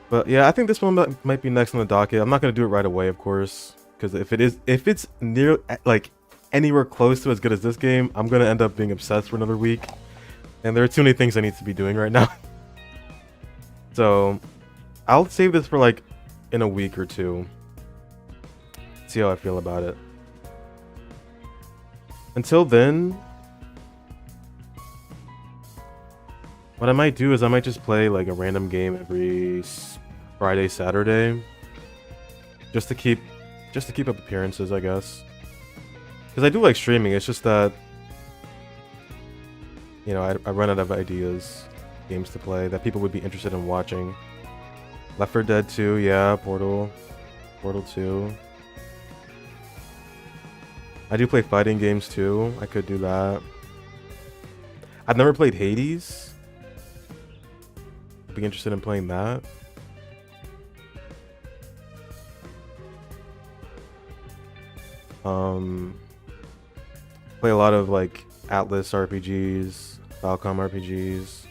But yeah, I think this one might be next on the docket. I'm not gonna do it right away, of course, because if it's near like anywhere close to as good as this game, I'm gonna end up being obsessed for another week. And there are too many things I need to be doing right now. So I'll save this for like in a week or two. See how I feel about it. Until then, what I might do is I might just play like a random game every Friday, Saturday, just to keep up appearances, I guess. Because I do like streaming. It's just that, you know, I run out of ideas, games to play that people would be interested in watching. Left 4 Dead 2, yeah, Portal 2. I do play fighting games too. I could do that. I've never played Hades. I'd be interested in playing that. Play a lot of like Atlas RPGs, Falcom RPGs,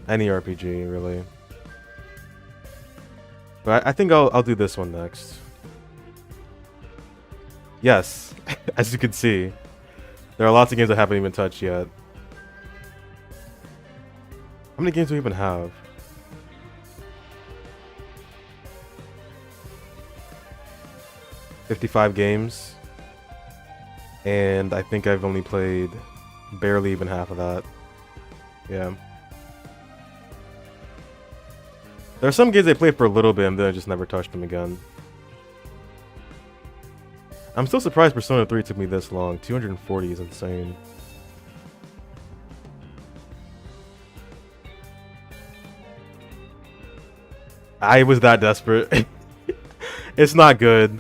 any RPG really. But I think I'll do this one next. Yes, as you can see, there are lots of games I haven't even touched yet. How many games do we even have? $55 games. And I think I've only played barely even half of that. Yeah. There are some games I played for a little bit and then I just never touched them again. I'm still surprised Persona 3 took me this long. 240 is insane. I was that desperate. It's not good.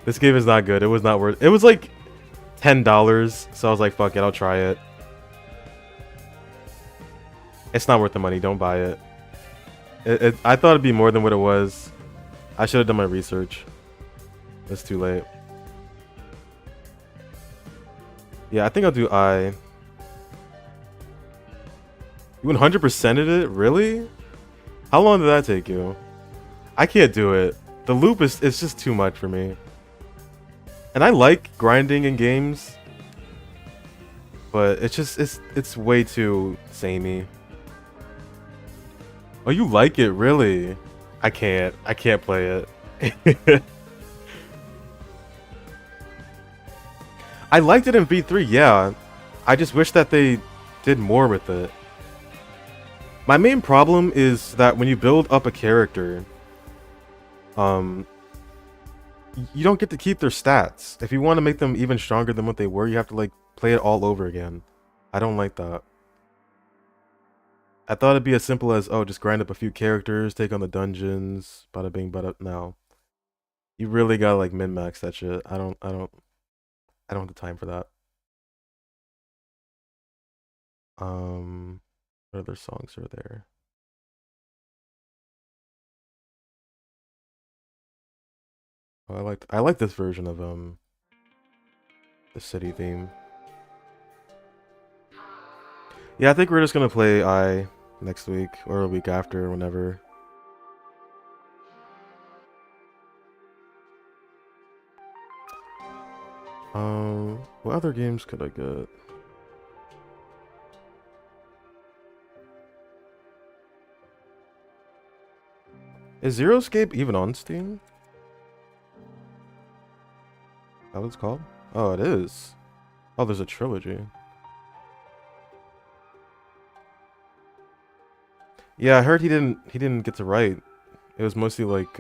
This game is not good. It was not worth it. Was like $10, so I was like, fuck it, I'll try it. It's not worth the money. Don't buy it. I thought it'd be more than what it was. I should have done my research. It's too late. Yeah, I think I'll do I. You 100%ed it? Really? How long did that take you? I can't do it. The loop is it's just too much for me. And I like grinding in games, but it's just it's way too samey. Oh, you like it, really? I can't play it. I liked it in V3, yeah. I just wish that they did more with it. My main problem is that when you build up a character, you don't get to keep their stats. If you want to make them even stronger than what they were, you have to like play it all over again. I don't like that. I thought it'd be as simple as, oh, just grind up a few characters, take on the dungeons, bada bing, bada. No, you really gotta like min max that shit. I don't have the time for that. What other songs are there? Oh, I like this version of the city theme. Yeah, I think we're just gonna play I next week or a week after, whenever. What other games could I get? Is Zero Escape even on Steam? Is that what it's called? Oh, it is. Oh, there's a trilogy. Yeah, I heard he didn't get to write. It was mostly like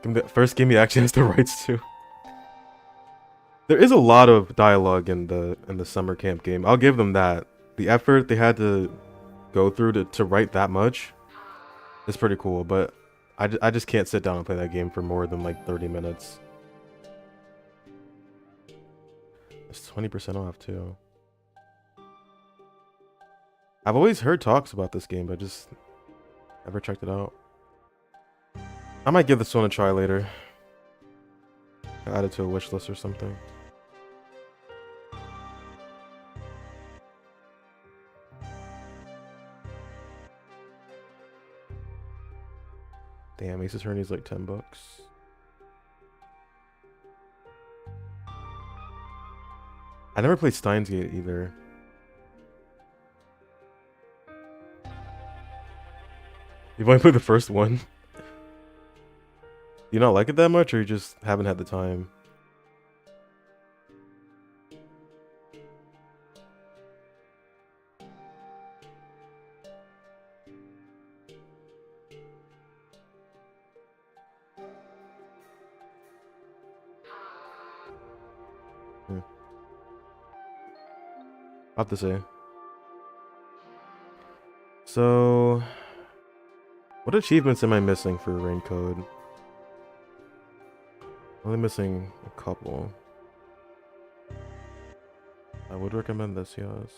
the first game he actually has the rights to. There is a lot of dialogue in the summer camp game. I'll give them that. The effort they had to go through to write that much is pretty cool, but I just can't sit down and play that game for more than like 30 minutes. It's 20% off too. I've always heard talks about this game, but just never checked it out. I might give this one a try later. Add it to a wish list or something. Damn, Ace Attorney's like $10. I never played Steins Gate either. You've only played the first one? You not like it that much, or you just haven't had the time? I'll have to say. So, what achievements am I missing for Rain Code? Only missing a couple. I would recommend this, yes.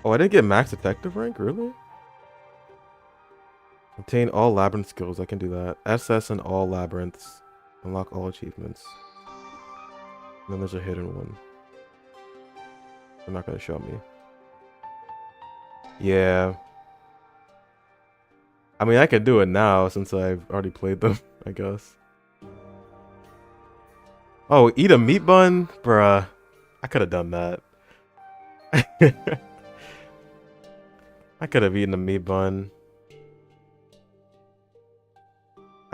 Oh, I didn't get max detective rank, really? Obtain all labyrinth skills, I can do that. SS in all labyrinths. Unlock all achievements. And then there's a hidden one. They're not gonna show me. Yeah. I mean, I could do it now since I've already played them, I guess. Oh, eat a meat bun? Bruh. I could have done that. I could have eaten a meat bun.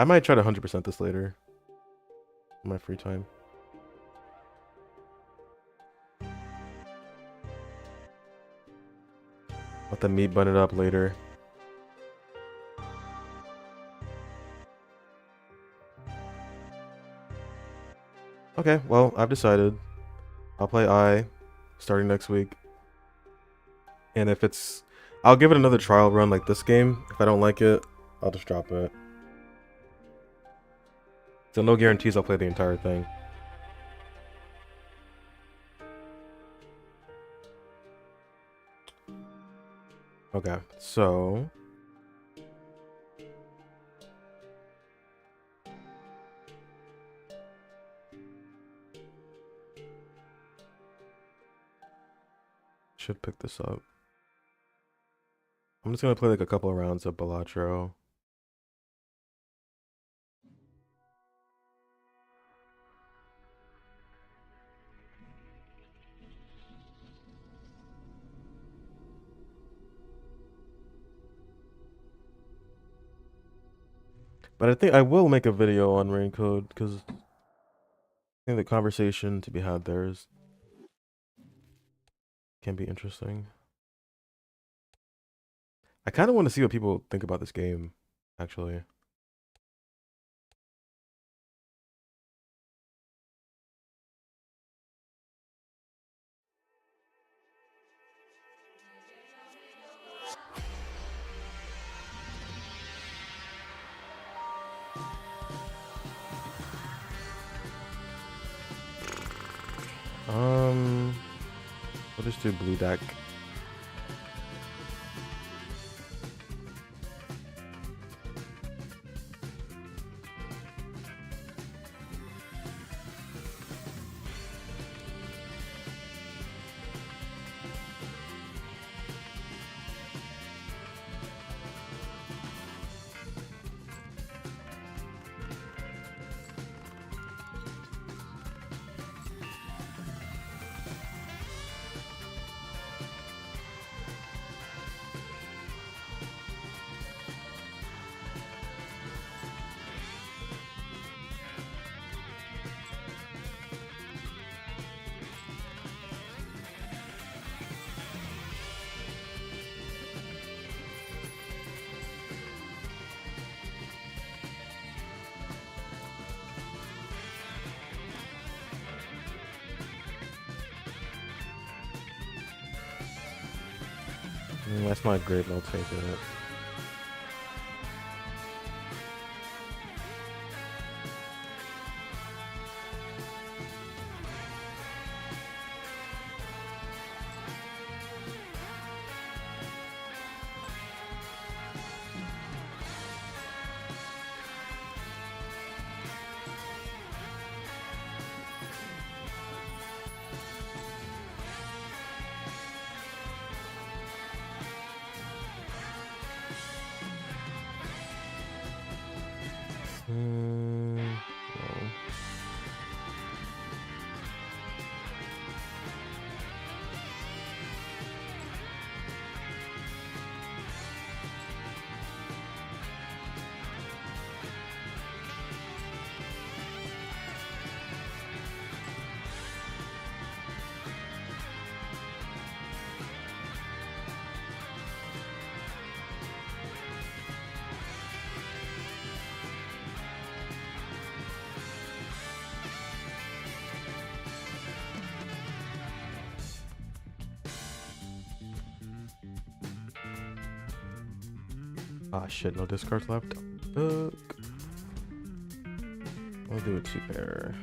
I might try to 100% this later. In my free time. Let the meat bun it up later. Okay, well, I've decided. I'll play I starting next week. And if it's... I'll give it another trial run like this game. If I don't like it, I'll just drop it. So no guarantees I'll play the entire thing. Okay, so... Should pick this up. I'm just gonna play like a couple of rounds of Balatro. But I think I will make a video on Rain Code because I think the conversation to be had there can be interesting. I kind of want to see what people think about this game, actually. We'll just do blue deck. That's not great, but I'll take it. No. Ah, shit, no discards left. Fuck. I'll do a 2-pair.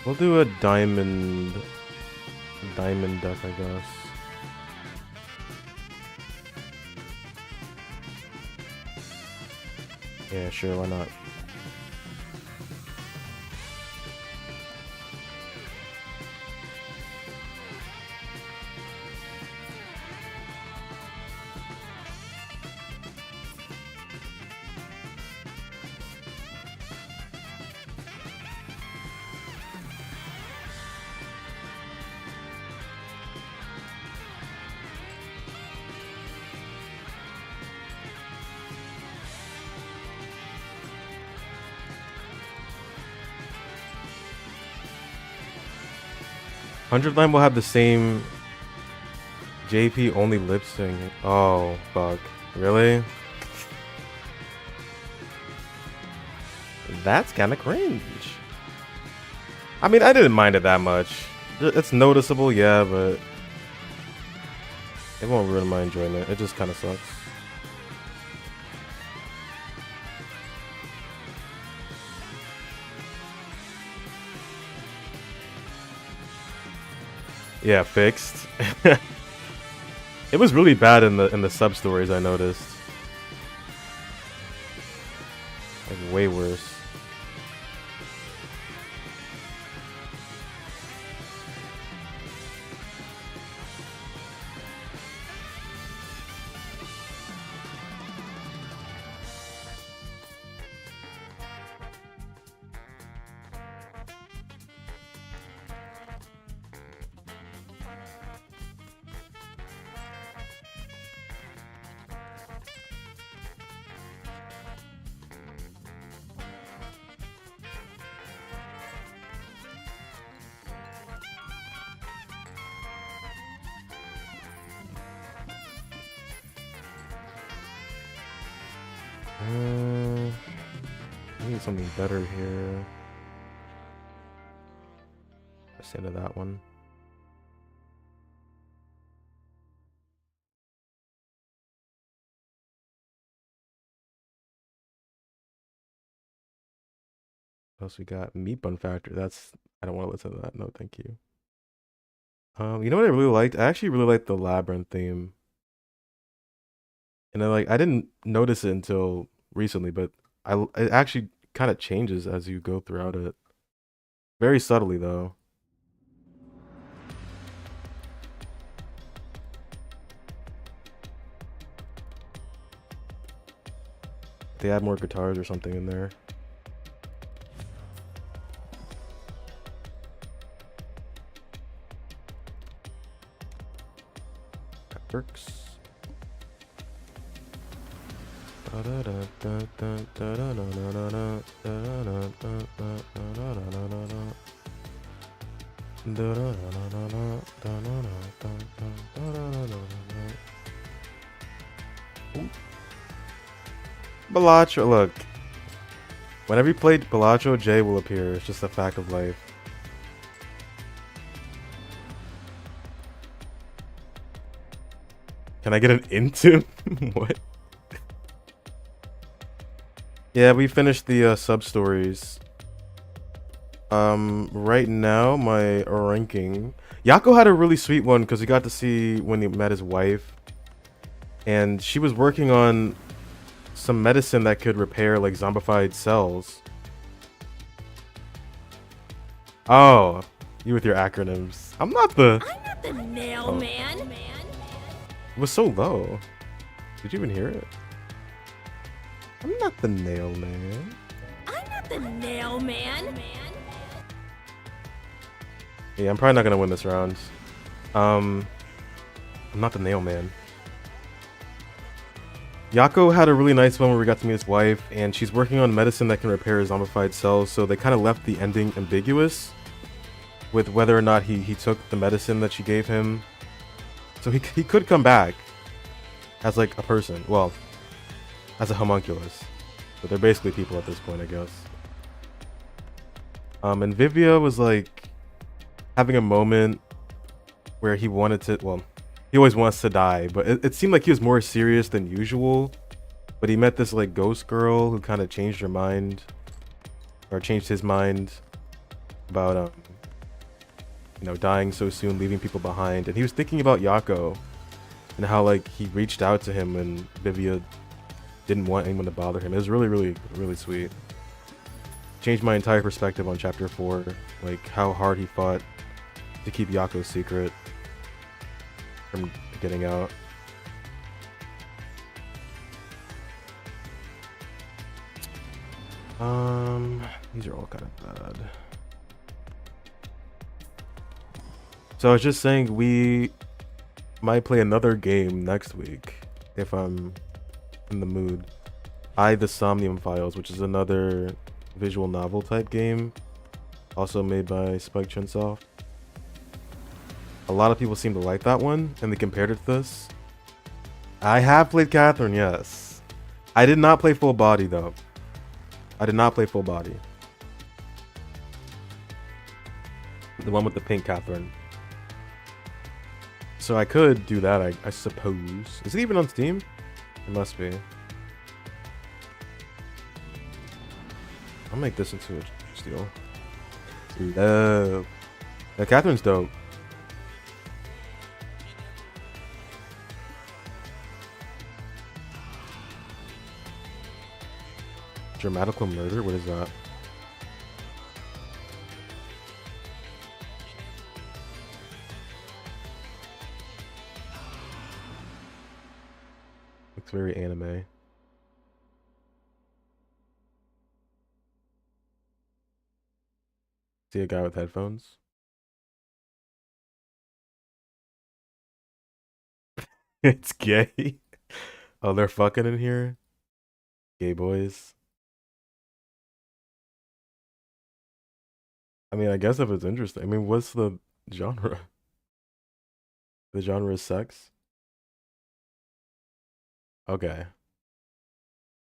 We'll do a diamond deck, I guess. Yeah, sure, why not? '100th line will have the same JP only lip sync. Oh, fuck. Really? That's kind of cringe. I mean, I didn't mind it that much. It's noticeable, yeah, but it won't ruin my enjoyment. It just kind of sucks. Yeah, fixed. It was really bad in the sub stories, I noticed. Like way worse. I need something better here. Let's into that one. What else we got? Meat Bun Factory. That's, I don't want to listen to that. No, thank you. You know what I really liked? I actually really liked the Labyrinth theme. And I didn't notice it until recently, but it actually kind of changes as you go throughout it. Very subtly though. They add more guitars or something in there. That works. Balacho, look. Whenever you play Balacho, Jay will appear. It's just a fact of life. Can I get an into? What? Yeah, we finished the sub-stories. Right now, my ranking... Yako had a really sweet one because he got to see when he met his wife. And she was working on some medicine that could repair, like, zombified cells. Oh, you with your acronyms. I'm not the nail man. It was so low. Did you even hear it? I'm not the nail man. I'm not the nail man. Yeah, I'm probably not gonna win this round. I'm not the nail man. Yako had a really nice one where we got to meet his wife, and she's working on medicine that can repair zombified cells, so they kind of left the ending ambiguous with whether or not he took the medicine that she gave him. So he could come back as like a person, well, as a homunculus. But they're basically people at this point, I guess. And Vivia was like having a moment where he wanted to, well, he always wants to die, but it seemed like he was more serious than usual. But he met this like ghost girl who kind of changed her mind, or changed his mind about you know, dying so soon, leaving people behind. And he was thinking about Yako and how like he reached out to him when Vivia didn't want anyone to bother him. It was really, really, really sweet. Changed my entire perspective on chapter 4, like how hard he fought to keep Yako's secret from getting out. These are all kind of bad. So I was just saying we might play another game next week if I'm in the mood. The Somnium Files, which is another visual novel type game, also made by Spike Chunsoft. A lot of people seem to like that one, and they compared it to this. I have played Catherine, yes. I did not play Full Body, though. I did not play Full Body. The one with the pink Catherine. So I could do that, I suppose. Is it even on Steam? It must be. I'll make this into a steal. Love. Yeah, Catherine's dope. Dramatical murder? What is that? Looks very anime. See a guy with headphones? It's gay. Oh, they're fucking in here? Gay boys. I mean, I guess if it's interesting. I mean, what's the genre? The genre is sex? Okay.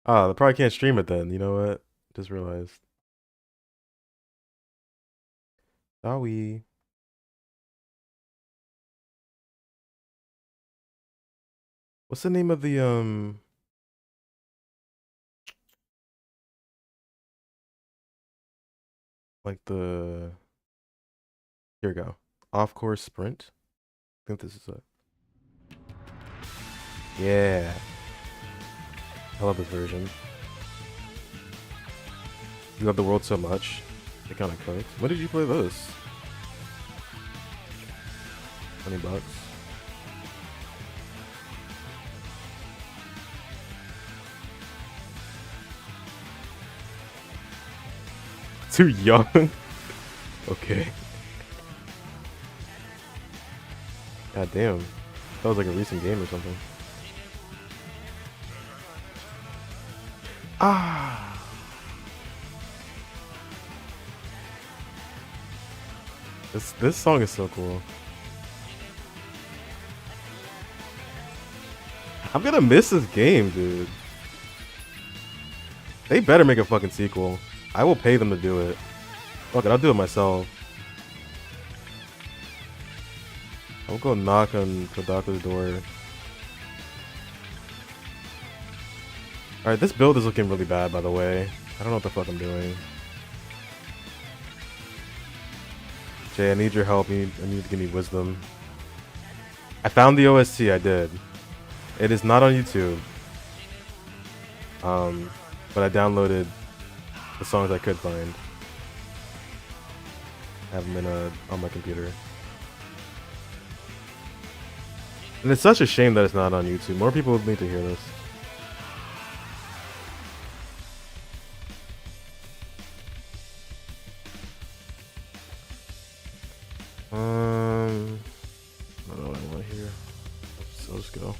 Oh, they probably can't stream it then. You know what? Just realized. Sorry. What's the name of the like the, here we go. Off course sprint? I think this is it. Yeah. I love this version. You love the world so much. It kind of cooks. When did you play this? $20. Too young? Okay. God damn. That was like a recent game or something. Ah. This song is so cool. I'm gonna miss this game, dude. They better make a fucking sequel. I will pay them to do it. Fuck it, I'll do it myself. I'll go knock on the doctor's door. Alright, this build is looking really bad, by the way. I don't know what the fuck I'm doing. Jay, I need your help. I need to give me wisdom. I found the OST, I did. It is not on YouTube. But I downloaded the songs I could find. I have them on my computer. And it's such a shame that it's not on YouTube. More people need to hear this. I don't know what I want here. So let's go.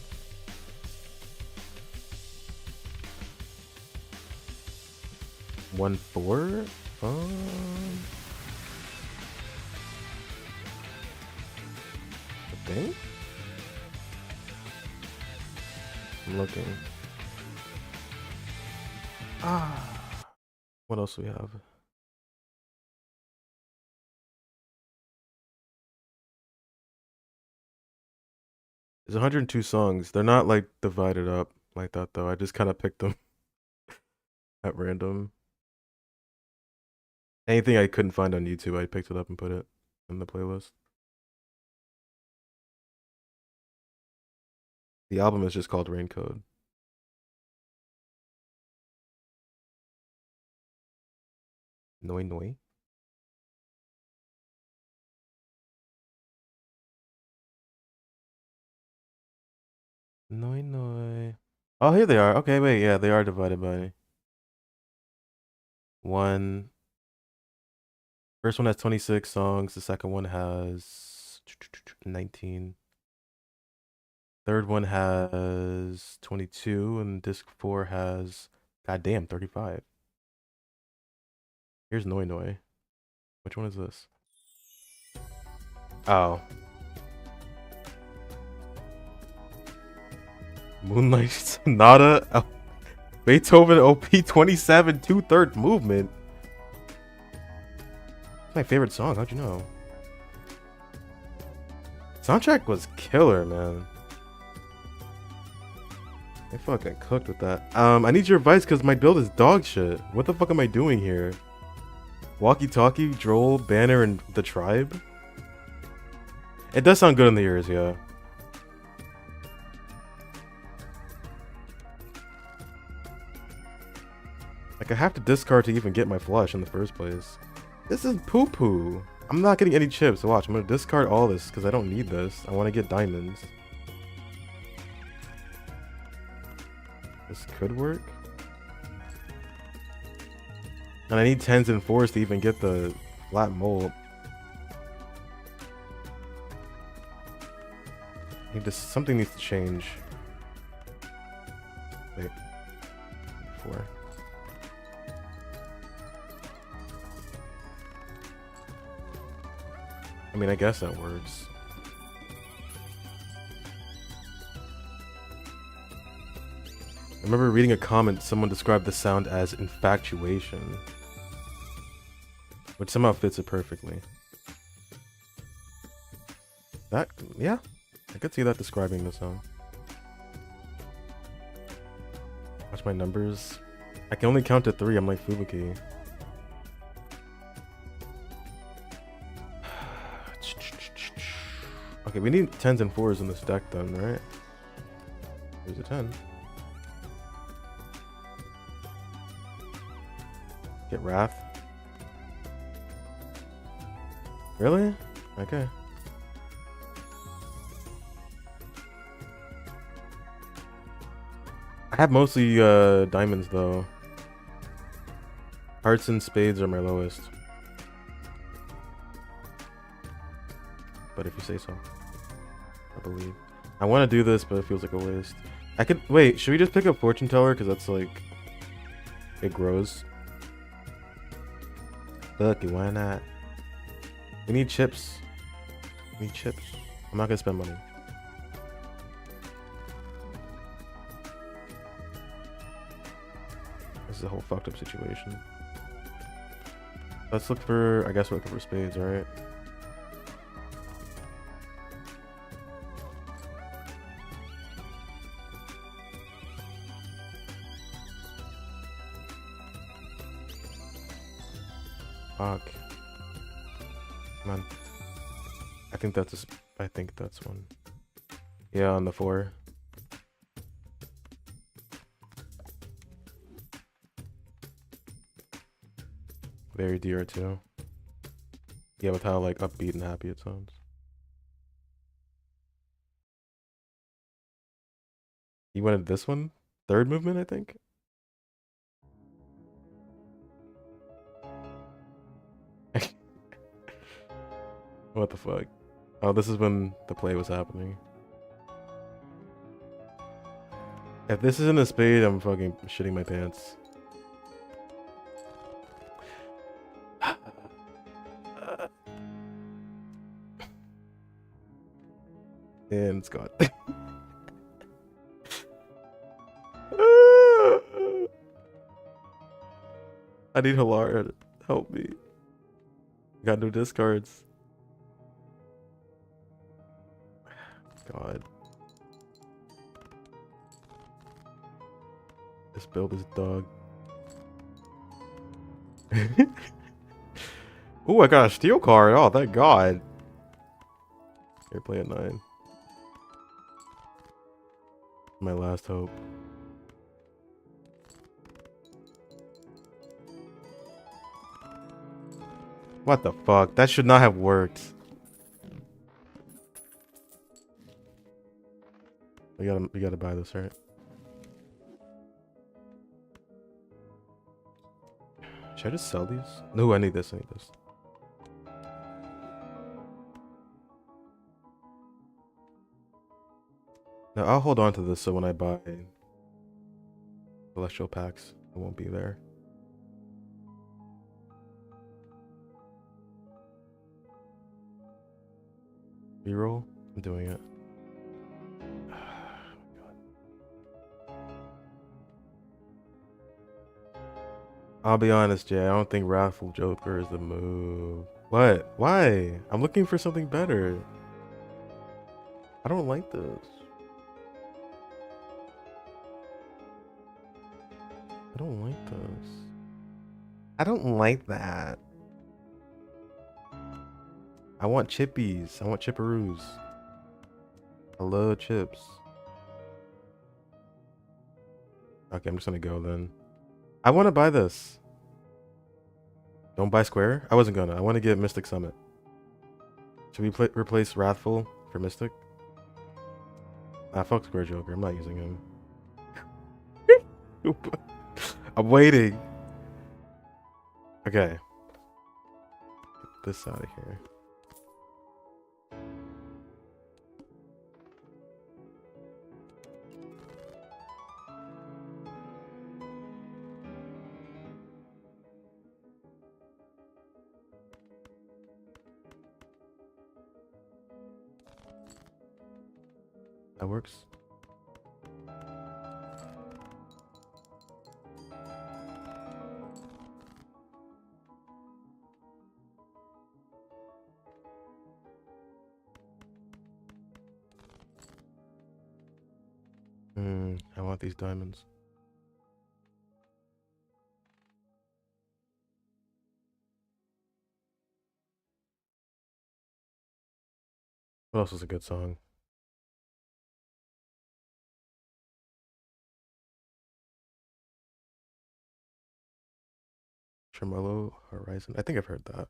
1-4. I think. I'm looking. What else do we have? There's 102 songs. They're not like divided up like that though. I just kind of picked them at random. Anything I couldn't find on YouTube, I picked it up and put it in the playlist. The album is just called Raincode. Noi Noi. Noi Noi. Oh, here they are. Okay, wait, yeah, they are divided by one. First one has 26 songs. The second one has 19. Third one has 22, and disc 4 has, goddamn, 35. Here's Noi Noi. Which one is this? Oh. Moonlight Sonata, Beethoven OP 27, 2/3 movement. It's my favorite song. How'd you know? Soundtrack was killer, man. I fucking cooked with that. I need your advice because my build is dog shit. What the fuck am I doing here? Walkie Talkie, Droll, Banner, and the Tribe? It does sound good in the ears, yeah. Like, I have to discard to even get my flush in the first place. This is poo-poo. I'm not getting any chips. Watch, I'm gonna discard all this because I don't need this. I want to get diamonds. This could work. And I need 10s and 4s to even get the flat mold. Something needs to change. Wait. 4. I mean, I guess that works. I remember reading a comment, someone described the sound as infatuation, which somehow fits it perfectly. That, yeah, I could see that describing the song. Watch my numbers. I can only count to 3, I'm like Fubuki. Okay, we need 10s and 4s in this deck then, right? Here's a 10. Get Wrath. Really? Okay. I have mostly diamonds though. Hearts and spades are my lowest. But if you say so. I believe. I want to do this, but it feels like a waste. I could wait. Should we just pick up Fortune Teller? Because that's like it grows. Look, why not? We need chips. We need chips. I'm not gonna spend money. This is a whole fucked up situation. Let's look for. I guess we're looking for spades, right? Fuck. Come on. I think that's one. Yeah, on the 4. Very DR2. Yeah, with how like upbeat and happy it sounds. You wanted this one? 3rd movement, I think? What the fuck? Oh, this is when the play was happening. If this isn't a spade, I'm fucking shitting my pants. And it's gone. I need Hilara to help me. Got no discards. God. This build is dog. Oh, I got a steel card. Oh, thank God. Here, play at 9. My last hope. What the fuck? That should not have worked. We gotta buy this, right? Should I just sell these? No, I need this. I need this. No, I'll hold on to this so when I buy celestial packs, it won't be there. Reroll? I'm doing it. I'll be honest, Jay. I don't think Wrathful Joker is the move. What? Why? I'm looking for something better. I don't like this. I don't like this. I don't like that. I want chippies. I want chipperoos. I love chips. Okay, I'm just gonna go then. I want to buy this. Don't buy Square? I wasn't gonna. I want to get Mystic Summit. Should we replace Wrathful for Mystic? Ah, fuck Square Joker. I'm not using him. I'm waiting. Okay. Get this out of here. That works. I want these diamonds. What else is a good song? Tremolo Horizon. I think I've heard that.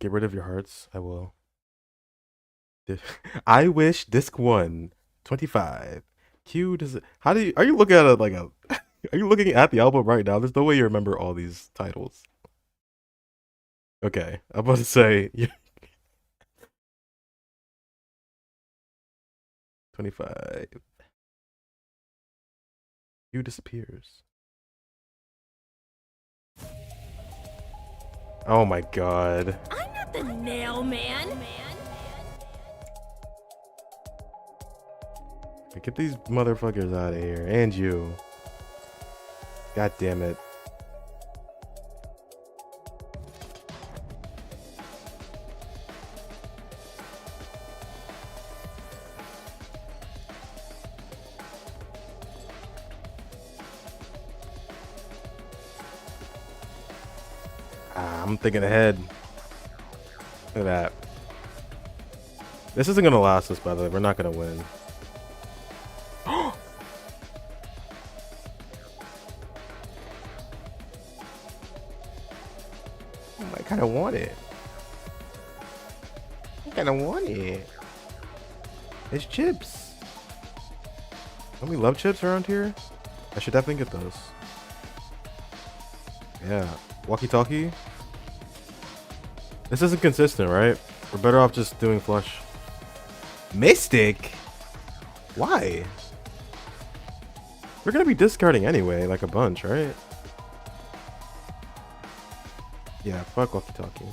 Get rid of your hearts. I will. I wish disc 1 25. Q does it. How do you. Are you looking at it like a. Are you looking at the album right now? There's no way you remember all these titles. Okay. I'm about to say. 25. Q disappears. Oh my God. I'm not the nail man. Get these motherfuckers out of here. And you. God damn it. I'm thinking ahead. Look at that. This isn't gonna last us, by the way. We're not gonna win. I kinda want it. I kinda want it. It's chips. Don't we love chips around here? I should definitely get those. Yeah. Walkie-talkie. This isn't consistent, right? We're better off just doing flush. Mystic? Why? We're gonna be discarding anyway, like a bunch, right? Yeah, fuck walkie-talkie.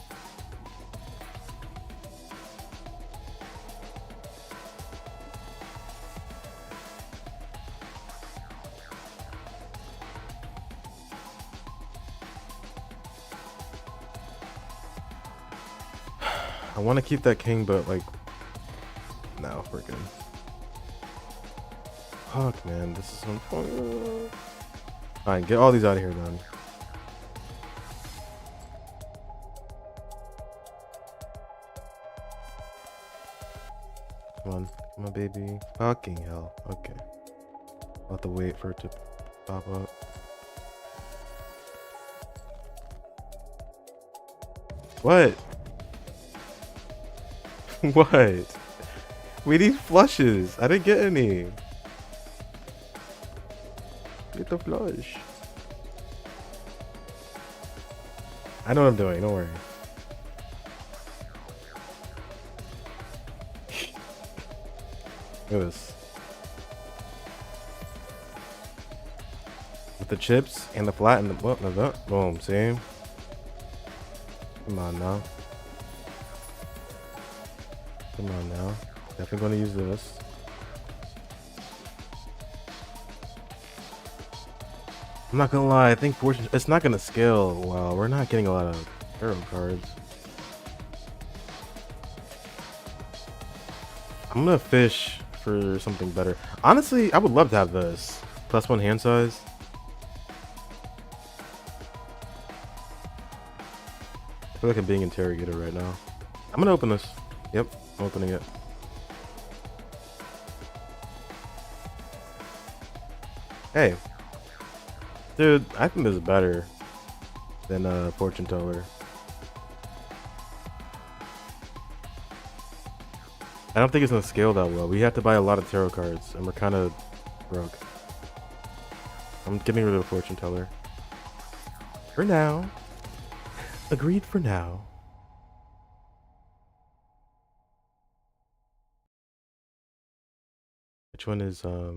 I want to keep that king, but like, no, we're good. Fuck, man, this is so fun. Fine, get all these out of here then. Come on, baby. Fucking hell. Okay. I'll have to wait for it to pop up. What? What? We need flushes. I didn't get any. Get the flush. I know what I'm doing. Don't worry. Look at this. With the chips and the flat and the boom, see? Come on now. Come on now. Definitely gonna use this. I'm not gonna lie, I think fortune it's not gonna scale well. We're not getting a lot of tarot cards. I'm gonna fish for something better. Honestly, I would love to have this. +1 hand size. I feel like I'm being interrogated right now. I'm gonna open this. Yep, I'm opening it. Hey. Dude, I think this is better than Fortune Teller. I don't think it's gonna scale that well. We have to buy a lot of tarot cards, and we're kind of broke. I'm getting rid of the Fortune Teller. For now. Agreed for now. Which one is, are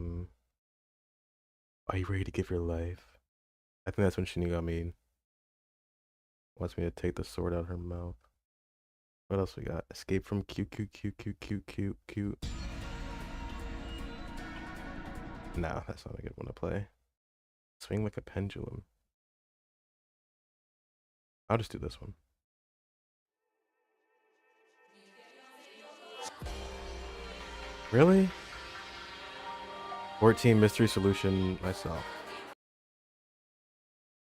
you ready to give your life? I think that's when Shinigami wants me to take the sword out of her mouth. What else we got? Escape from Q. No, that's not a good one to play. Swing like a pendulum. I'll just do this one. Really? 14 mystery solution myself.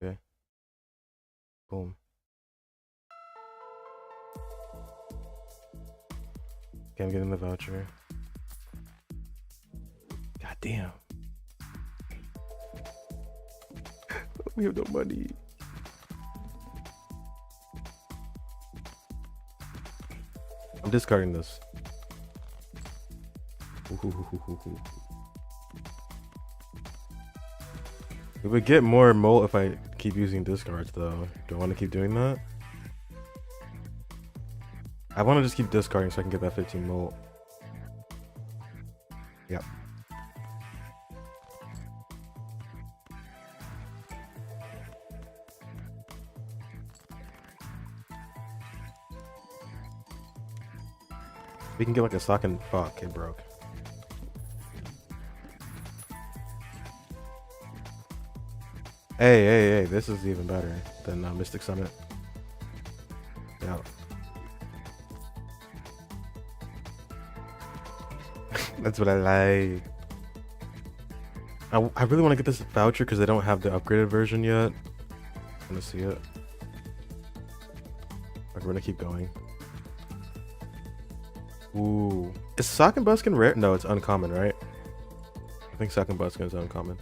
Okay. Boom. Okay, I'm getting the voucher. God damn. We have no money. I'm discarding this. We would get more molt if I keep using discards though. Do I want to keep doing that? I want to just keep discarding so I can get that 15 molt. Yep. We can get like a sock and fuck, it broke. Hey, this is even better than Mystic Summit. Yeah. That's what I like. I really want to get this voucher because they don't have the upgraded version yet. I'm gonna see it. Okay, we're gonna keep going. Ooh. Is Sock and Buskin rare? No, it's uncommon, right? I think Sock and Buskin is uncommon.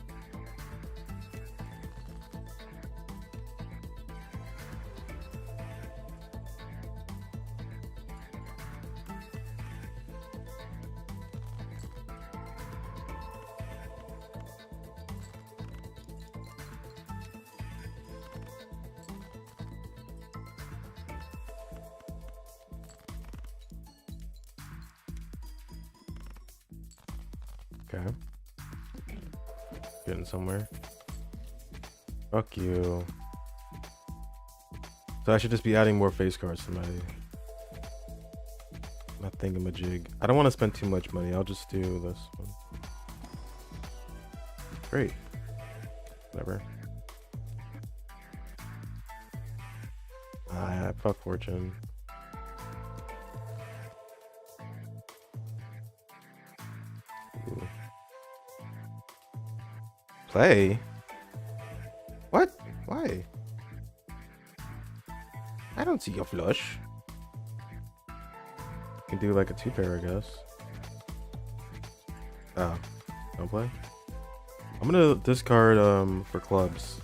Okay. Getting somewhere. Fuck you. So I should just be adding more face cards to my thingamajig. I don't want to spend too much money. I'll just do this one. Great. Whatever. Fuck Fortune. Ooh. Play? What? Why? I don't see your flush. You can do like a 2-pair, I guess. Oh, don't play? I'm gonna discard for clubs.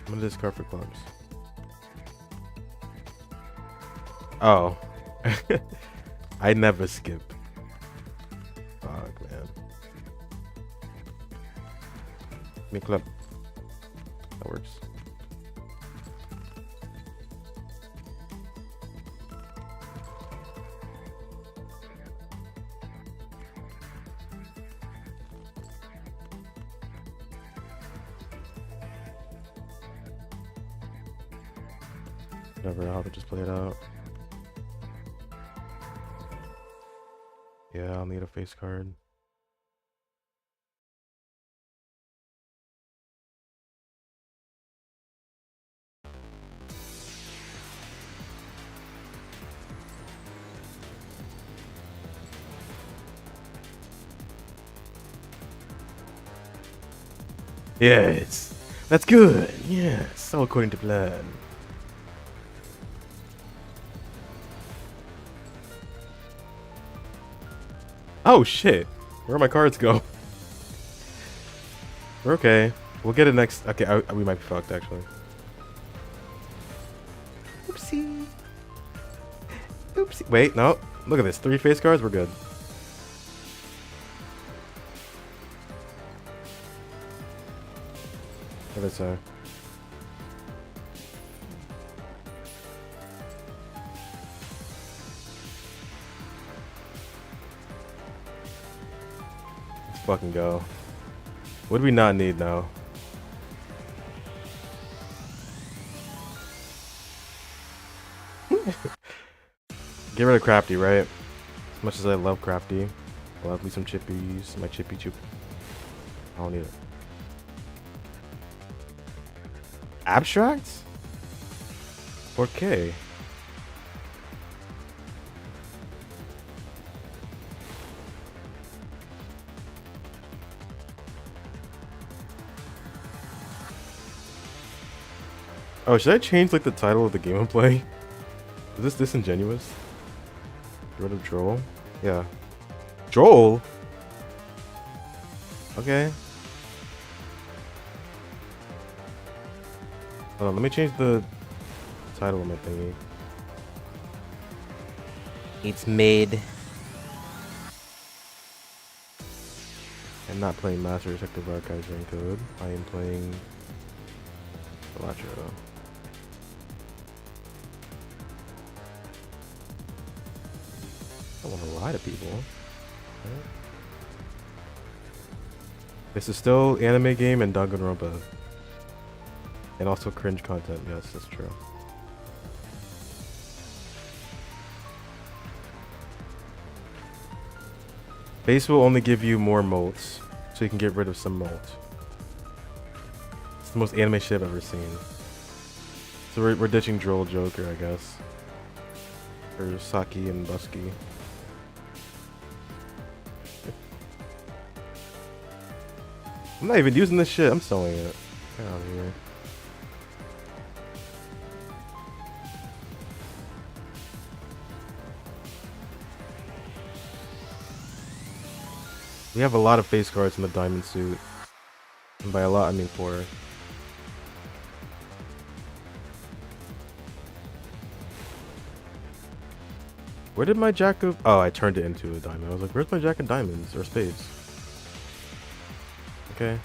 I'm gonna discard for clubs. Oh. I never skip. Fuck, man. Me club. That works. Whatever, I'll just play it out. Yeah, I'll need a face card. Yes, that's good. Yes, all according to plan. Oh shit, where'd my cards go? We're okay. We'll get it next. Okay, we might be fucked actually. Oopsie. Oopsie. Wait, no. Look at this. 3 face cards. We're good. What did I say? Let's fucking go. What do we not need now? Get rid of Crafty, right? As much as I love Crafty. I love me some chippies. My chippy chip. I don't need it. Abstract? Okay. Oh, should I change like the title of the game I'm playing? Is this disingenuous? Get rid of Joel? Yeah. Joel? Okay. Hold on, let me change the title of my thingy. It's mid. I'm not playing Master Detective Archives Rain Code. I am playing Elatro. I don't want to lie to people. Right. This is still anime game and Danganronpa. And also cringe content. Yes, that's true. Base will only give you more molts, so you can get rid of some molt. It's the most anime shit I've ever seen. So we're ditching Droll Joker, I guess. Or Saki and Busky. I'm not even using this shit. I'm selling it. Get out of here. We have a lot of face cards in the diamond suit. And by a lot, I mean 4. Where did my jack of... Oh, I turned it into a diamond. I was like, where's my jack of diamonds? Or spades? Okay.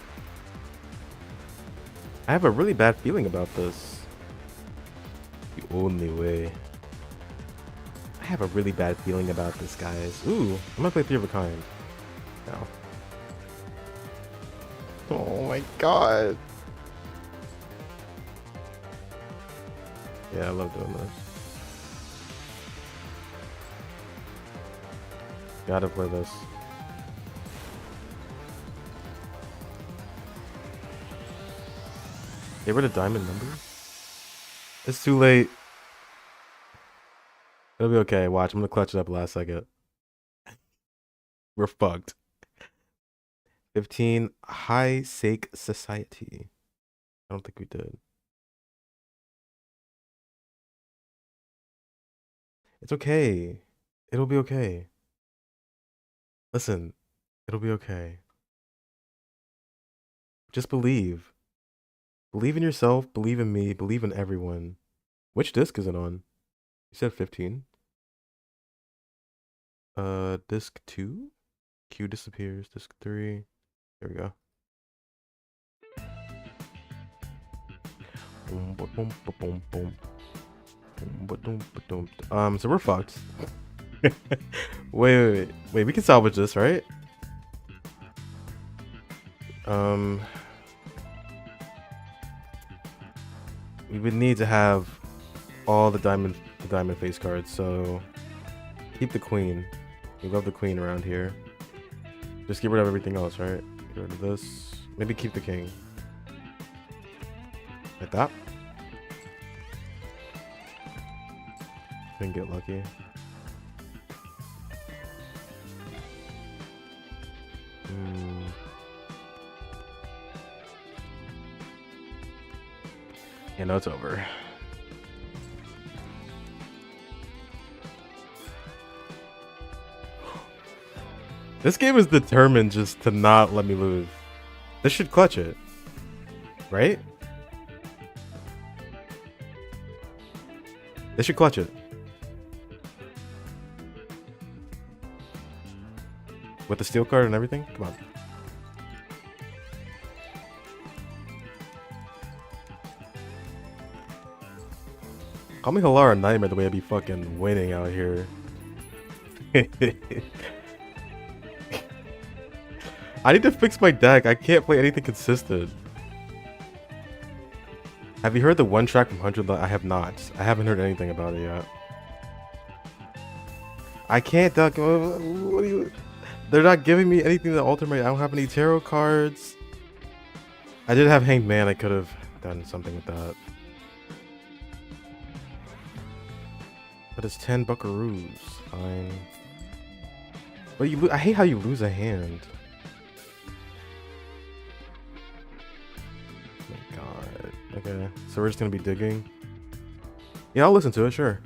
I have a really bad feeling about this. The only way. I have a really bad feeling about this, guys. Ooh, I'm gonna play 3 of a kind. No. Oh my god. Yeah, I love doing this. Gotta play this. Get rid of diamond number? It's too late. It'll be okay. Watch, I'm gonna clutch it up last second. We're fucked. 15 High Sake Society. I don't think we did. It's okay. It'll be okay. Listen, it'll be okay. Just believe. Believe in yourself, believe in me, believe in everyone. Which disc is it on? You said 15. Disc 2? Q disappears. Disc 3. There we go. So we're fucked. Wait, we can salvage this, right? We would need to have all the diamond face cards, so keep the queen. We love the queen around here. Just get rid of everything else, right? Get rid of this. Maybe keep the king. Like that. Didn't get lucky. Yeah, no, it's over. This game is determined just to not let me lose. This should clutch it. Right? This should clutch it. With the steel card and everything? Come on. Call me Halara Nightmare the way I be fucking winning out here. I need to fix my deck. I can't play anything consistent. Have you heard the one track from 100? I have not. I haven't heard anything about it yet. I can't duck. What do you... They're not giving me anything to alter my... I don't have any tarot cards. I did have Hanged Man. I could have done something with that. But it's 10 buckaroos. Fine. But you... I hate how you lose a hand. Oh my god. Okay. So we're just gonna be digging. Yeah, I'll listen to it, sure.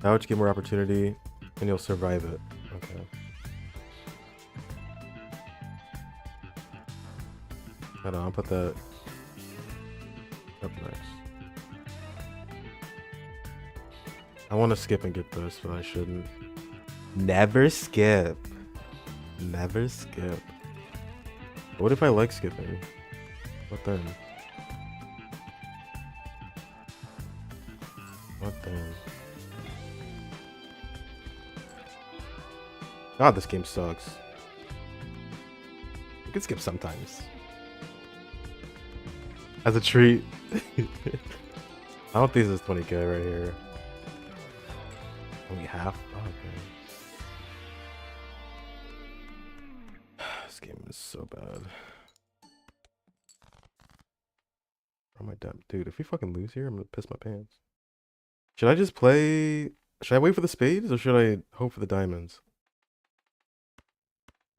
That would give more opportunity, and you'll survive it. Okay. Hold on, I'll put that up next. I want to skip and get this, but I shouldn't. Never skip. Never skip. What if I like skipping? What then? What then? God, this game sucks. You can skip sometimes. As a treat. I don't think this is 20k right here. Only half? Oh, okay. This game is so bad. Oh my damn dude, if we fucking lose here, I'm gonna piss my pants. Should I just play... Should I wait for the spades or should I hope for the diamonds?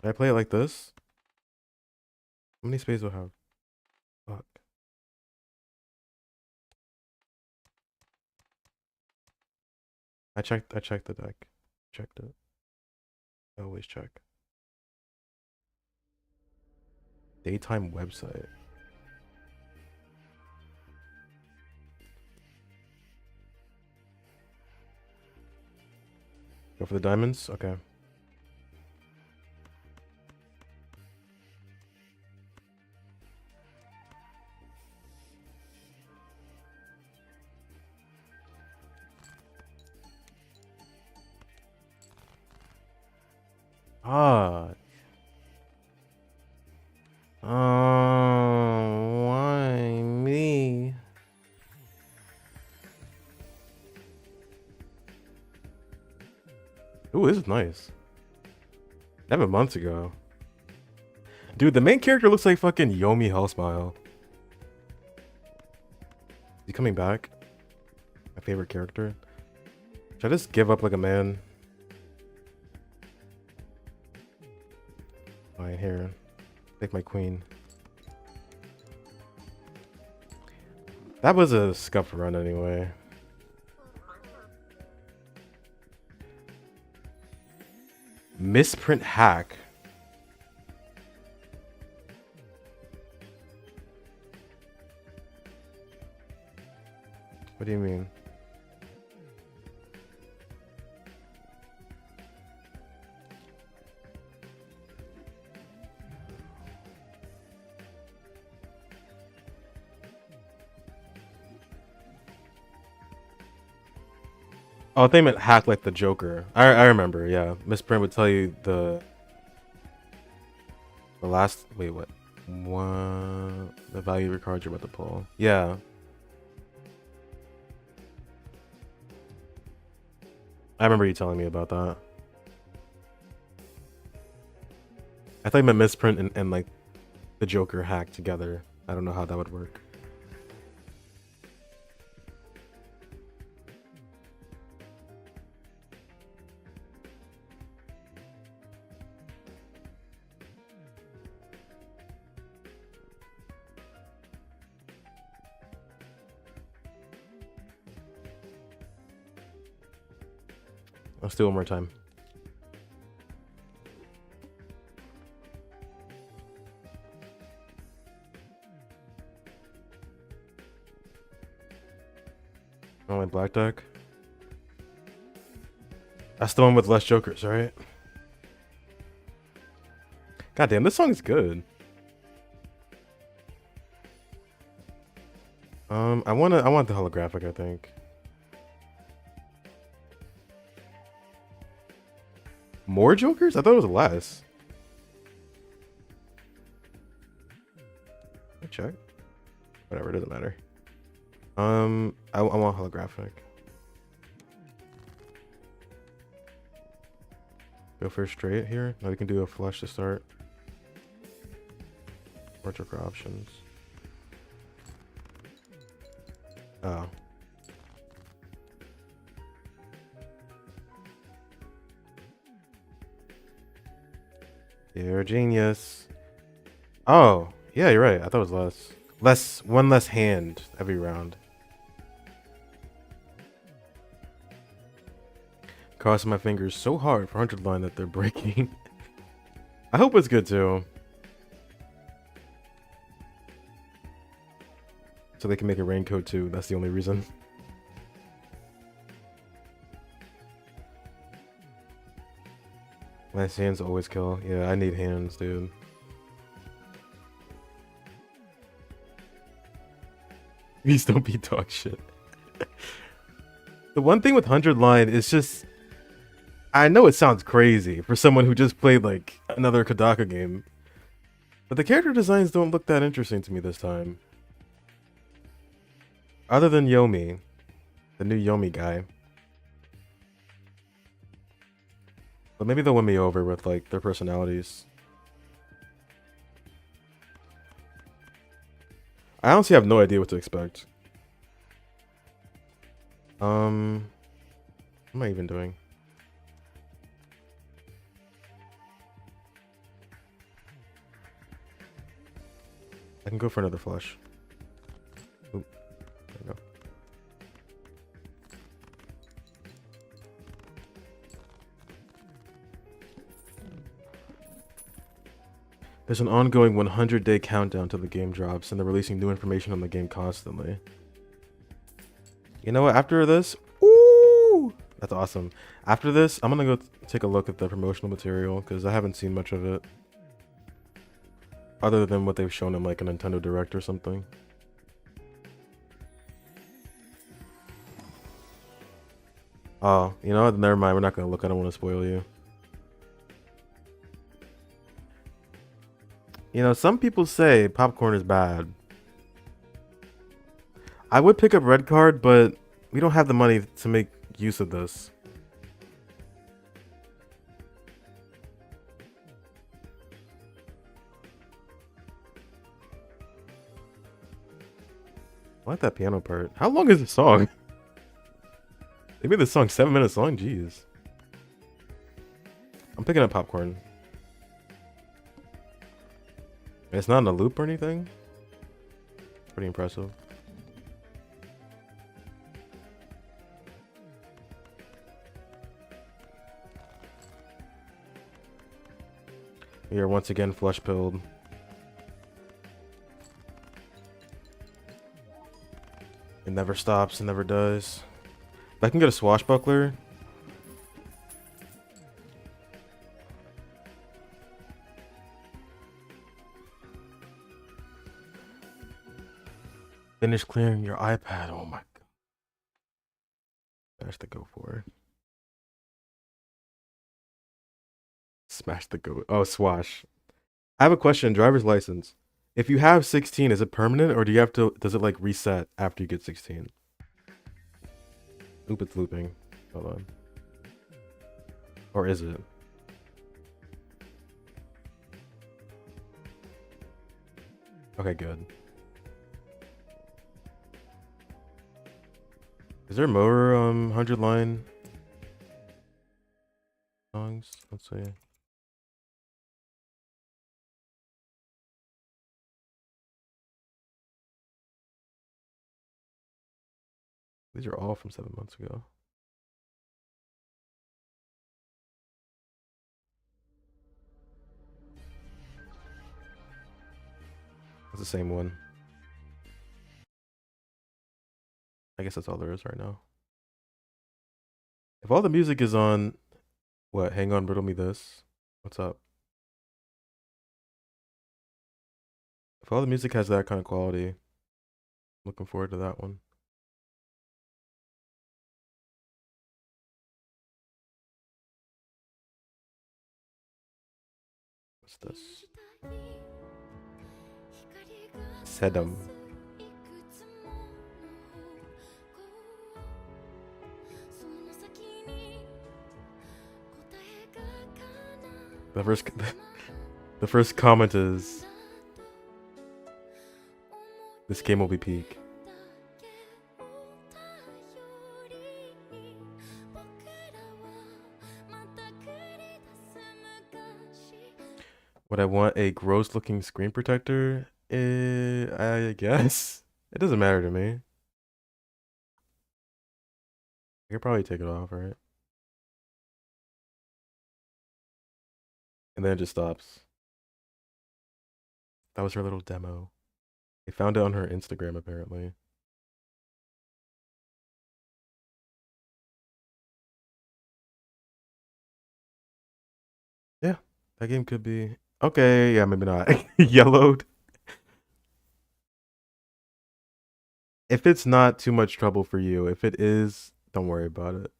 Should I play it like this? How many spades do I have? Fuck. I checked the deck. Checked it. I always check. Daytime website. Go for the diamonds? Okay. Ah. Oh, why me? Ooh, this is nice. 7 months ago. Dude, the main character looks like fucking Yomi Hellsmile. Is he coming back? My favorite character. Should I just give up like a man? Fine, here. Take my queen. That was a scuff run anyway. Misprint hack. What do you mean? Oh, they meant hack like the Joker. I remember, yeah. Misprint would tell you the last, wait, what? The value of your cards you're about to pull. Yeah. I remember you telling me about that. I thought you meant Misprint and like the Joker hack together. I don't know how that would work. Let's do it one more time. Only black deck. That's the one with less jokers, right? God damn, this song is good. I want the holographic, I think. More jokers? I thought it was less. Let me check. Whatever, it doesn't matter. I want holographic. Go for a straight here. Now we can do a flush to start. Or joker options. Oh. You're a genius. Oh, yeah, you're right. I thought it was less. One less hand every round. Crossing my fingers so hard for 100 line that they're breaking. I hope it's good too. So they can make a raincoat too. That's the only reason. My hands always kill. Yeah, I need hands, dude. Please don't be dog shit. The one thing with 100 line is just... I know it sounds crazy for someone who just played like another Kodaka game. But the character designs don't look that interesting to me this time. Other than Yomi. The new Yomi guy. But maybe they'll win me over with like their personalities. I honestly have no idea what to expect. What am I even doing? I can go for another flush. Oop, there we go. There's an ongoing 100-day countdown till the game drops, and they're releasing new information on the game constantly. You know what? After this, ooh, that's awesome. After this, I'm gonna go take a look at the promotional material because I haven't seen much of it, other than what they've shown in like a Nintendo Direct or something. Oh, you know what? Never mind. We're not gonna look. I don't want to spoil you. You know, some people say popcorn is bad. I would pick up red card, but we don't have the money to make use of this. I like that piano part. How long is the song? They made this song 7 minutes long. Jeez. I'm picking up popcorn. It's not in a loop or anything. Pretty impressive. We are once again flush pilled. It never stops, it never does. If I can get a swashbuckler. Finish clearing your iPad. Oh my god. Smash the go for. Smash the go. Oh, swash. I have a question. Driver's license. If you have 16, is it permanent or do you have to, does it like reset after you get 16? Oop, it's looping. Hold on. Or is it? Okay, good. Is there more 100 line songs? Let's see. These are all from 7 months ago. It's the same one. I guess that's all there is right now. If all the music is on, what? Hang on, riddle me this. What's up? If all the music has that kind of quality, looking forward to that one. What's this? Sedum. The first comment is, this game will be peak. Would I want a gross looking screen protector? I guess. It doesn't matter to me. I could probably take it off, right? And then it just stops. That was her little demo. They found it on her Instagram, apparently. Yeah, that game could be... Okay, yeah, maybe not. Yellowed. If it's not too much trouble for you, if it is, don't worry about it.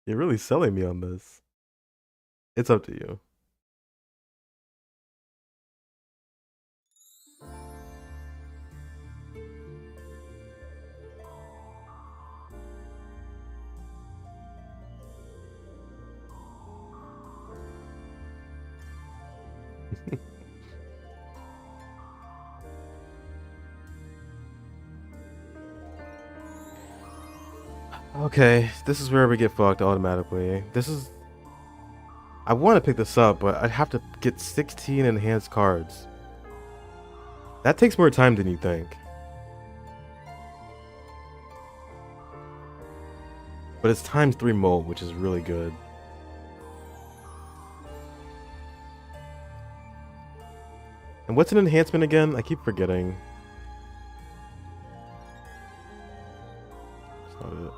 You're really selling me on this. It's up to you. Okay, this is where we get fucked automatically. This is... I want to pick this up, but I'd have to get 16 enhanced cards. That takes more time than you think. But it's ×3 molt, which is really good. And what's an enhancement again? I keep forgetting. That's not it.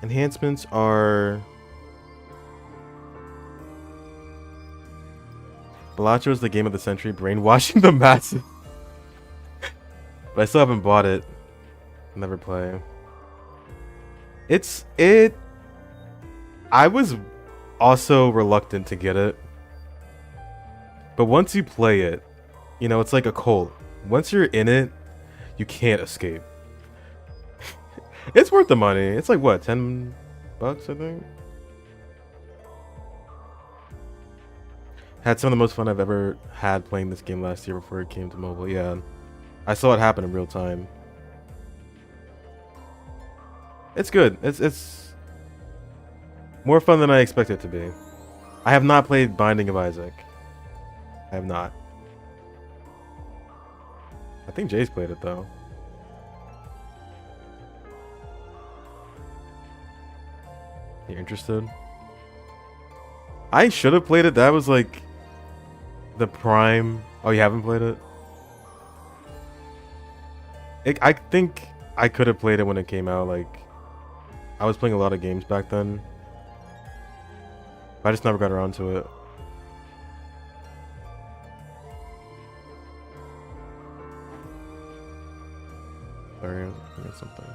Enhancements are... Balacho is the game of the century, brainwashing the masses. But I still haven't bought it. I'll never play. I was also reluctant to get it. But once you play it, you know, it's like a cult. Once you're in it, you can't escape. It's worth the money. It's like what, $10, I think? Had some of the most fun I've ever had playing this game last year before it came to mobile. Yeah, I saw it happen in real time. It's good. It's more fun than I expected it to be. I have not played Binding of Isaac. I have not. I think Jay's played it though. You interested? I should have played it. That was like the prime. Oh, you haven't played it? I think I could have played it when it came out. Like, I was playing a lot of games back then. I just never got around to it. Sorry, I was looking at something.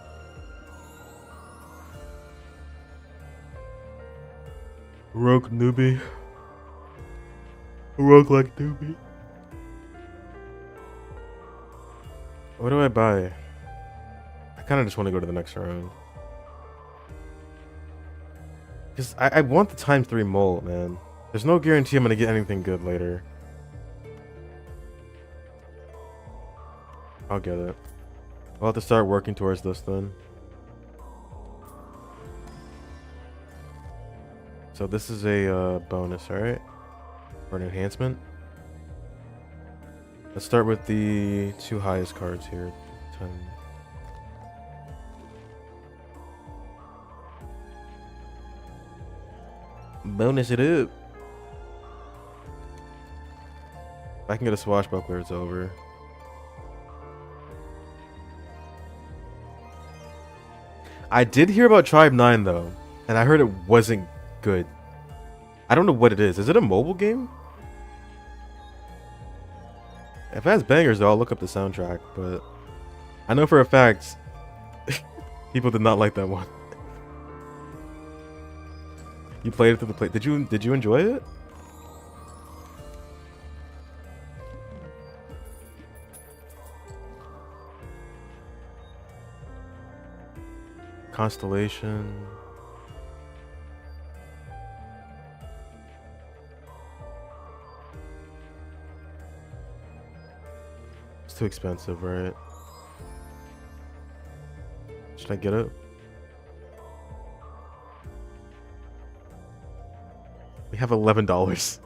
Rogue newbie. Rogue like newbie. What do I buy? I kind of just want to go to the next round. Because I want the ×3 molt, man. There's no guarantee I'm going to get anything good later. I'll get it. I'll have to start working towards this then. So this is a bonus, alright? Or an enhancement. Let's start with the 2 highest cards here. 10. Bonus it up. If I can get a swashbuckler, it's over. I did hear about Tribe 9 though, and I heard it wasn't good. I don't know what it is. Is it a mobile game? If it has bangers though, I'll look up the soundtrack, but I know for a fact people did not like that one. You played it through the play. Did you enjoy it? Constellation. It's too expensive, right? Should I get it? We have $11.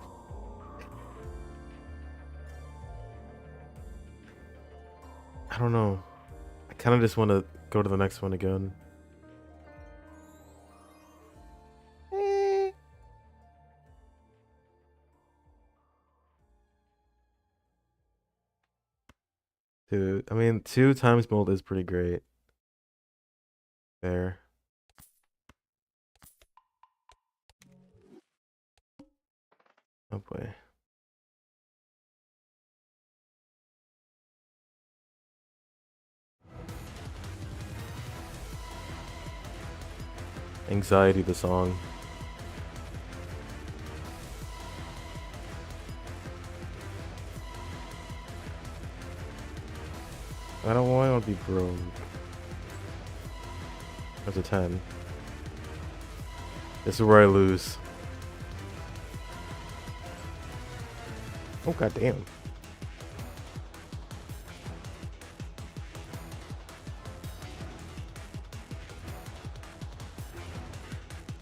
I don't know. I kind of just want to go to the next one again. Dude, I mean, 2 times mold is pretty great. There. Oh boy. Anxiety, the song. I don't want to be broke. That's a 10. This is where I lose. Oh goddamn.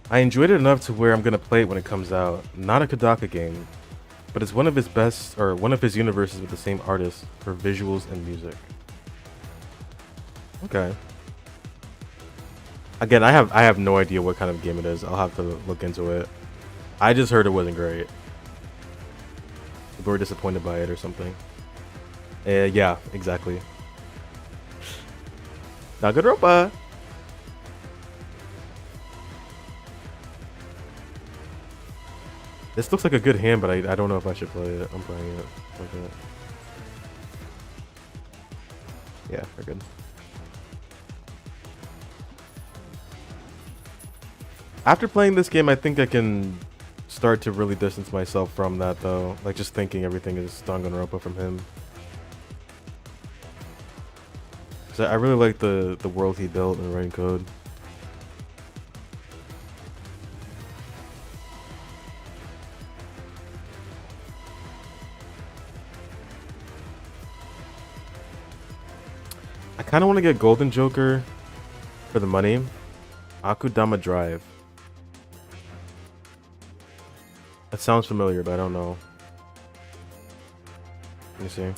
I enjoyed it enough to where I'm gonna play it when it comes out. Not a Kodaka game, but it's one of his best, or one of his universes with the same artist for visuals and music. Okay. Again, I have no idea what kind of game it is. I'll have to look into it. I just heard it wasn't great. People were disappointed by it or something. Yeah, exactly. Nagaropa. This looks like a good hand, but I don't know if I should play it. I'm playing it like that. Yeah, we're good. After playing this game, I think I can start to really distance myself from that, though. Like, just thinking everything is Danganronpa from him. Because I really like the world he built in Rain Code. kind of want to get Golden Joker for the money. Akudama Drive. That sounds familiar, but I don't know. Let me see.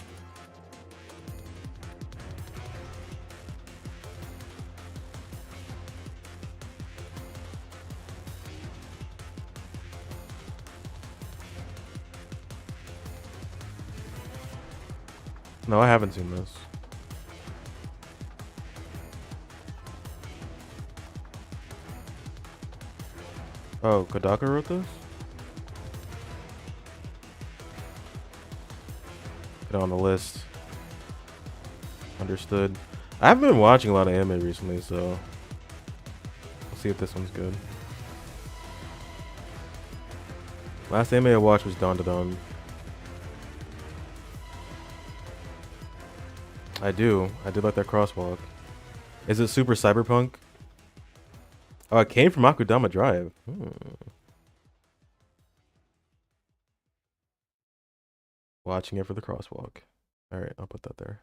No, I haven't seen this. Oh, Kodaka wrote this? Get on the list. Understood. I haven't been watching a lot of anime recently, so we'll see if this one's good. Last anime I watched was Dawn to Dawn. I do. I did like that crosswalk. Is it super cyberpunk? Oh, it came from Akudama Drive. Watching it for the crosswalk. Alright, I'll put that there.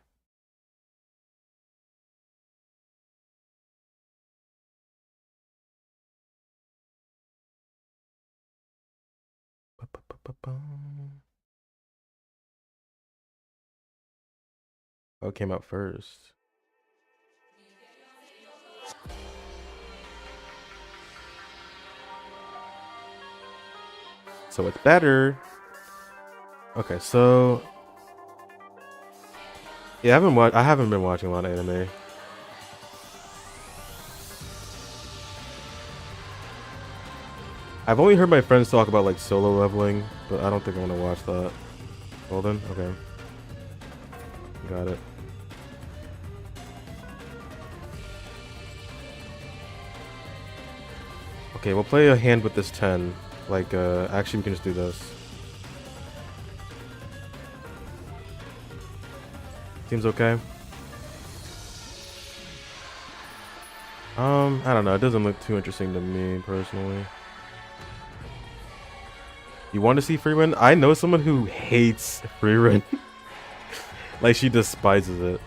Oh, it came out first. So it's better. Okay, so yeah, I haven't been watching a lot of anime. I've only heard my friends talk about like solo leveling, but I don't think I want to watch that. Golden? Okay. Got it. Okay, we'll play a hand with this 10. Like, actually we can just do this. Seems okay. I don't know. It doesn't look too interesting to me personally. You want to see free run? I know someone who hates free run. Like, she despises it.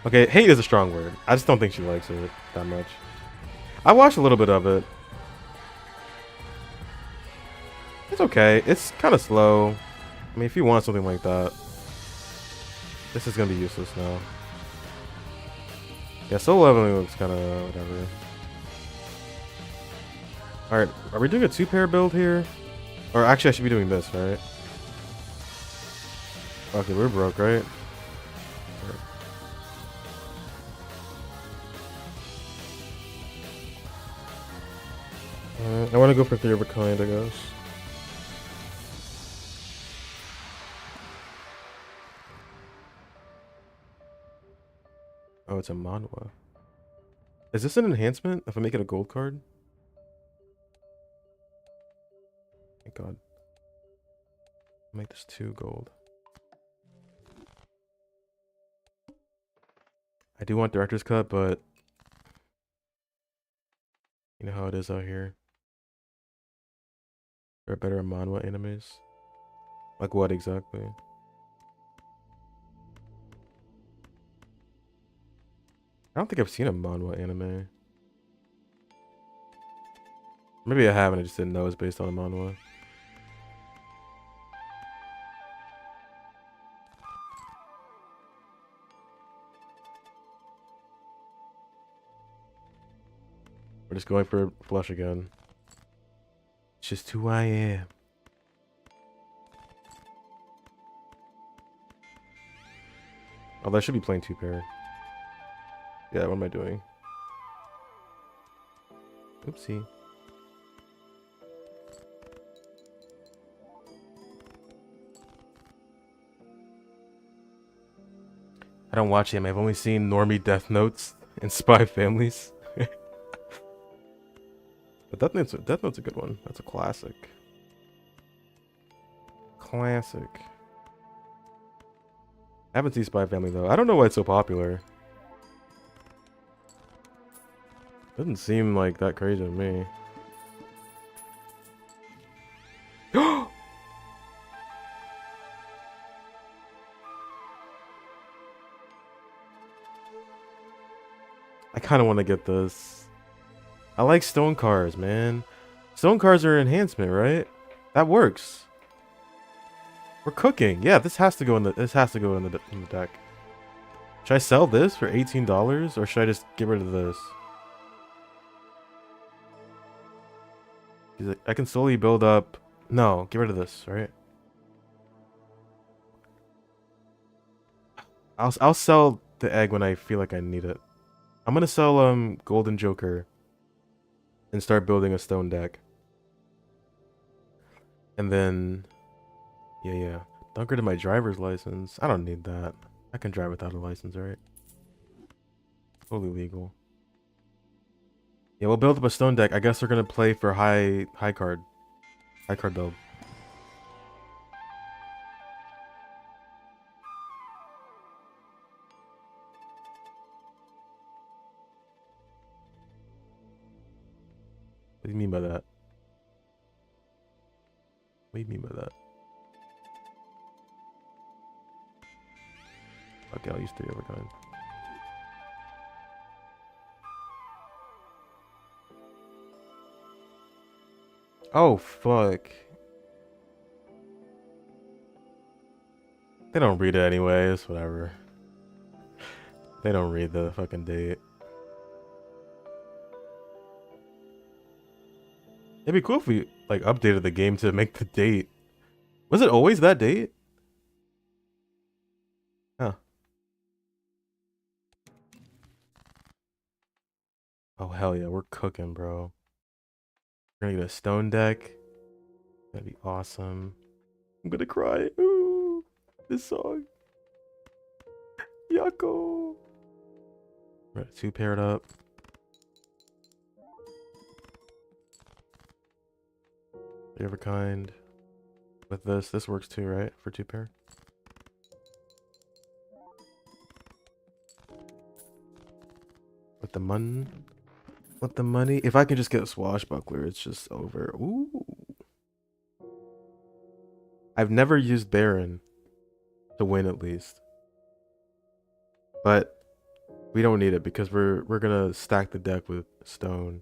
Okay, hate is a strong word. I just don't think she likes it that much. I watched a little bit of it. It's okay. It's kind of slow. I mean, if you want something like that, this is gonna be useless now. Yeah, solo leveling looks kind of whatever. Alright, are we doing a 2-pair build here? Or actually, I should be doing this, right? Okay, we're broke, right? I want to go for 3 of a kind, I guess. Oh, it's a manhwa. Is this an enhancement if I make it a gold card? Thank God. I'll make this 2 gold. I do want director's cut, but you know how it is out here. There are better manhwa animes. Like what exactly? I don't think I've seen a manhwa anime. Maybe I haven't, I just didn't know it's based on a manhwa. We're just going for flush again. It's just who I am. Oh, that should be playing 2-pair. Yeah, what am I doing? Oopsie. I don't watch him. I've only seen normie Death Notes and Spy Families. But Death Note's a good one. That's a classic. Classic. I haven't seen Spy Family though. I don't know why it's so popular. Doesn't seem like that crazy to me. kind of want to get this. I like stone cars, man. Stone cars are enhancement, right? That works. We're cooking. Yeah, this has to go in the deck. Should I sell this for $18 or should I just get rid of this? I can slowly build up. No, get rid of this, right? I'll sell the egg when I feel like I need it. I'm gonna sell Golden Joker and start building a stone deck. And then yeah. Don't get my driver's license. I don't need that. I can drive without a license, right? Totally legal. Yeah, we'll build up a stone deck. I guess we're gonna play for high card build. What do you mean by that? What do you mean by that? Okay, I'll use 3 of a kind. Oh, fuck. They don't read it anyways, whatever. They don't read the fucking date. It'd be cool if we, like, updated the game to make the date. Was it always that date? Huh. Oh, hell yeah, we're cooking, bro. We're gonna get a stone deck. That'd be awesome. I'm gonna cry. Ooh, this song. Yako. We're gonna 2-pair it up. The other kind. With this works too, right? For 2-pair. With the money. With the money. If I can just get a swashbuckler, it's just over. Ooh. I've never used Baron to win at least. But we don't need it because we're gonna stack the deck with stone.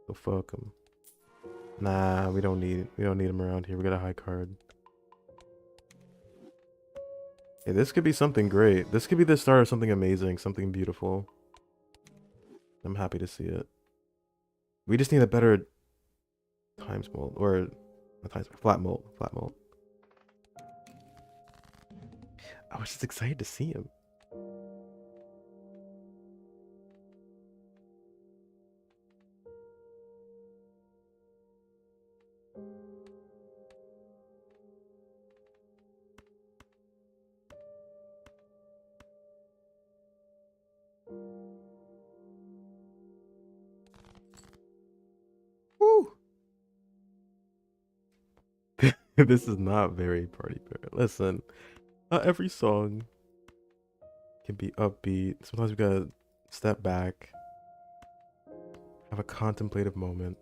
So fuck him. Nah, we don't need him around here. We got a high card. Hey, this could be something great. This could be the start of something amazing, something beautiful. I'm happy to see it. We just need a better times mold or flat mold. I was just excited to see him. Woo! This is not very party pair. Listen, not every song can be upbeat. Sometimes we gotta step back, have a contemplative moment,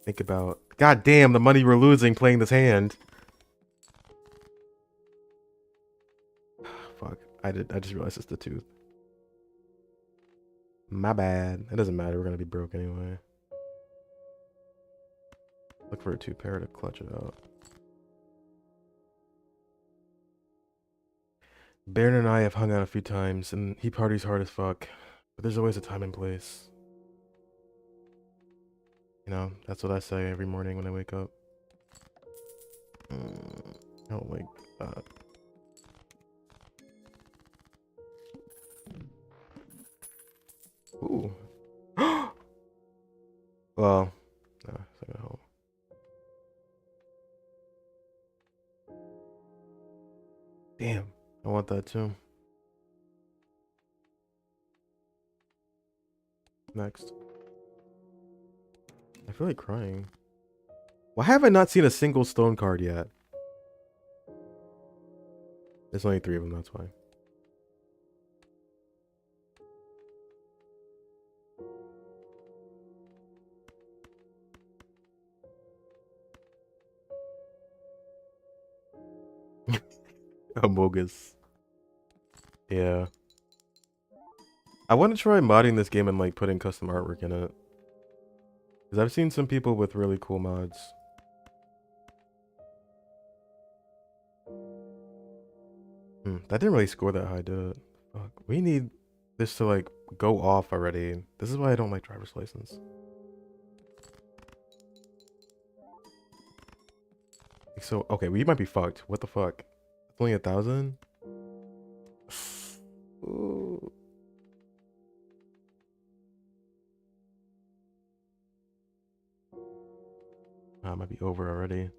think about, God damn, the money we're losing playing this hand. Fuck, I just realized it's the tooth. My bad. It doesn't matter. We're gonna be broke anyway. Look for a 2-pair to clutch it out. Baron and I have hung out a few times, and he parties hard as fuck. But there's always a time and place. You know, that's what I say every morning when I wake up. I don't like that. Ooh. Well, no, it's not gonna help. Damn, I want that too. Next. I feel like crying. Why have I not seen a single stone card yet? There's only 3 of them, that's why. Amogus. Yeah. I want to try modding this game and like putting custom artwork in it. Because I've seen some people with really cool mods. That didn't really score that high, did it? Fuck. We need this to like go off already. This is why I don't like driver's license. So, okay, we might be fucked. What the fuck? It's only 1,000? Ooh. I might be over already.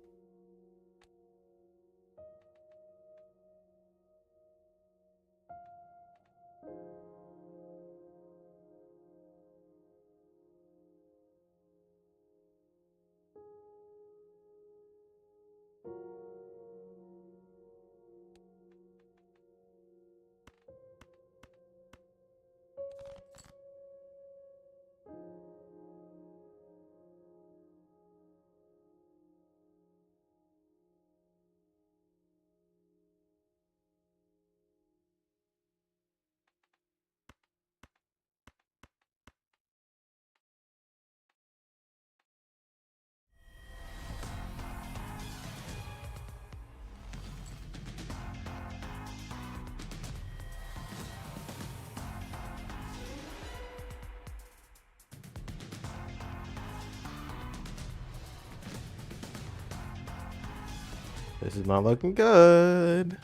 This is not looking good.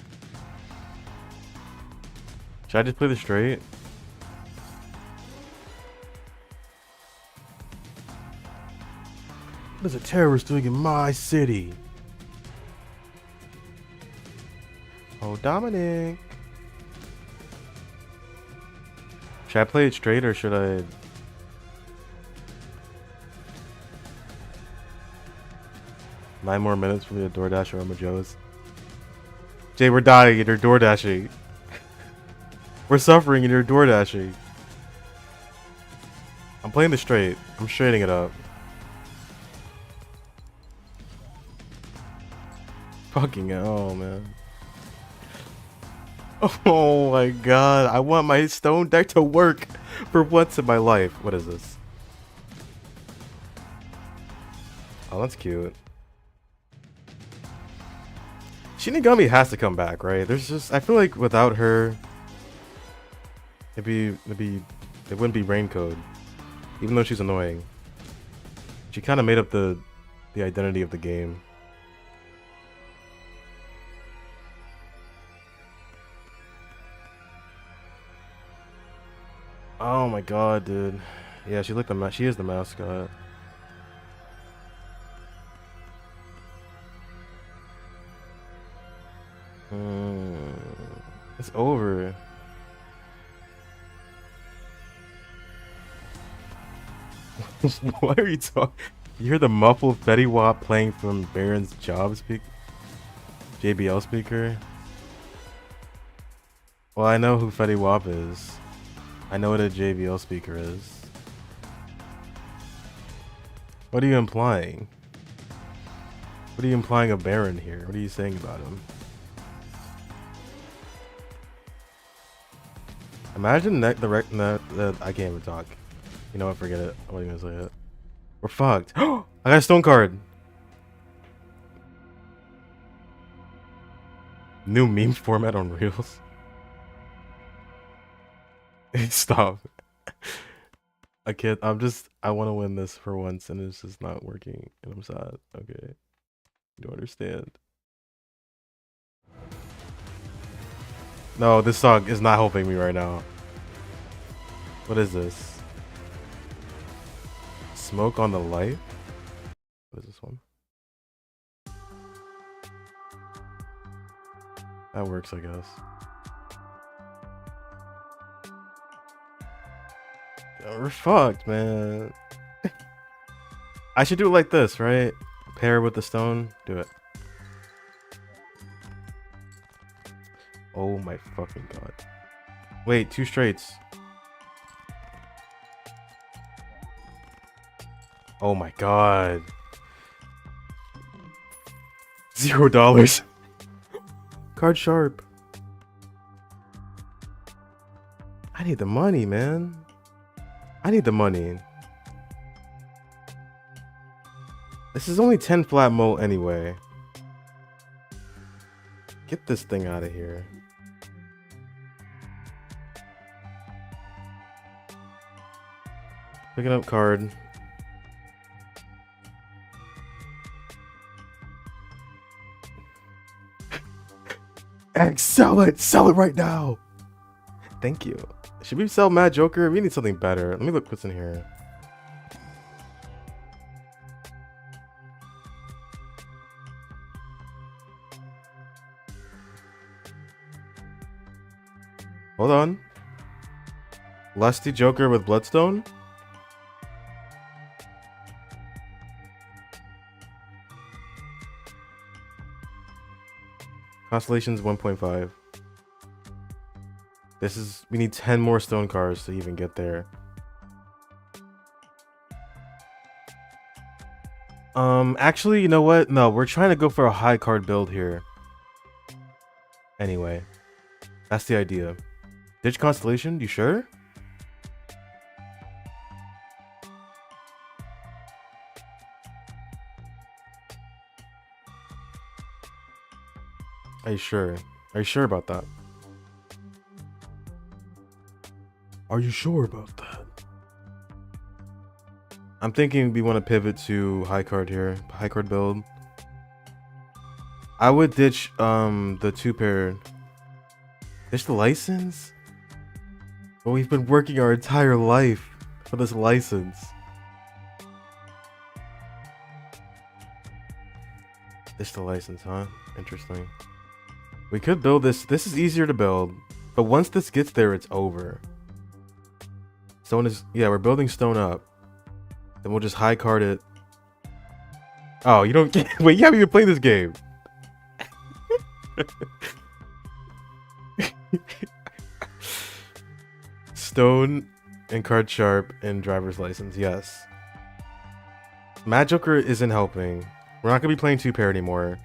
Should I just play the straight? What is a terrorist doing in my city? Oh, Dominic. Should I play it straight or should I... 9 more minutes for the DoorDash or Joe's. Jay, we're dying and you're door dashing. We're suffering and you're door dashing. I'm playing the straight. I'm straightening it up. Fucking hell, man. Oh my god. I want my stone deck to work for once in my life. What is this? Oh, that's cute. Shinigami has to come back, right? There's just, I feel like without her, it wouldn't be Rain Code, even though she's annoying. She kind of made up the identity of the game. Oh my god, dude. Yeah, she is the mascot. It's over. Why are you talking? You hear the muffled Fetty Wap playing from Baron's JBL speaker? Well, I know who Fetty Wap is. I know what a JBL speaker is. What are you implying? What are you implying of Baron here? What are you saying about him? Imagine I can't even talk. You know what? Forget it. I wasn't gonna say it. We're fucked. I got a stone card. New meme format on Reels. Stop. I can't. I want to win this for once, and it's just not working, and I'm sad. Okay, you don't understand. No, this song is not helping me right now. What is this? Smoke on the light? What is this one? That works, I guess. Yeah, we're fucked, man. I should do it like this, right? Pair with the stone. Do it. Oh my fucking god. Wait, 2 straights. Oh my god. $0. Card sharp. I need the money, man. I need the money. This is only 10 flat mo anyway. Get this thing out of here. Picking up card. X, sell it! Sell it right now! Thank you. Should we sell Mad Joker? We need something better. Let me look what's in here. Hold on. Lusty Joker with Bloodstone? Constellations 1.5. This is, we need 10 more stone cars to even get there. Actually, you know what? No, we're trying to go for a high card build here. Anyway, that's the idea. Ditch Constellation, you sure? Are you sure? Are you sure about that? Are you sure about that? I'm thinking we want to pivot to high card here. High card build. I would ditch the 2-pair. Ditch the license? But we've been working our entire life for this license. Ditch the license, huh? Interesting. We could build this. This is easier to build. But once this gets there, it's over. Stone is... Yeah, we're building stone up. Then we'll just high card it. Oh, you don't get... Wait, you haven't even played this game. Stone and card sharp and driver's license. Yes. Mad Joker isn't helping. We're not going to be playing 2-pair anymore.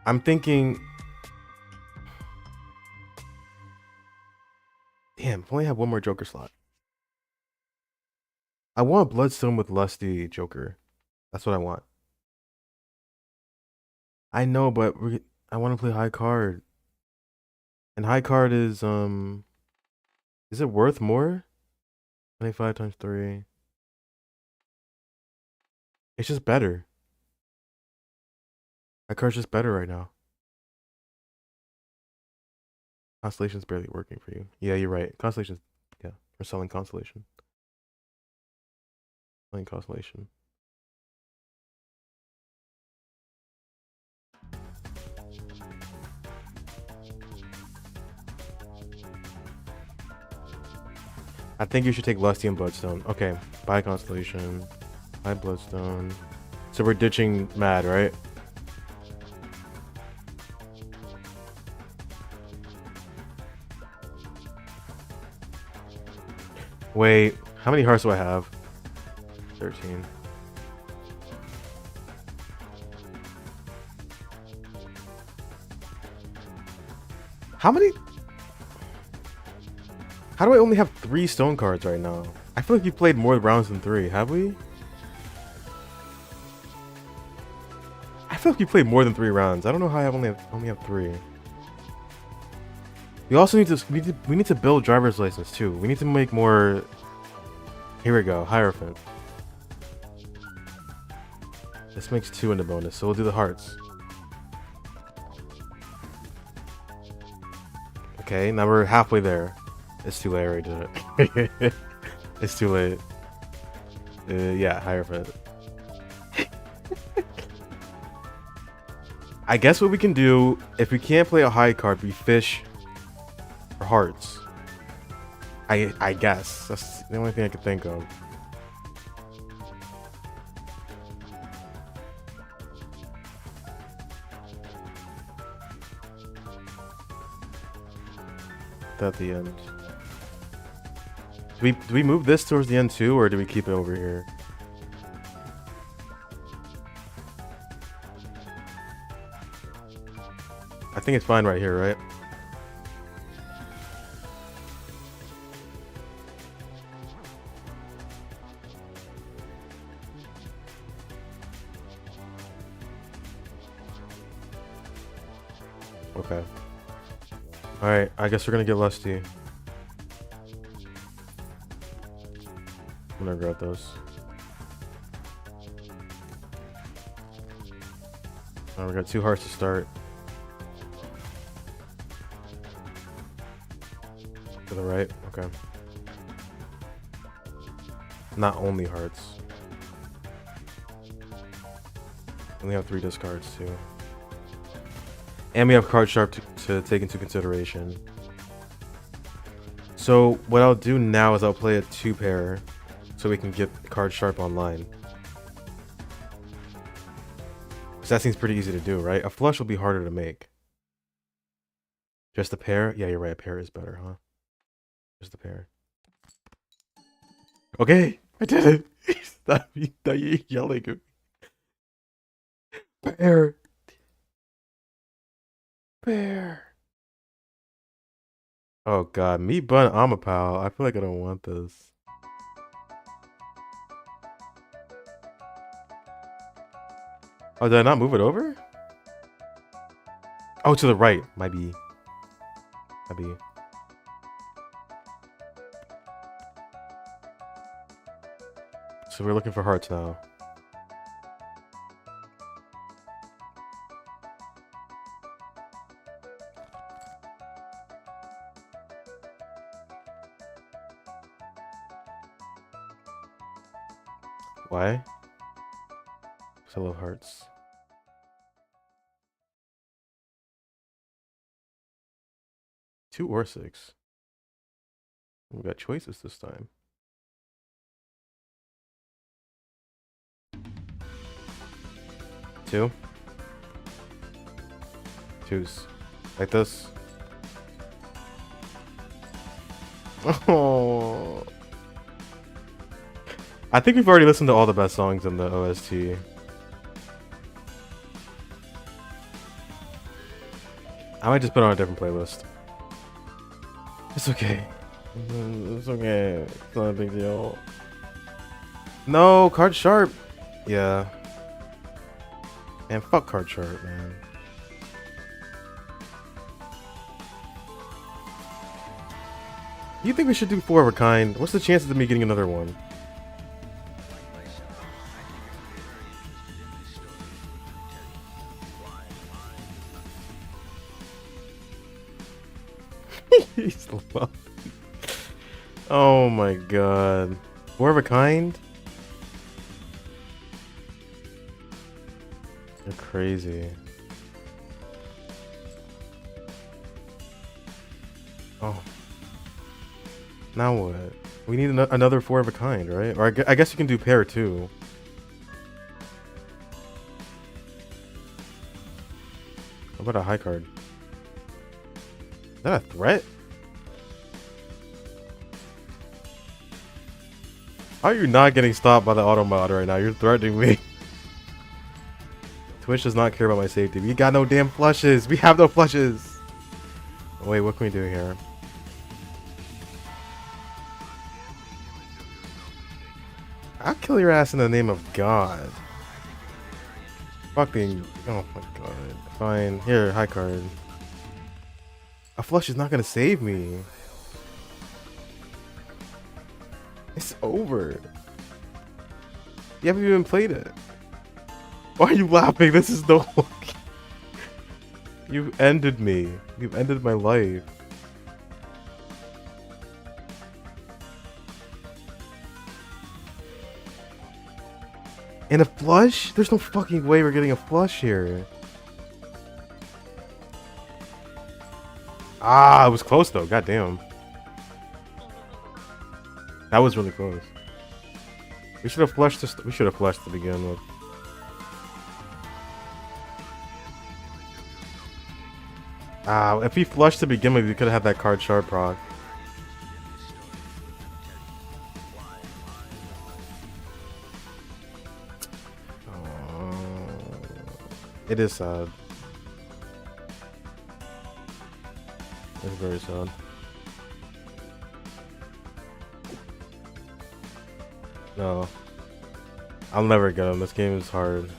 I'm thinking... Damn, I only have one more Joker slot. I want Bloodstone with Lusty Joker. That's what I want. I know, but I want to play high card. And high card is it worth more? 25 times 3. It's just better. High card's just better right now. Constellation's barely working for you. Yeah, you're right. Constellation's, yeah, we're selling Constellation. Selling Constellation. I think you should take Lusty and Bloodstone. Okay, buy Constellation. Buy Bloodstone. So we're ditching Mad, right? Wait, how many hearts do I have? 13. How many? How do I only have 3 stone cards right now? I feel like you've played more rounds than 3, have we? I feel like you played more than 3 rounds. I don't know how I only have 3. We also need to we need to build driver's license too. We need to make more. Here we go, Hierophant. This makes 2 in the bonus, so we'll do the hearts. Okay, now we're halfway there. It's too late, I already did it. It's too late. Yeah, Hierophant. I guess what we can do, if we can't play a high card, we fish for hearts. I guess. That's the only thing I could think of. At the end. Do we move this towards the end too, or do we keep it over here? I think it's fine right here, right? Okay. Alright, I guess we're gonna get Lusty. I'm gonna grab those. Oh, we got 2 hearts to start. To the right, okay. Not only hearts. And we have 3 discards too. And we have card sharp to take into consideration. So what I'll do now is I'll play a 2-pair so we can get card sharp online. Because that seems pretty easy to do, right? A flush will be harder to make. Just a pair? Yeah, you're right. A pair is better, huh? Just a pair. Okay, I did it. Stop yelling at me. Pair. Pair. Oh god, me bun Amapal. I feel like I don't want this. Oh, did I not move it over? Oh, to the right. Might be. So we're looking for hearts now. Why? Because I love hearts. Two or 6. We got choices this time. Two. Twos. Like this. Oh. I think we've already listened to all the best songs in the OST. I might just put on a different playlist. It's okay. It's okay. It's not a big deal. No, card sharp. Yeah. Man, fuck card sharp, man. You think we should do 4 of a kind? What's the chances of me getting another one? He's low. Oh my god. 4 of a kind? You're crazy. Oh. Now what? We need another 4 of a kind, right? Or I guess you can do pair too. How about a high card? Is that a threat? How are you not getting stopped by the auto mod right now? You're threatening me. Twitch does not care about my safety. We got no damn flushes. We have no flushes. Oh, wait, what can we do here? I'll kill your ass in the name of God. Fucking. Oh my god. Fine. Here, high card. A flush is not gonna save me. It's over. You haven't even played it. Why are you laughing? This is no. You've ended me. You've ended my life. And a flush? There's no fucking way we're getting a flush here. Ah, it was close though. God damn. That was really close. We should have flushed this. We should have flushed to begin with. Ah, if we flushed to begin with, we could have had that card sharp proc. It is sad. It's very sad. No. I'll never get him. This game is hard.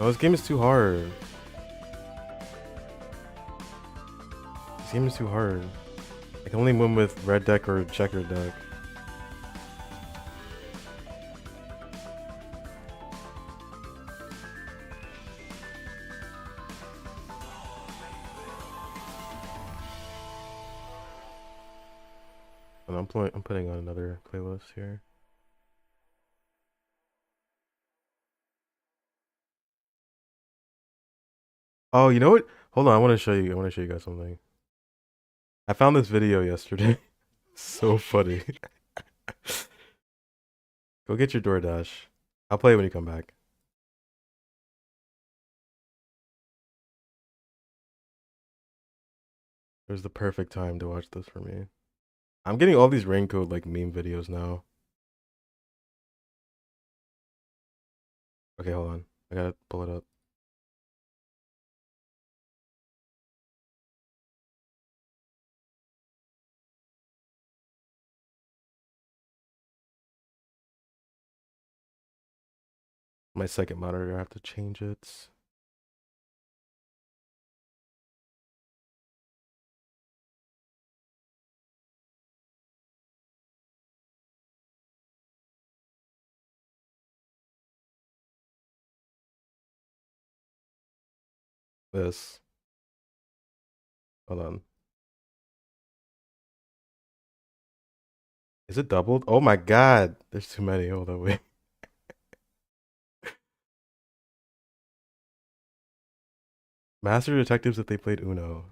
No, this game is too hard. This game is too hard. I can only win with red deck or checker deck. And I'm putting on another playlist here. Oh, you know what? Hold on, I want to show you. I want to show you guys something. I found this video yesterday. So funny. Go get your DoorDash. I'll play it when you come back. It was the perfect time to watch this for me. I'm getting all these raincoat like meme videos now. Okay, hold on. I gotta pull it up. My second monitor, I have to change it. This. Hold on. Is it doubled? Oh my god. There's too many. Hold on, wait. Master Detectives if they played Uno.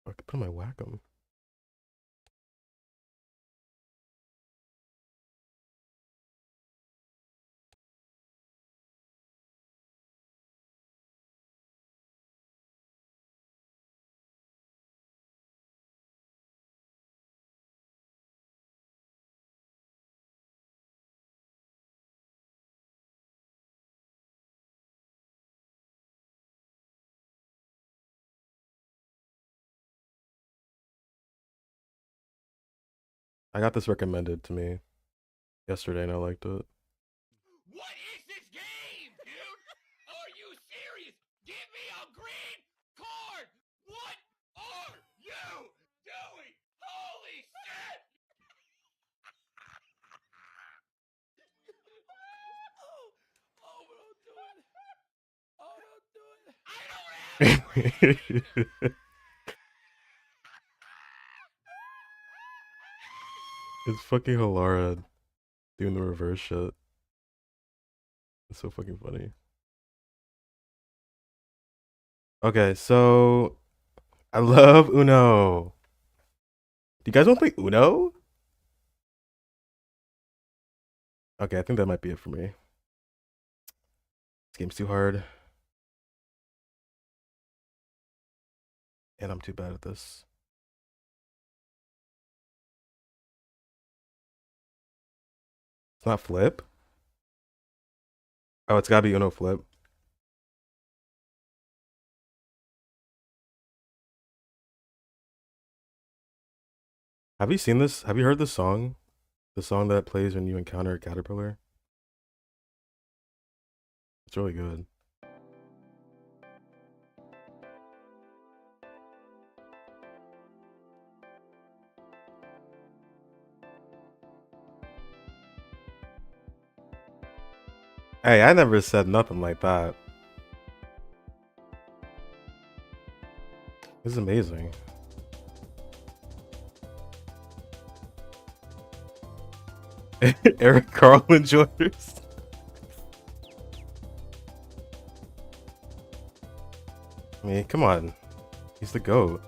I could put my Wacom. I got this recommended to me yesterday and I liked it. What is this game, dude? Are you serious? Give me a green card! What are you doing? Holy shit! Oh, don't do it. Oh, don't do it. I don't have It's fucking Halara doing the reverse shit. It's so fucking funny. Okay, so I love Uno. Do you guys want to play Uno? Okay, I think that might be it for me. This game's too hard. And I'm too bad at this. It's not flip? Oh, it's gotta be Uno flip. Have you seen this? Have you heard this song? The song that plays when you encounter a caterpillar? It's really good. Hey, I never said nothing like that. This is amazing. Eric Carl enjoys. I mean, come on. He's the GOAT.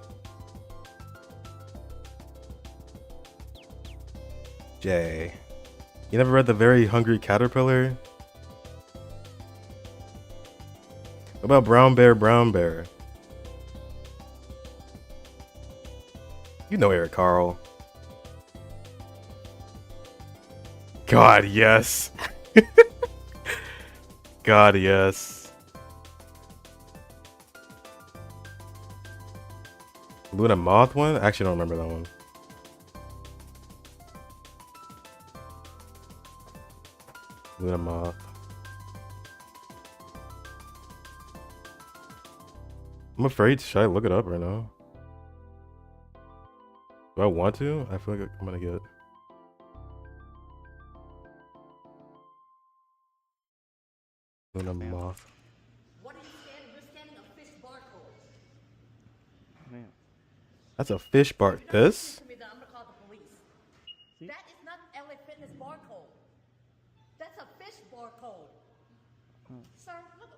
Jay. You never read The Very Hungry Caterpillar? What about Brown Bear, Brown Bear? You know Eric Carl. God, yes. God, yes. Luna Moth one? I actually don't remember that one. Luna Moth. I'm afraid. Should I look it up right now? Do I want to? I feel like I'm gonna get Luna Moth. What are you standing? You're standing a fish barcode. Man. That's a fish bar. This? To me, then I'm gonna call the police. That is not LA Fitness barcode. That's a fish barcode. Sir, look.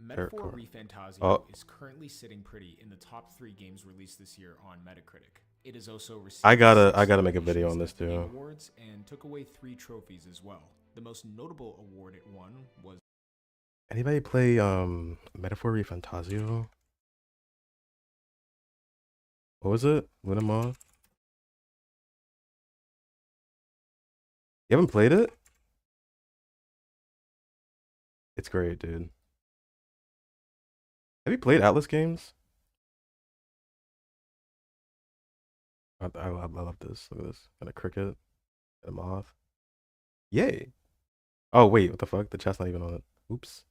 Metaphor ReFantazio Oh. is currently sitting pretty in the top 3 games released this year on Metacritic. It has also received I gotta 6 make a video on nominations this at the Game too. Awards and took away 3 trophies as well. The most notable award it won was Anybody play Metaphor ReFantazio? What was it? Luna Moth? You haven't played it? It's great, dude. Have you played Atlas games? I love this. Look at this. Got a cricket. Got a moth. Yay. Oh, wait. What the fuck? The chat's not even on it. Oops.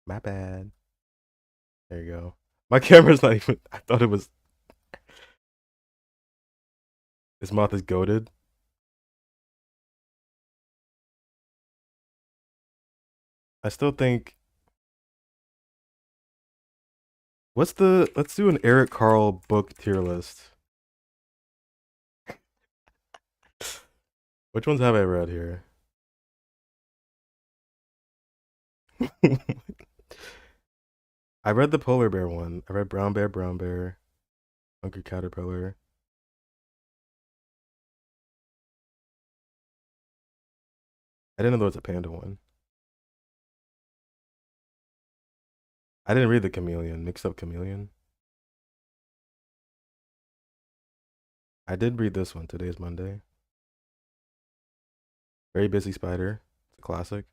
My bad. There you go. My camera's not even... I thought it was... This moth is goated. I still think... What's the... Let's do an Eric Carle book tier list. Which ones have I read here? I read the polar bear one. I read brown bear, hungry caterpillar. I didn't know there was a panda one. I didn't read the chameleon, mixed up chameleon. I did read this one. Today is Monday. Very busy spider. It's a classic.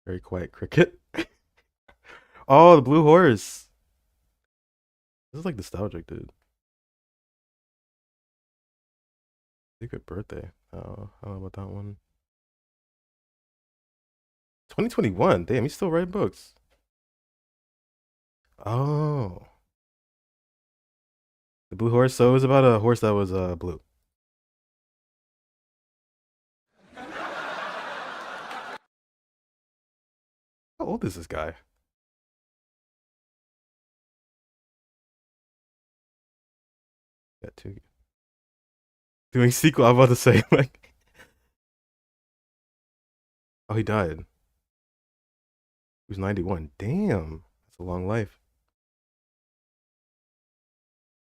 Very quiet cricket. Oh, the blue horse. This is like nostalgic, dude. Secret birthday. Oh, I don't know about that one. 2021. Damn, he's still writing books. Oh. The blue horse. So it was about a horse that was blue. How old is this guy? Got two. Doing sequel. I'm about to say like. Oh, he died. He was 91. Damn, that's a long life.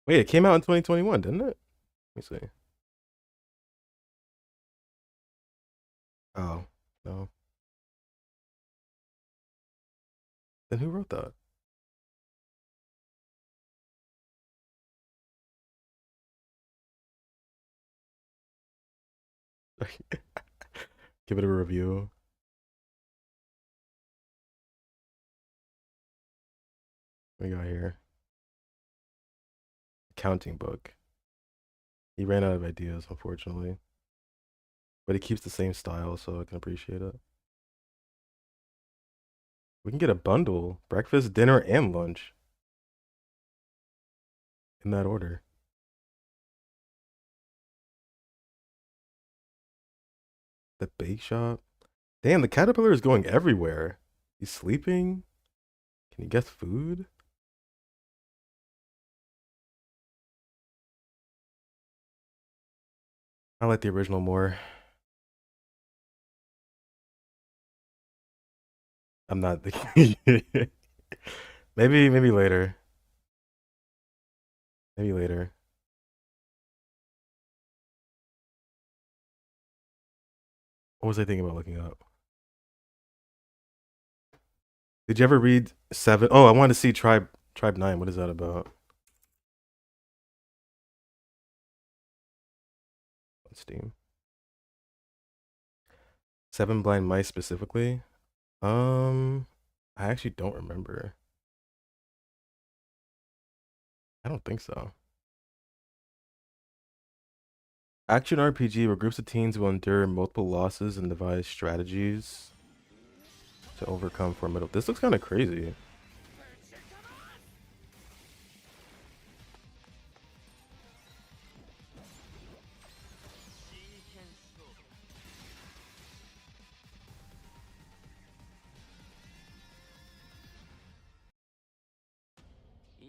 Wait, it came out in 2021, didn't it? Let me see. Oh, no. Then who wrote that? Give it a review. What we got here? Accounting book. He ran out of ideas, unfortunately. But he keeps the same style, so I can appreciate it. We can get a bundle. Breakfast, dinner, and lunch. In that order. The bake shop. Damn, the caterpillar is going everywhere. He's sleeping. Can he guess food? I like the original more. I'm not the maybe later. Maybe later. What was I thinking about looking up? Did you ever read 7? Oh, I wanted to see Tribe 9. What is that about? On Steam. 7 Blind Mice specifically? I actually don't remember. I don't think so. Action RPG where groups of teens will endure multiple losses and devise strategies. to overcome formidable. This looks kind of crazy.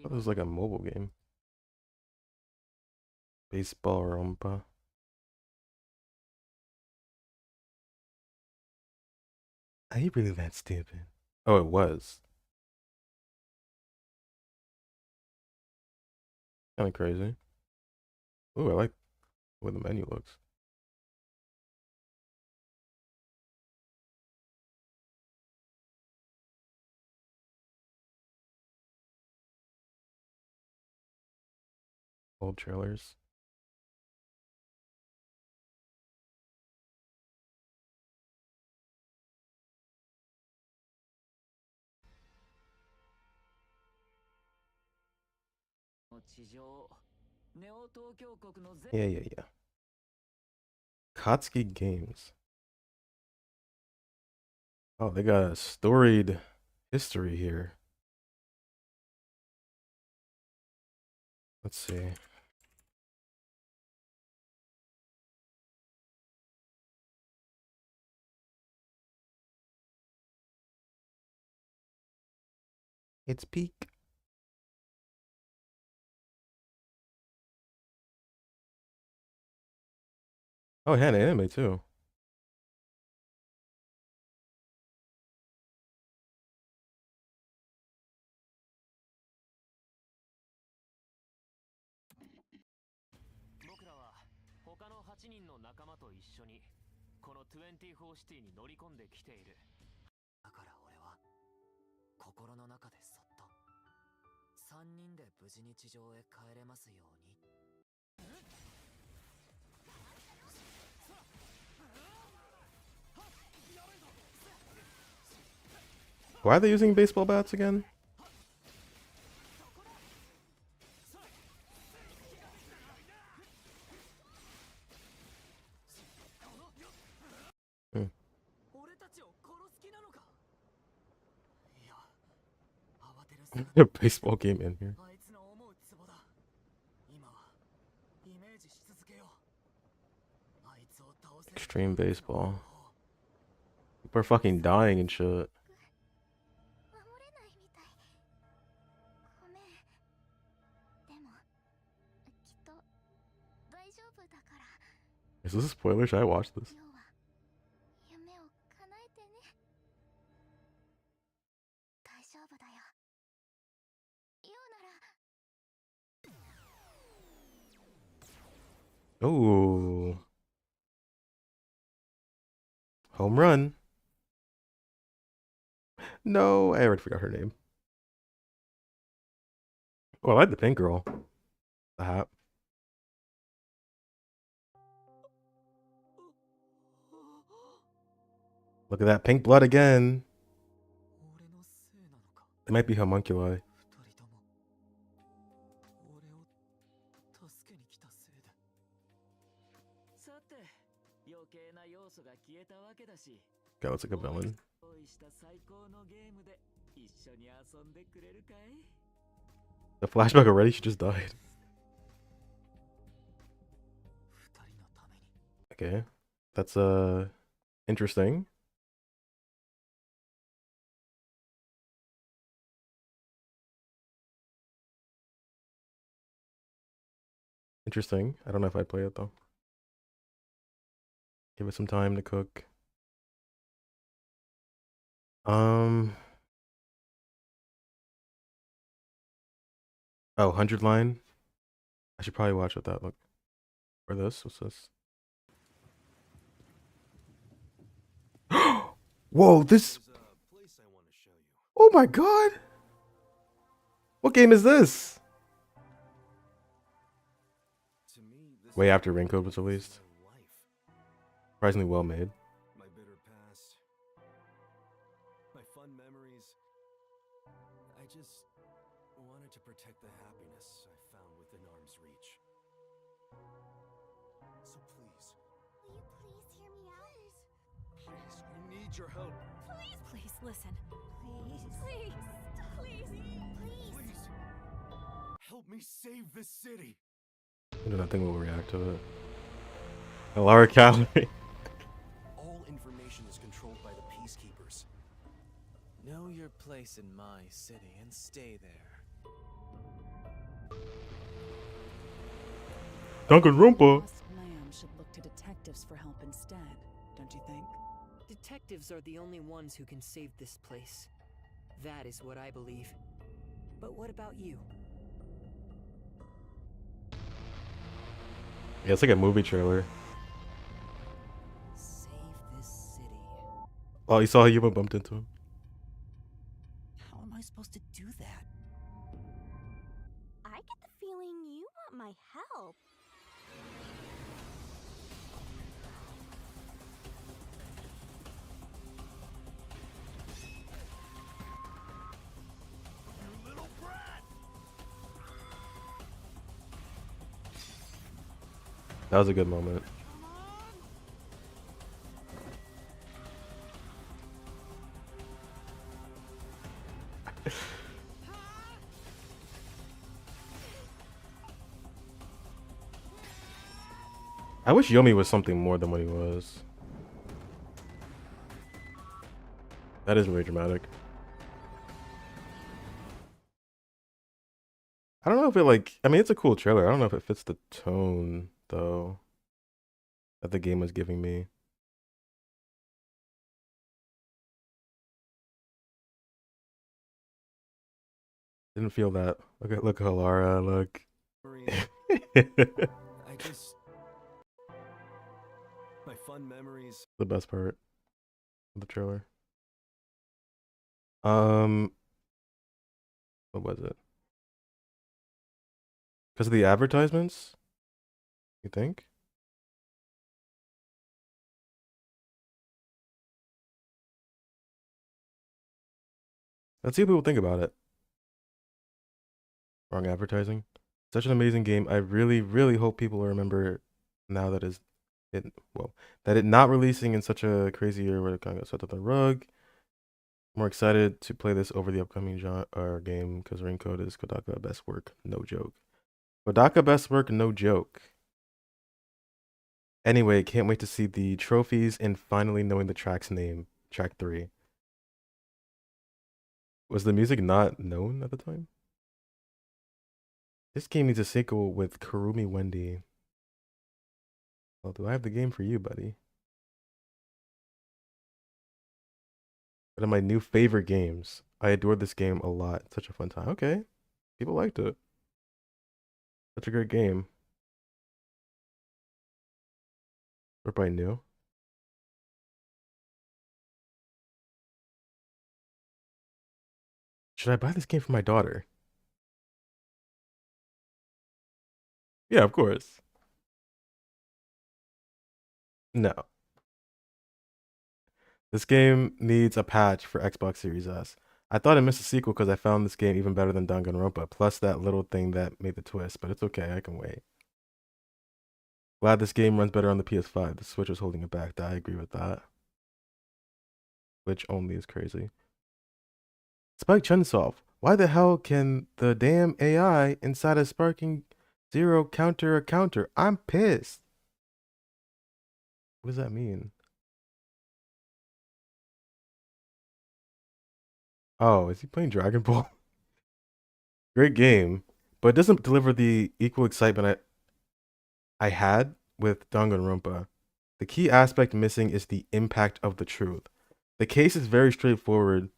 Oh, this is like a mobile game. Baseball Rompa. Are you really that stupid? Oh, it was. Kind of crazy. Ooh, I like the way the menu looks. Old trailers. Yeah. Kotsky Games. Oh, they got a storied history here. Let's see. It's peak. Oh, it had anime too. Why are they using baseball bats again? Hmm. A baseball game in here. Extreme baseball. People are fucking dying and shit. Is this a spoiler? Should I watch this? Oh. Home run. No, I already forgot her name. Oh, I like the pink girl. The hat. Look at that pink blood again. It might be homunculi. God, looks like a villain. The flashback already? She just died. Okay. That's interesting. Interesting. I don't know if I'd play it though. Give it some time to cook. Oh, 100 line. I should probably watch what that look. Or this. What's this? Whoa, this. Oh my god. What game is this? Way after Raincoat was released. Surprisingly well made. My bitter past. My fun memories. I just wanted to protect the happiness I found within arm's reach. So please. Will you please hear me out? Please, we need your help. Please, listen. Please. Please. Help me save this city. I do not think we'll react to it. Laura Calorie. All information is controlled by the Peacekeepers. Know your place in my city and stay there. Danganronpa. Lost Lamb should look to detectives for help instead, don't you think? Detectives are the only ones who can save this place. That is what I believe. But what about you? Yeah, it's like a movie trailer. Save this city. Oh, you saw how Yuma bumped into him? How am I supposed to do that? I get the feeling you want my help. You little brat! That was a good moment. I wish Yomi was something more than what he was. That is very dramatic. I don't know if it I mean, it's a cool trailer. I don't know if it fits the tone, though, that the game was giving me. Didn't feel that. Look, Halara, look. I just... My fun memories. The best part of the trailer. What was it? Because of the advertisements? You think? Let's see what people think about it. Wrong advertising. Such an amazing game. I really, really hope people will remember now that that it not releasing in such a crazy year where it kind of got swept under the rug. More excited to play this over the upcoming game because Ring Code is Kodaka best work, no joke. Kodaka best work, no joke. Anyway, can't wait to see the trophies and finally knowing the track's name, track 3. Was the music not known at the time? This game needs a sequel with Kurumi Wendy. Well, do I have the game for you, buddy? One of my new favorite games. I adored this game a lot. Such a fun time. Okay. People liked it. Such a great game. Everybody new. Should I buy this game for my daughter? Yeah, of course. No. This game needs a patch for Xbox Series S. I thought I missed a sequel because I found this game even better than Danganronpa, plus that little thing that made the twist, but it's okay, I can wait. Glad this game runs better on the PS5. The Switch is holding it back. I agree with that. Switch only is crazy. Spike Chunsoft. Why the hell can the damn AI inside of Sparking Zero counter a counter? I'm pissed. What does that mean? Oh, is he playing Dragon Ball? Great game, but it doesn't deliver the equal excitement I had with Danganronpa. The key aspect missing is the impact of the truth. The case is very straightforward,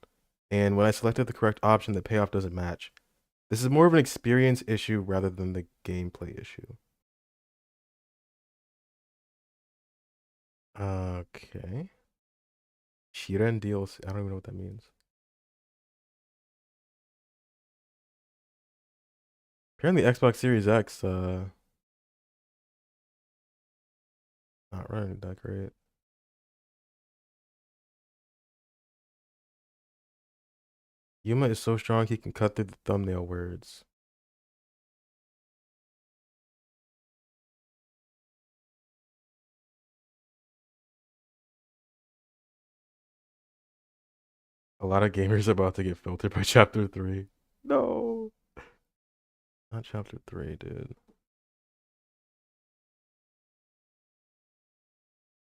and when I selected the correct option, the payoff doesn't match. This is more of an experience issue rather than the gameplay issue. Okay. Shiren DLC. I don't even know what that means. Apparently Xbox Series X, not running that great. Yuma is so strong he can cut through the thumbnail words. A lot of gamers are about to get filtered by chapter 3. No. Not chapter 3, dude.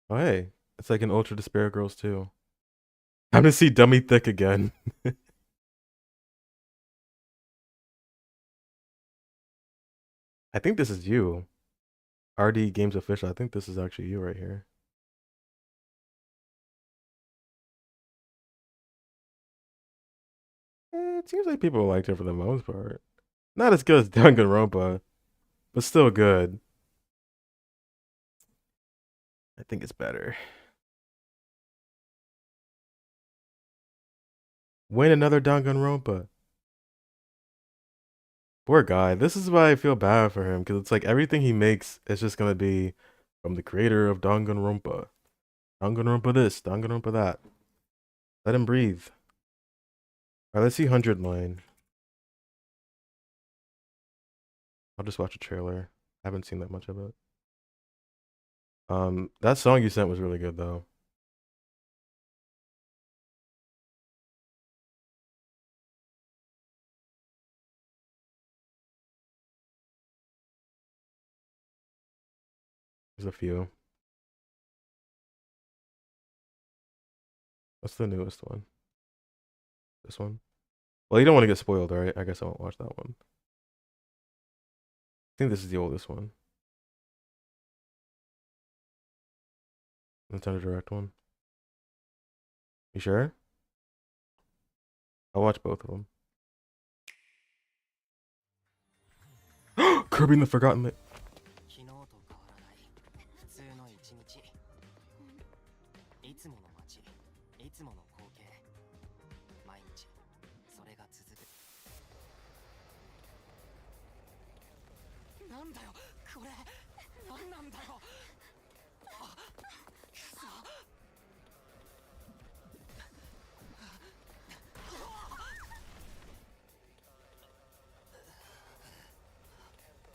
Oh, hey. It's like an Ultra Despair Girls too. Time to see Dummy Thick again. I think this is you. RD Games Official. I think this is actually you right here. It seems like people liked it for the most part. Not as good as Danganronpa, but still good. I think it's better. Win another Danganronpa. Poor guy. This is why I feel bad for him, because it's like everything he makes is just gonna be from the creator of Danganronpa. Danganronpa this, Danganronpa that. Let him breathe. Alright, let's see 100 Line. I'll just watch a trailer. I haven't seen that much of it. That song you sent was really good though. There's a few. What's the newest one? This one? Well, you don't want to get spoiled, right? I guess I won't watch that one. I think this is the oldest one. Nintendo Direct one. You sure? I'll watch both of them. Kirby and the Forgotten Land. 昨日と変わらない普通の一日いつもの街いつもの光景毎日それが続くなんだよこれなんなんだよあくそ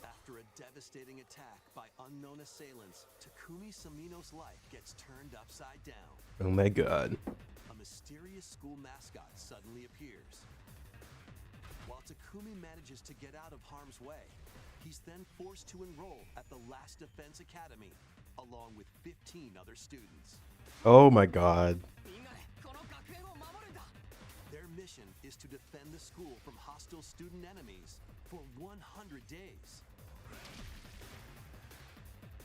After a devastating attack by unknown assailants, Takumi Samino's life gets turned upside down. Oh my god. A mysterious school mascot suddenly appears. While Takumi manages to get out of harm's way, he's then forced to enroll at the Last Defense Academy, along with 15 other students. Oh my god. Their mission is to defend the school from hostile student enemies for 100 days.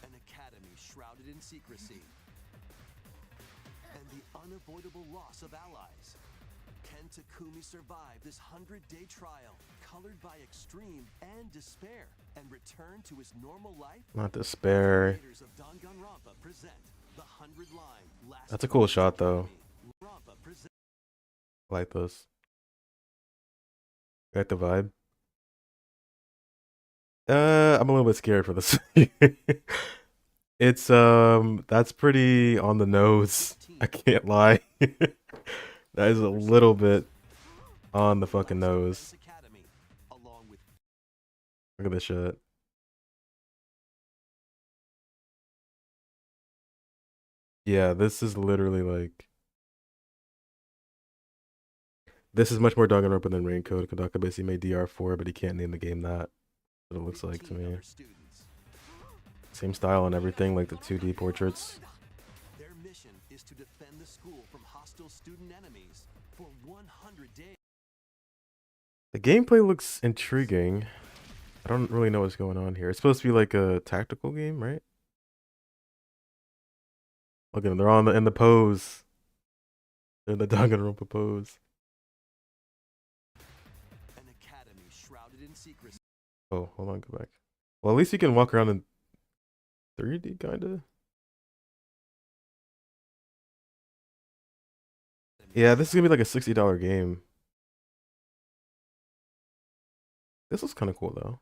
An academy shrouded in secrecy. And the unavoidable loss of allies. Can Takumi survive this 100-day trial, colored by extreme and despair, and return to his normal life? Not despair. Creators of Danganronpa present the 100-line Last That's a cool shot though. Rampa presents I like this. Got the vibe. I'm a little bit scared for this. It's that's pretty on the nose. I can't lie. That is a little bit on the fucking nose. Look at this shit. Yeah, this is literally like this is much more Danganronpa than Raincoat. Kodaka basically made DR4, but he can't name the game that. What it looks like to me. Same style and everything, like the 2D portraits. Their mission is to defend the school from hostile student enemies for 100 days. The gameplay looks intriguing. I don't really know what's going on here. It's supposed to be like a tactical game, right? Look at them, they're in the pose. They're in the Danganronpa pose. An academy shrouded in secrecy. Oh, hold on, go back. Well, at least you can walk around in 3D, kinda. Yeah, this is gonna be like a $60 game. This looks kind of cool though.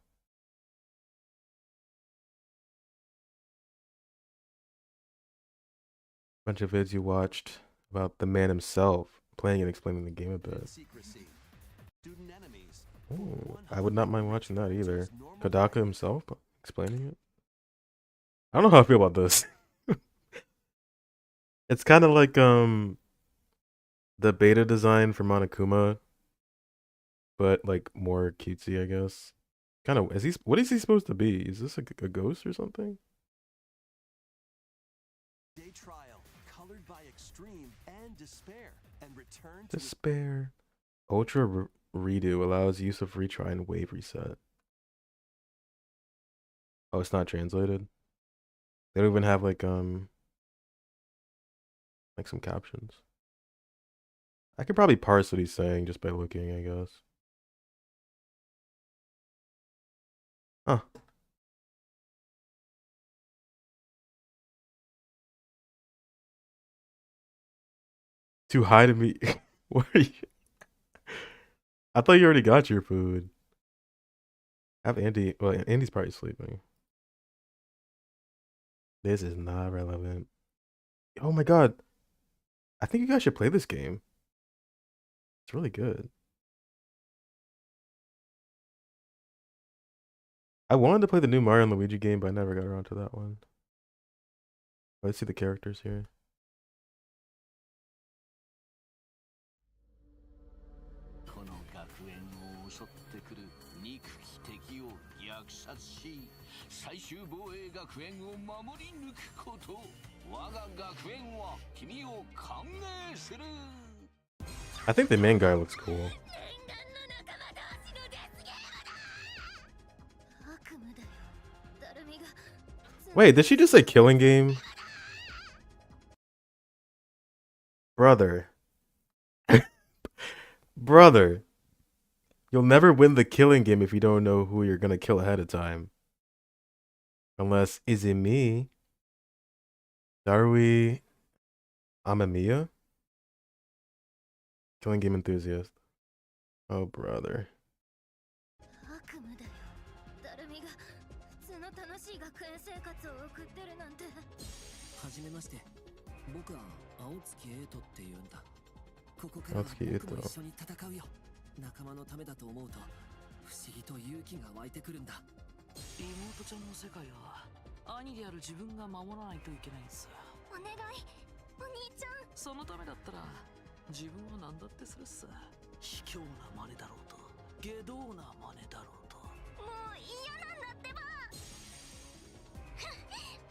Bunch of vids you watched about the man himself playing and explaining the game a bit. Ooh, I would not mind watching that either. Kodaka himself explaining it. I don't know how I feel about this. It's kind of like the beta design for Monokuma, but like more cutesy, I guess. Kind of. What is he supposed to be? Is this a ghost or something? Day trial, colored by extreme and despair, and return to Despair. Ultra redo allows use of retry and wave reset. Oh, it's not translated. They don't even have like some captions. I could probably parse what he's saying just by looking, I guess. Huh. Too high to me. What are you? I thought you already got your food. Have Andy. Well, Andy's probably sleeping. This is not relevant. Oh my god. I think you guys should play this game. It's really good. I wanted to play the new Mario and Luigi game, but I never got around to that one. Let's see the characters here. I think the main guy looks cool. Wait, did she just say killing game? Brother. Brother. You'll never win the killing game if you don't know who you're gonna kill ahead of time. Unless, is it me? Darui Amamiya? Killing game enthusiast. Oh, brother. はじめまして。僕は青月エイトって言うんだ。ここから青月エイト。僕も一緒に戦うよ。仲間のためだと思うと不思議と勇気が湧いてくるんだ。妹ちゃんの世界は兄である自分が守らないといけないんす。お願い、お兄ちゃん。そのためだったら自分は何だってするっす。卑怯な真似だろうと、下道な真似だろうと。もう嫌なんだってば。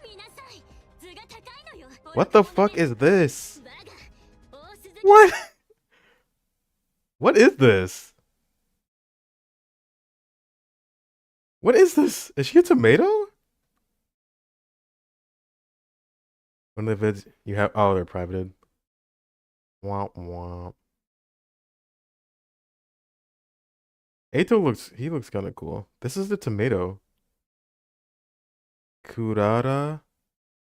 皆さん、図が高いのよ。 What the fuck is this? What? What is this? What is this? Is she a tomato? One of the vids you have. Oh, they're privated. Womp womp. Eito looks kind of cool. This is the tomato. Kurara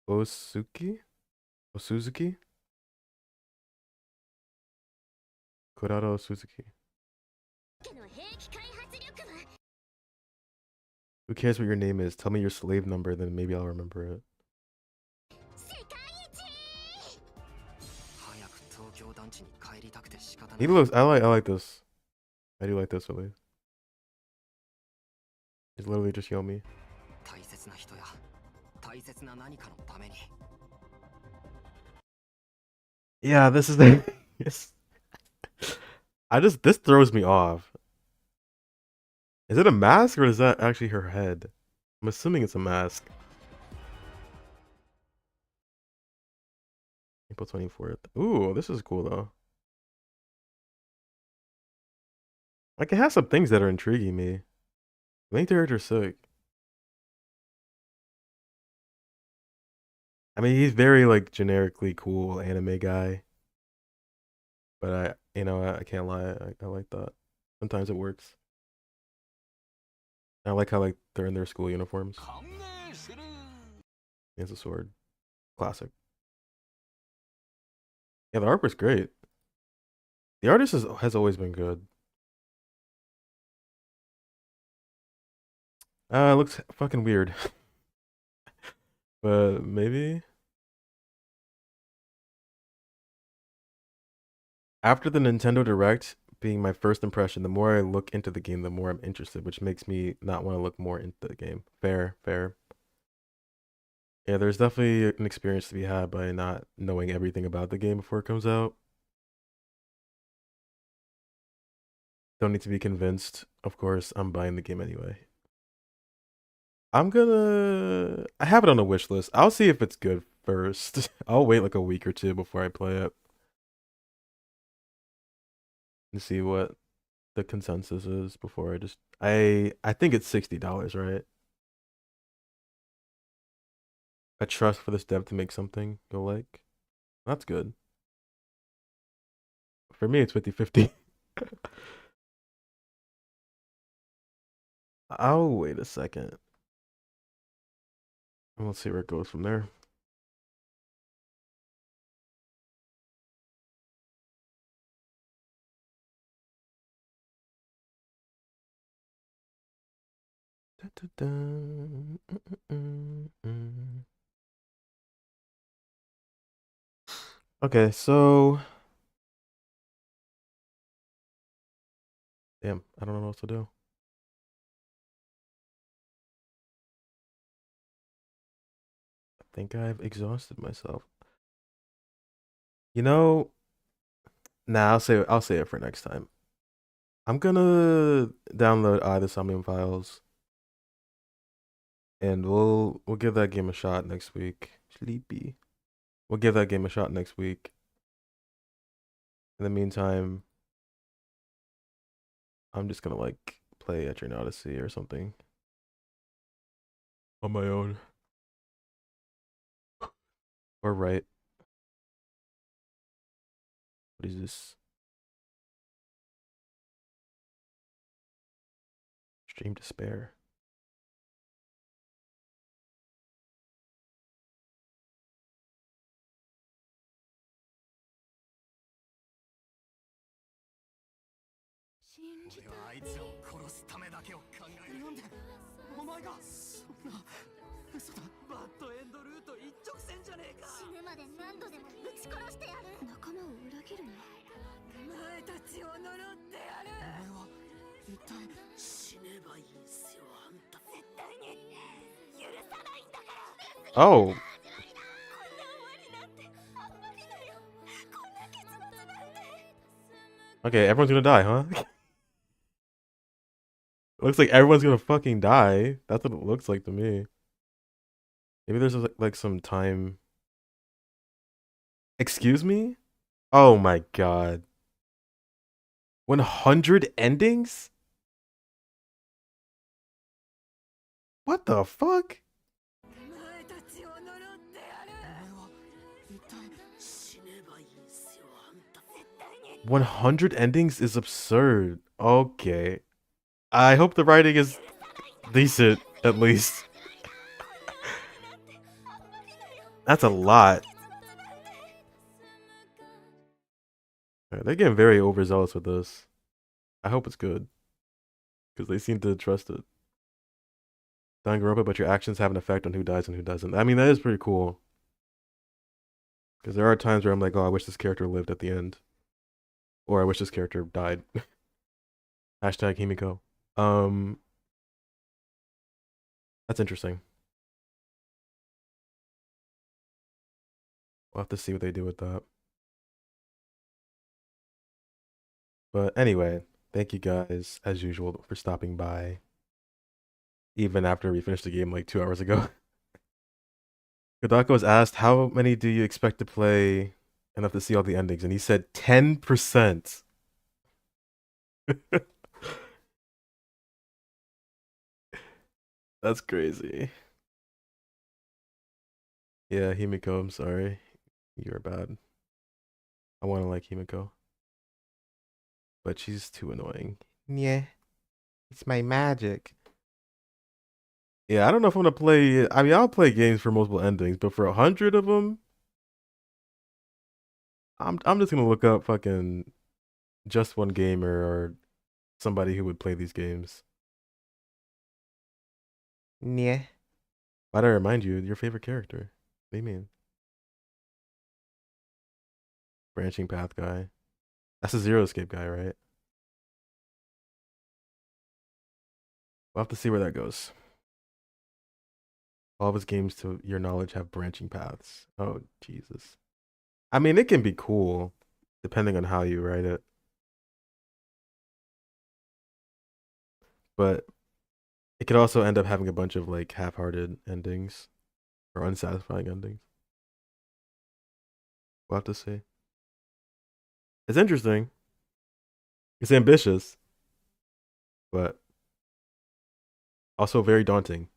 Osuzuki? Kurara Osuzuki. Who cares what your name is? Tell me your slave number, then maybe I'll remember it. He looks. I like this. I do like this at least. He's literally just Yomi. Yeah, this is the. Yes. This throws me off. Is it a mask or is that actually her head? I'm assuming it's a mask. April 24th. Ooh, this is cool though. Like, it has some things that are intriguing me. Main character's sick. I mean, he's very like generically cool anime guy. But I can't lie. I like that. Sometimes it works. I like how like they're in their school uniforms. He has a sword. Classic. Yeah, the art was great. The artist has always been good. It looks fucking weird. But maybe. After the Nintendo Direct being my first impression, the more I look into the game, the more I'm interested, which makes me not want to look more into the game. Fair. Yeah, there's definitely an experience to be had by not knowing everything about the game before it comes out. Don't need to be convinced. Of course, I'm buying the game anyway. I have it on a wish list. I'll see if it's good first. I'll wait like a week or two before I play it and see what the consensus is before I think it's $60, right? I trust for this dev to make something you'll like. That's good. For me, it's 50-50. I'll wait a second. And let's see where it goes from there. Okay, so damn, I don't know what else to do. I think I've exhausted myself. You know, nah, I'll say it for next time. I'm gonna download either Somnium files and we'll give that game a shot next week. Sleepy. We'll give that game a shot next week. In the meantime, I'm just gonna like play Etrian Odyssey or something on my own. Or write. What is this? Stream Despair. Oh. Okay, everyone's gonna die, huh? Looks like everyone's gonna fucking die. That's what it looks like to me. Maybe there's like some time. Excuse me? Oh my god. 100 endings? What the fuck? 100 endings is absurd. Okay. I hope the writing is decent, at least. That's a lot. Right, they're getting very overzealous with this. I hope it's good. Because they seem to trust it. Danganronpa, but your actions have an effect on who dies and who doesn't. I mean, that is pretty cool. Because there are times where I'm like, oh, I wish this character lived at the end. Or I wish this character died. Hashtag Himiko. That's interesting. We'll have to see what they do with that. But anyway, thank you guys, as usual, for stopping by. Even after we finished the game like 2 hours ago. Kodako was asked, how many do you expect to play enough to see all the endings? And he said 10%. That's crazy. Yeah, Himiko, I'm sorry. You're bad. I want to like Himiko. But she's too annoying. Yeah. It's my magic. Yeah, I don't know if I'm gonna play. I mean, I'll play games for multiple endings, but for 100 of them, I'm just gonna look up fucking just one gamer or somebody who would play these games. Yeah. Why'd I remind you your favorite character? What do you mean? Branching path guy. That's a Zero Escape guy, right? We'll have to see where that goes. All of his games, to your knowledge, have branching paths. Oh, Jesus. I mean, it can be cool, depending on how you write it. but it could also end up having a bunch of like half-hearted endings or unsatisfying endings. We'll have to see. It's interesting. It's ambitious, but also very daunting.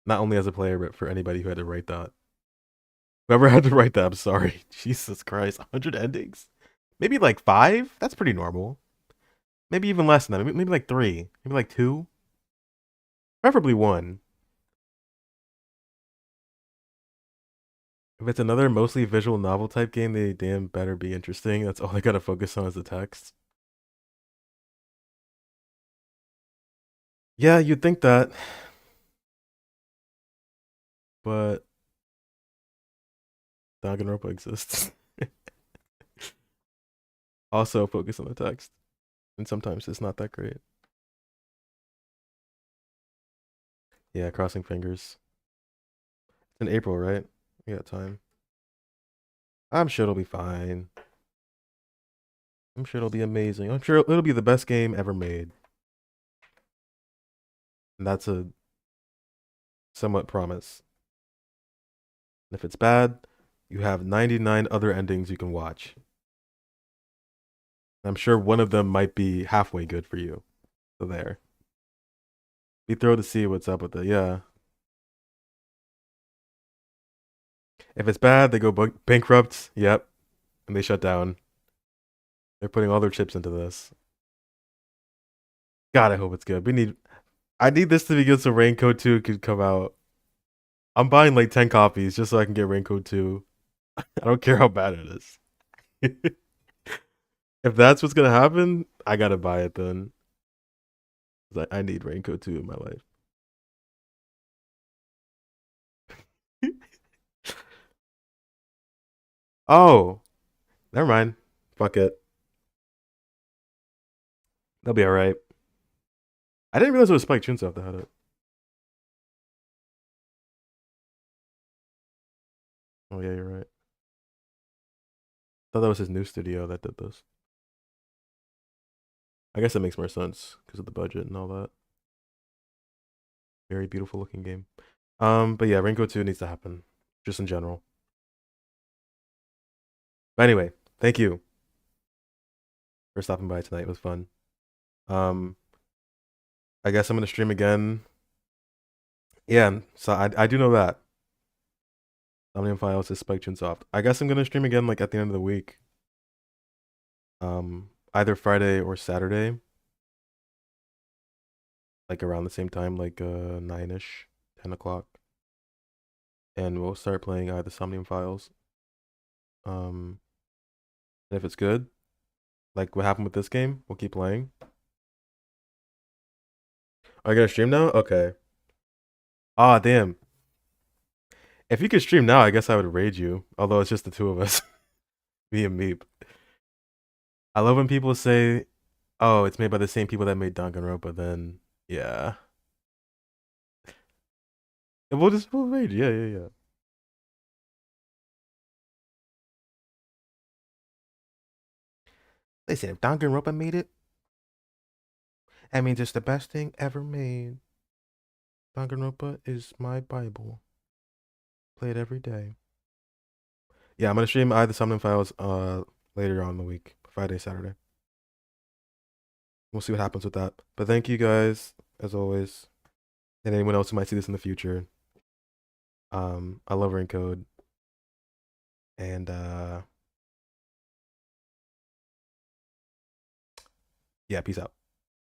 Not only as a player, but for anybody who had to write that. Whoever had to write that, I'm sorry. Jesus Christ, 100 endings? Maybe like 5? That's pretty normal. Maybe even less than that. Maybe like 3. Maybe like 2. Preferably 1. If it's another mostly visual novel type game, they damn better be interesting. That's all I gotta focus on is the text. Yeah, you'd think that. But Danganronpa exists. Also focus on the text. And sometimes it's not that great. Yeah, crossing fingers. It's in April, right? We got time. I'm sure it'll be fine. I'm sure it'll be amazing. I'm sure it'll be the best game ever made. And that's a somewhat promise. And if it's bad, you have 99 other endings you can watch. I'm sure one of them might be halfway good for you. So there. Be thrilled to see what's up with it. Yeah. If it's bad, they go bankrupt. Yep. And they shut down. They're putting all their chips into this. God, I hope it's good. I need this to be good so Raincoat 2 could come out. I'm buying like 10 copies just so I can get Raincoat 2. I don't care how bad it is. If that's what's gonna happen, I gotta buy it then. I need Raincoat 2 in my life. Oh, never mind. Fuck it. They'll be alright. I didn't realize it was Spike Chunsoft that had it. Oh yeah, you're right. Thought that was his new studio that did this. I guess that makes more sense because of the budget and all that. Very beautiful looking game. But yeah, Raincoat 2 needs to happen. Just in general. But anyway, thank you for stopping by tonight. It was fun. I guess I'm gonna stream again. Yeah, so I do know that. Omnium Files is Spike Chunsoft. I guess I'm gonna stream again like at the end of the week. Either Friday or Saturday. Like around the same time, like 9ish, 10 o'clock. And we'll start playing either Somnium Files. And if it's good, like what happened with this game, we'll keep playing. Are you gonna stream now? Okay. Ah, damn. If you could stream now, I guess I would raid you. Although it's just the two of us. Me and Meep. I love when people say, oh, it's made by the same people that made Danganronpa, then yeah. And we'll raid you. Yeah. Listen, if Danganronpa made it, that means it's the best thing ever made. Danganronpa is my Bible. Play it every day. Yeah, I'm gonna stream either Summoning Files later on in the week, Friday, Saturday. We'll see what happens with that. But thank you guys, as always. And anyone else who might see this in the future. I love Raincode. And yeah, peace out.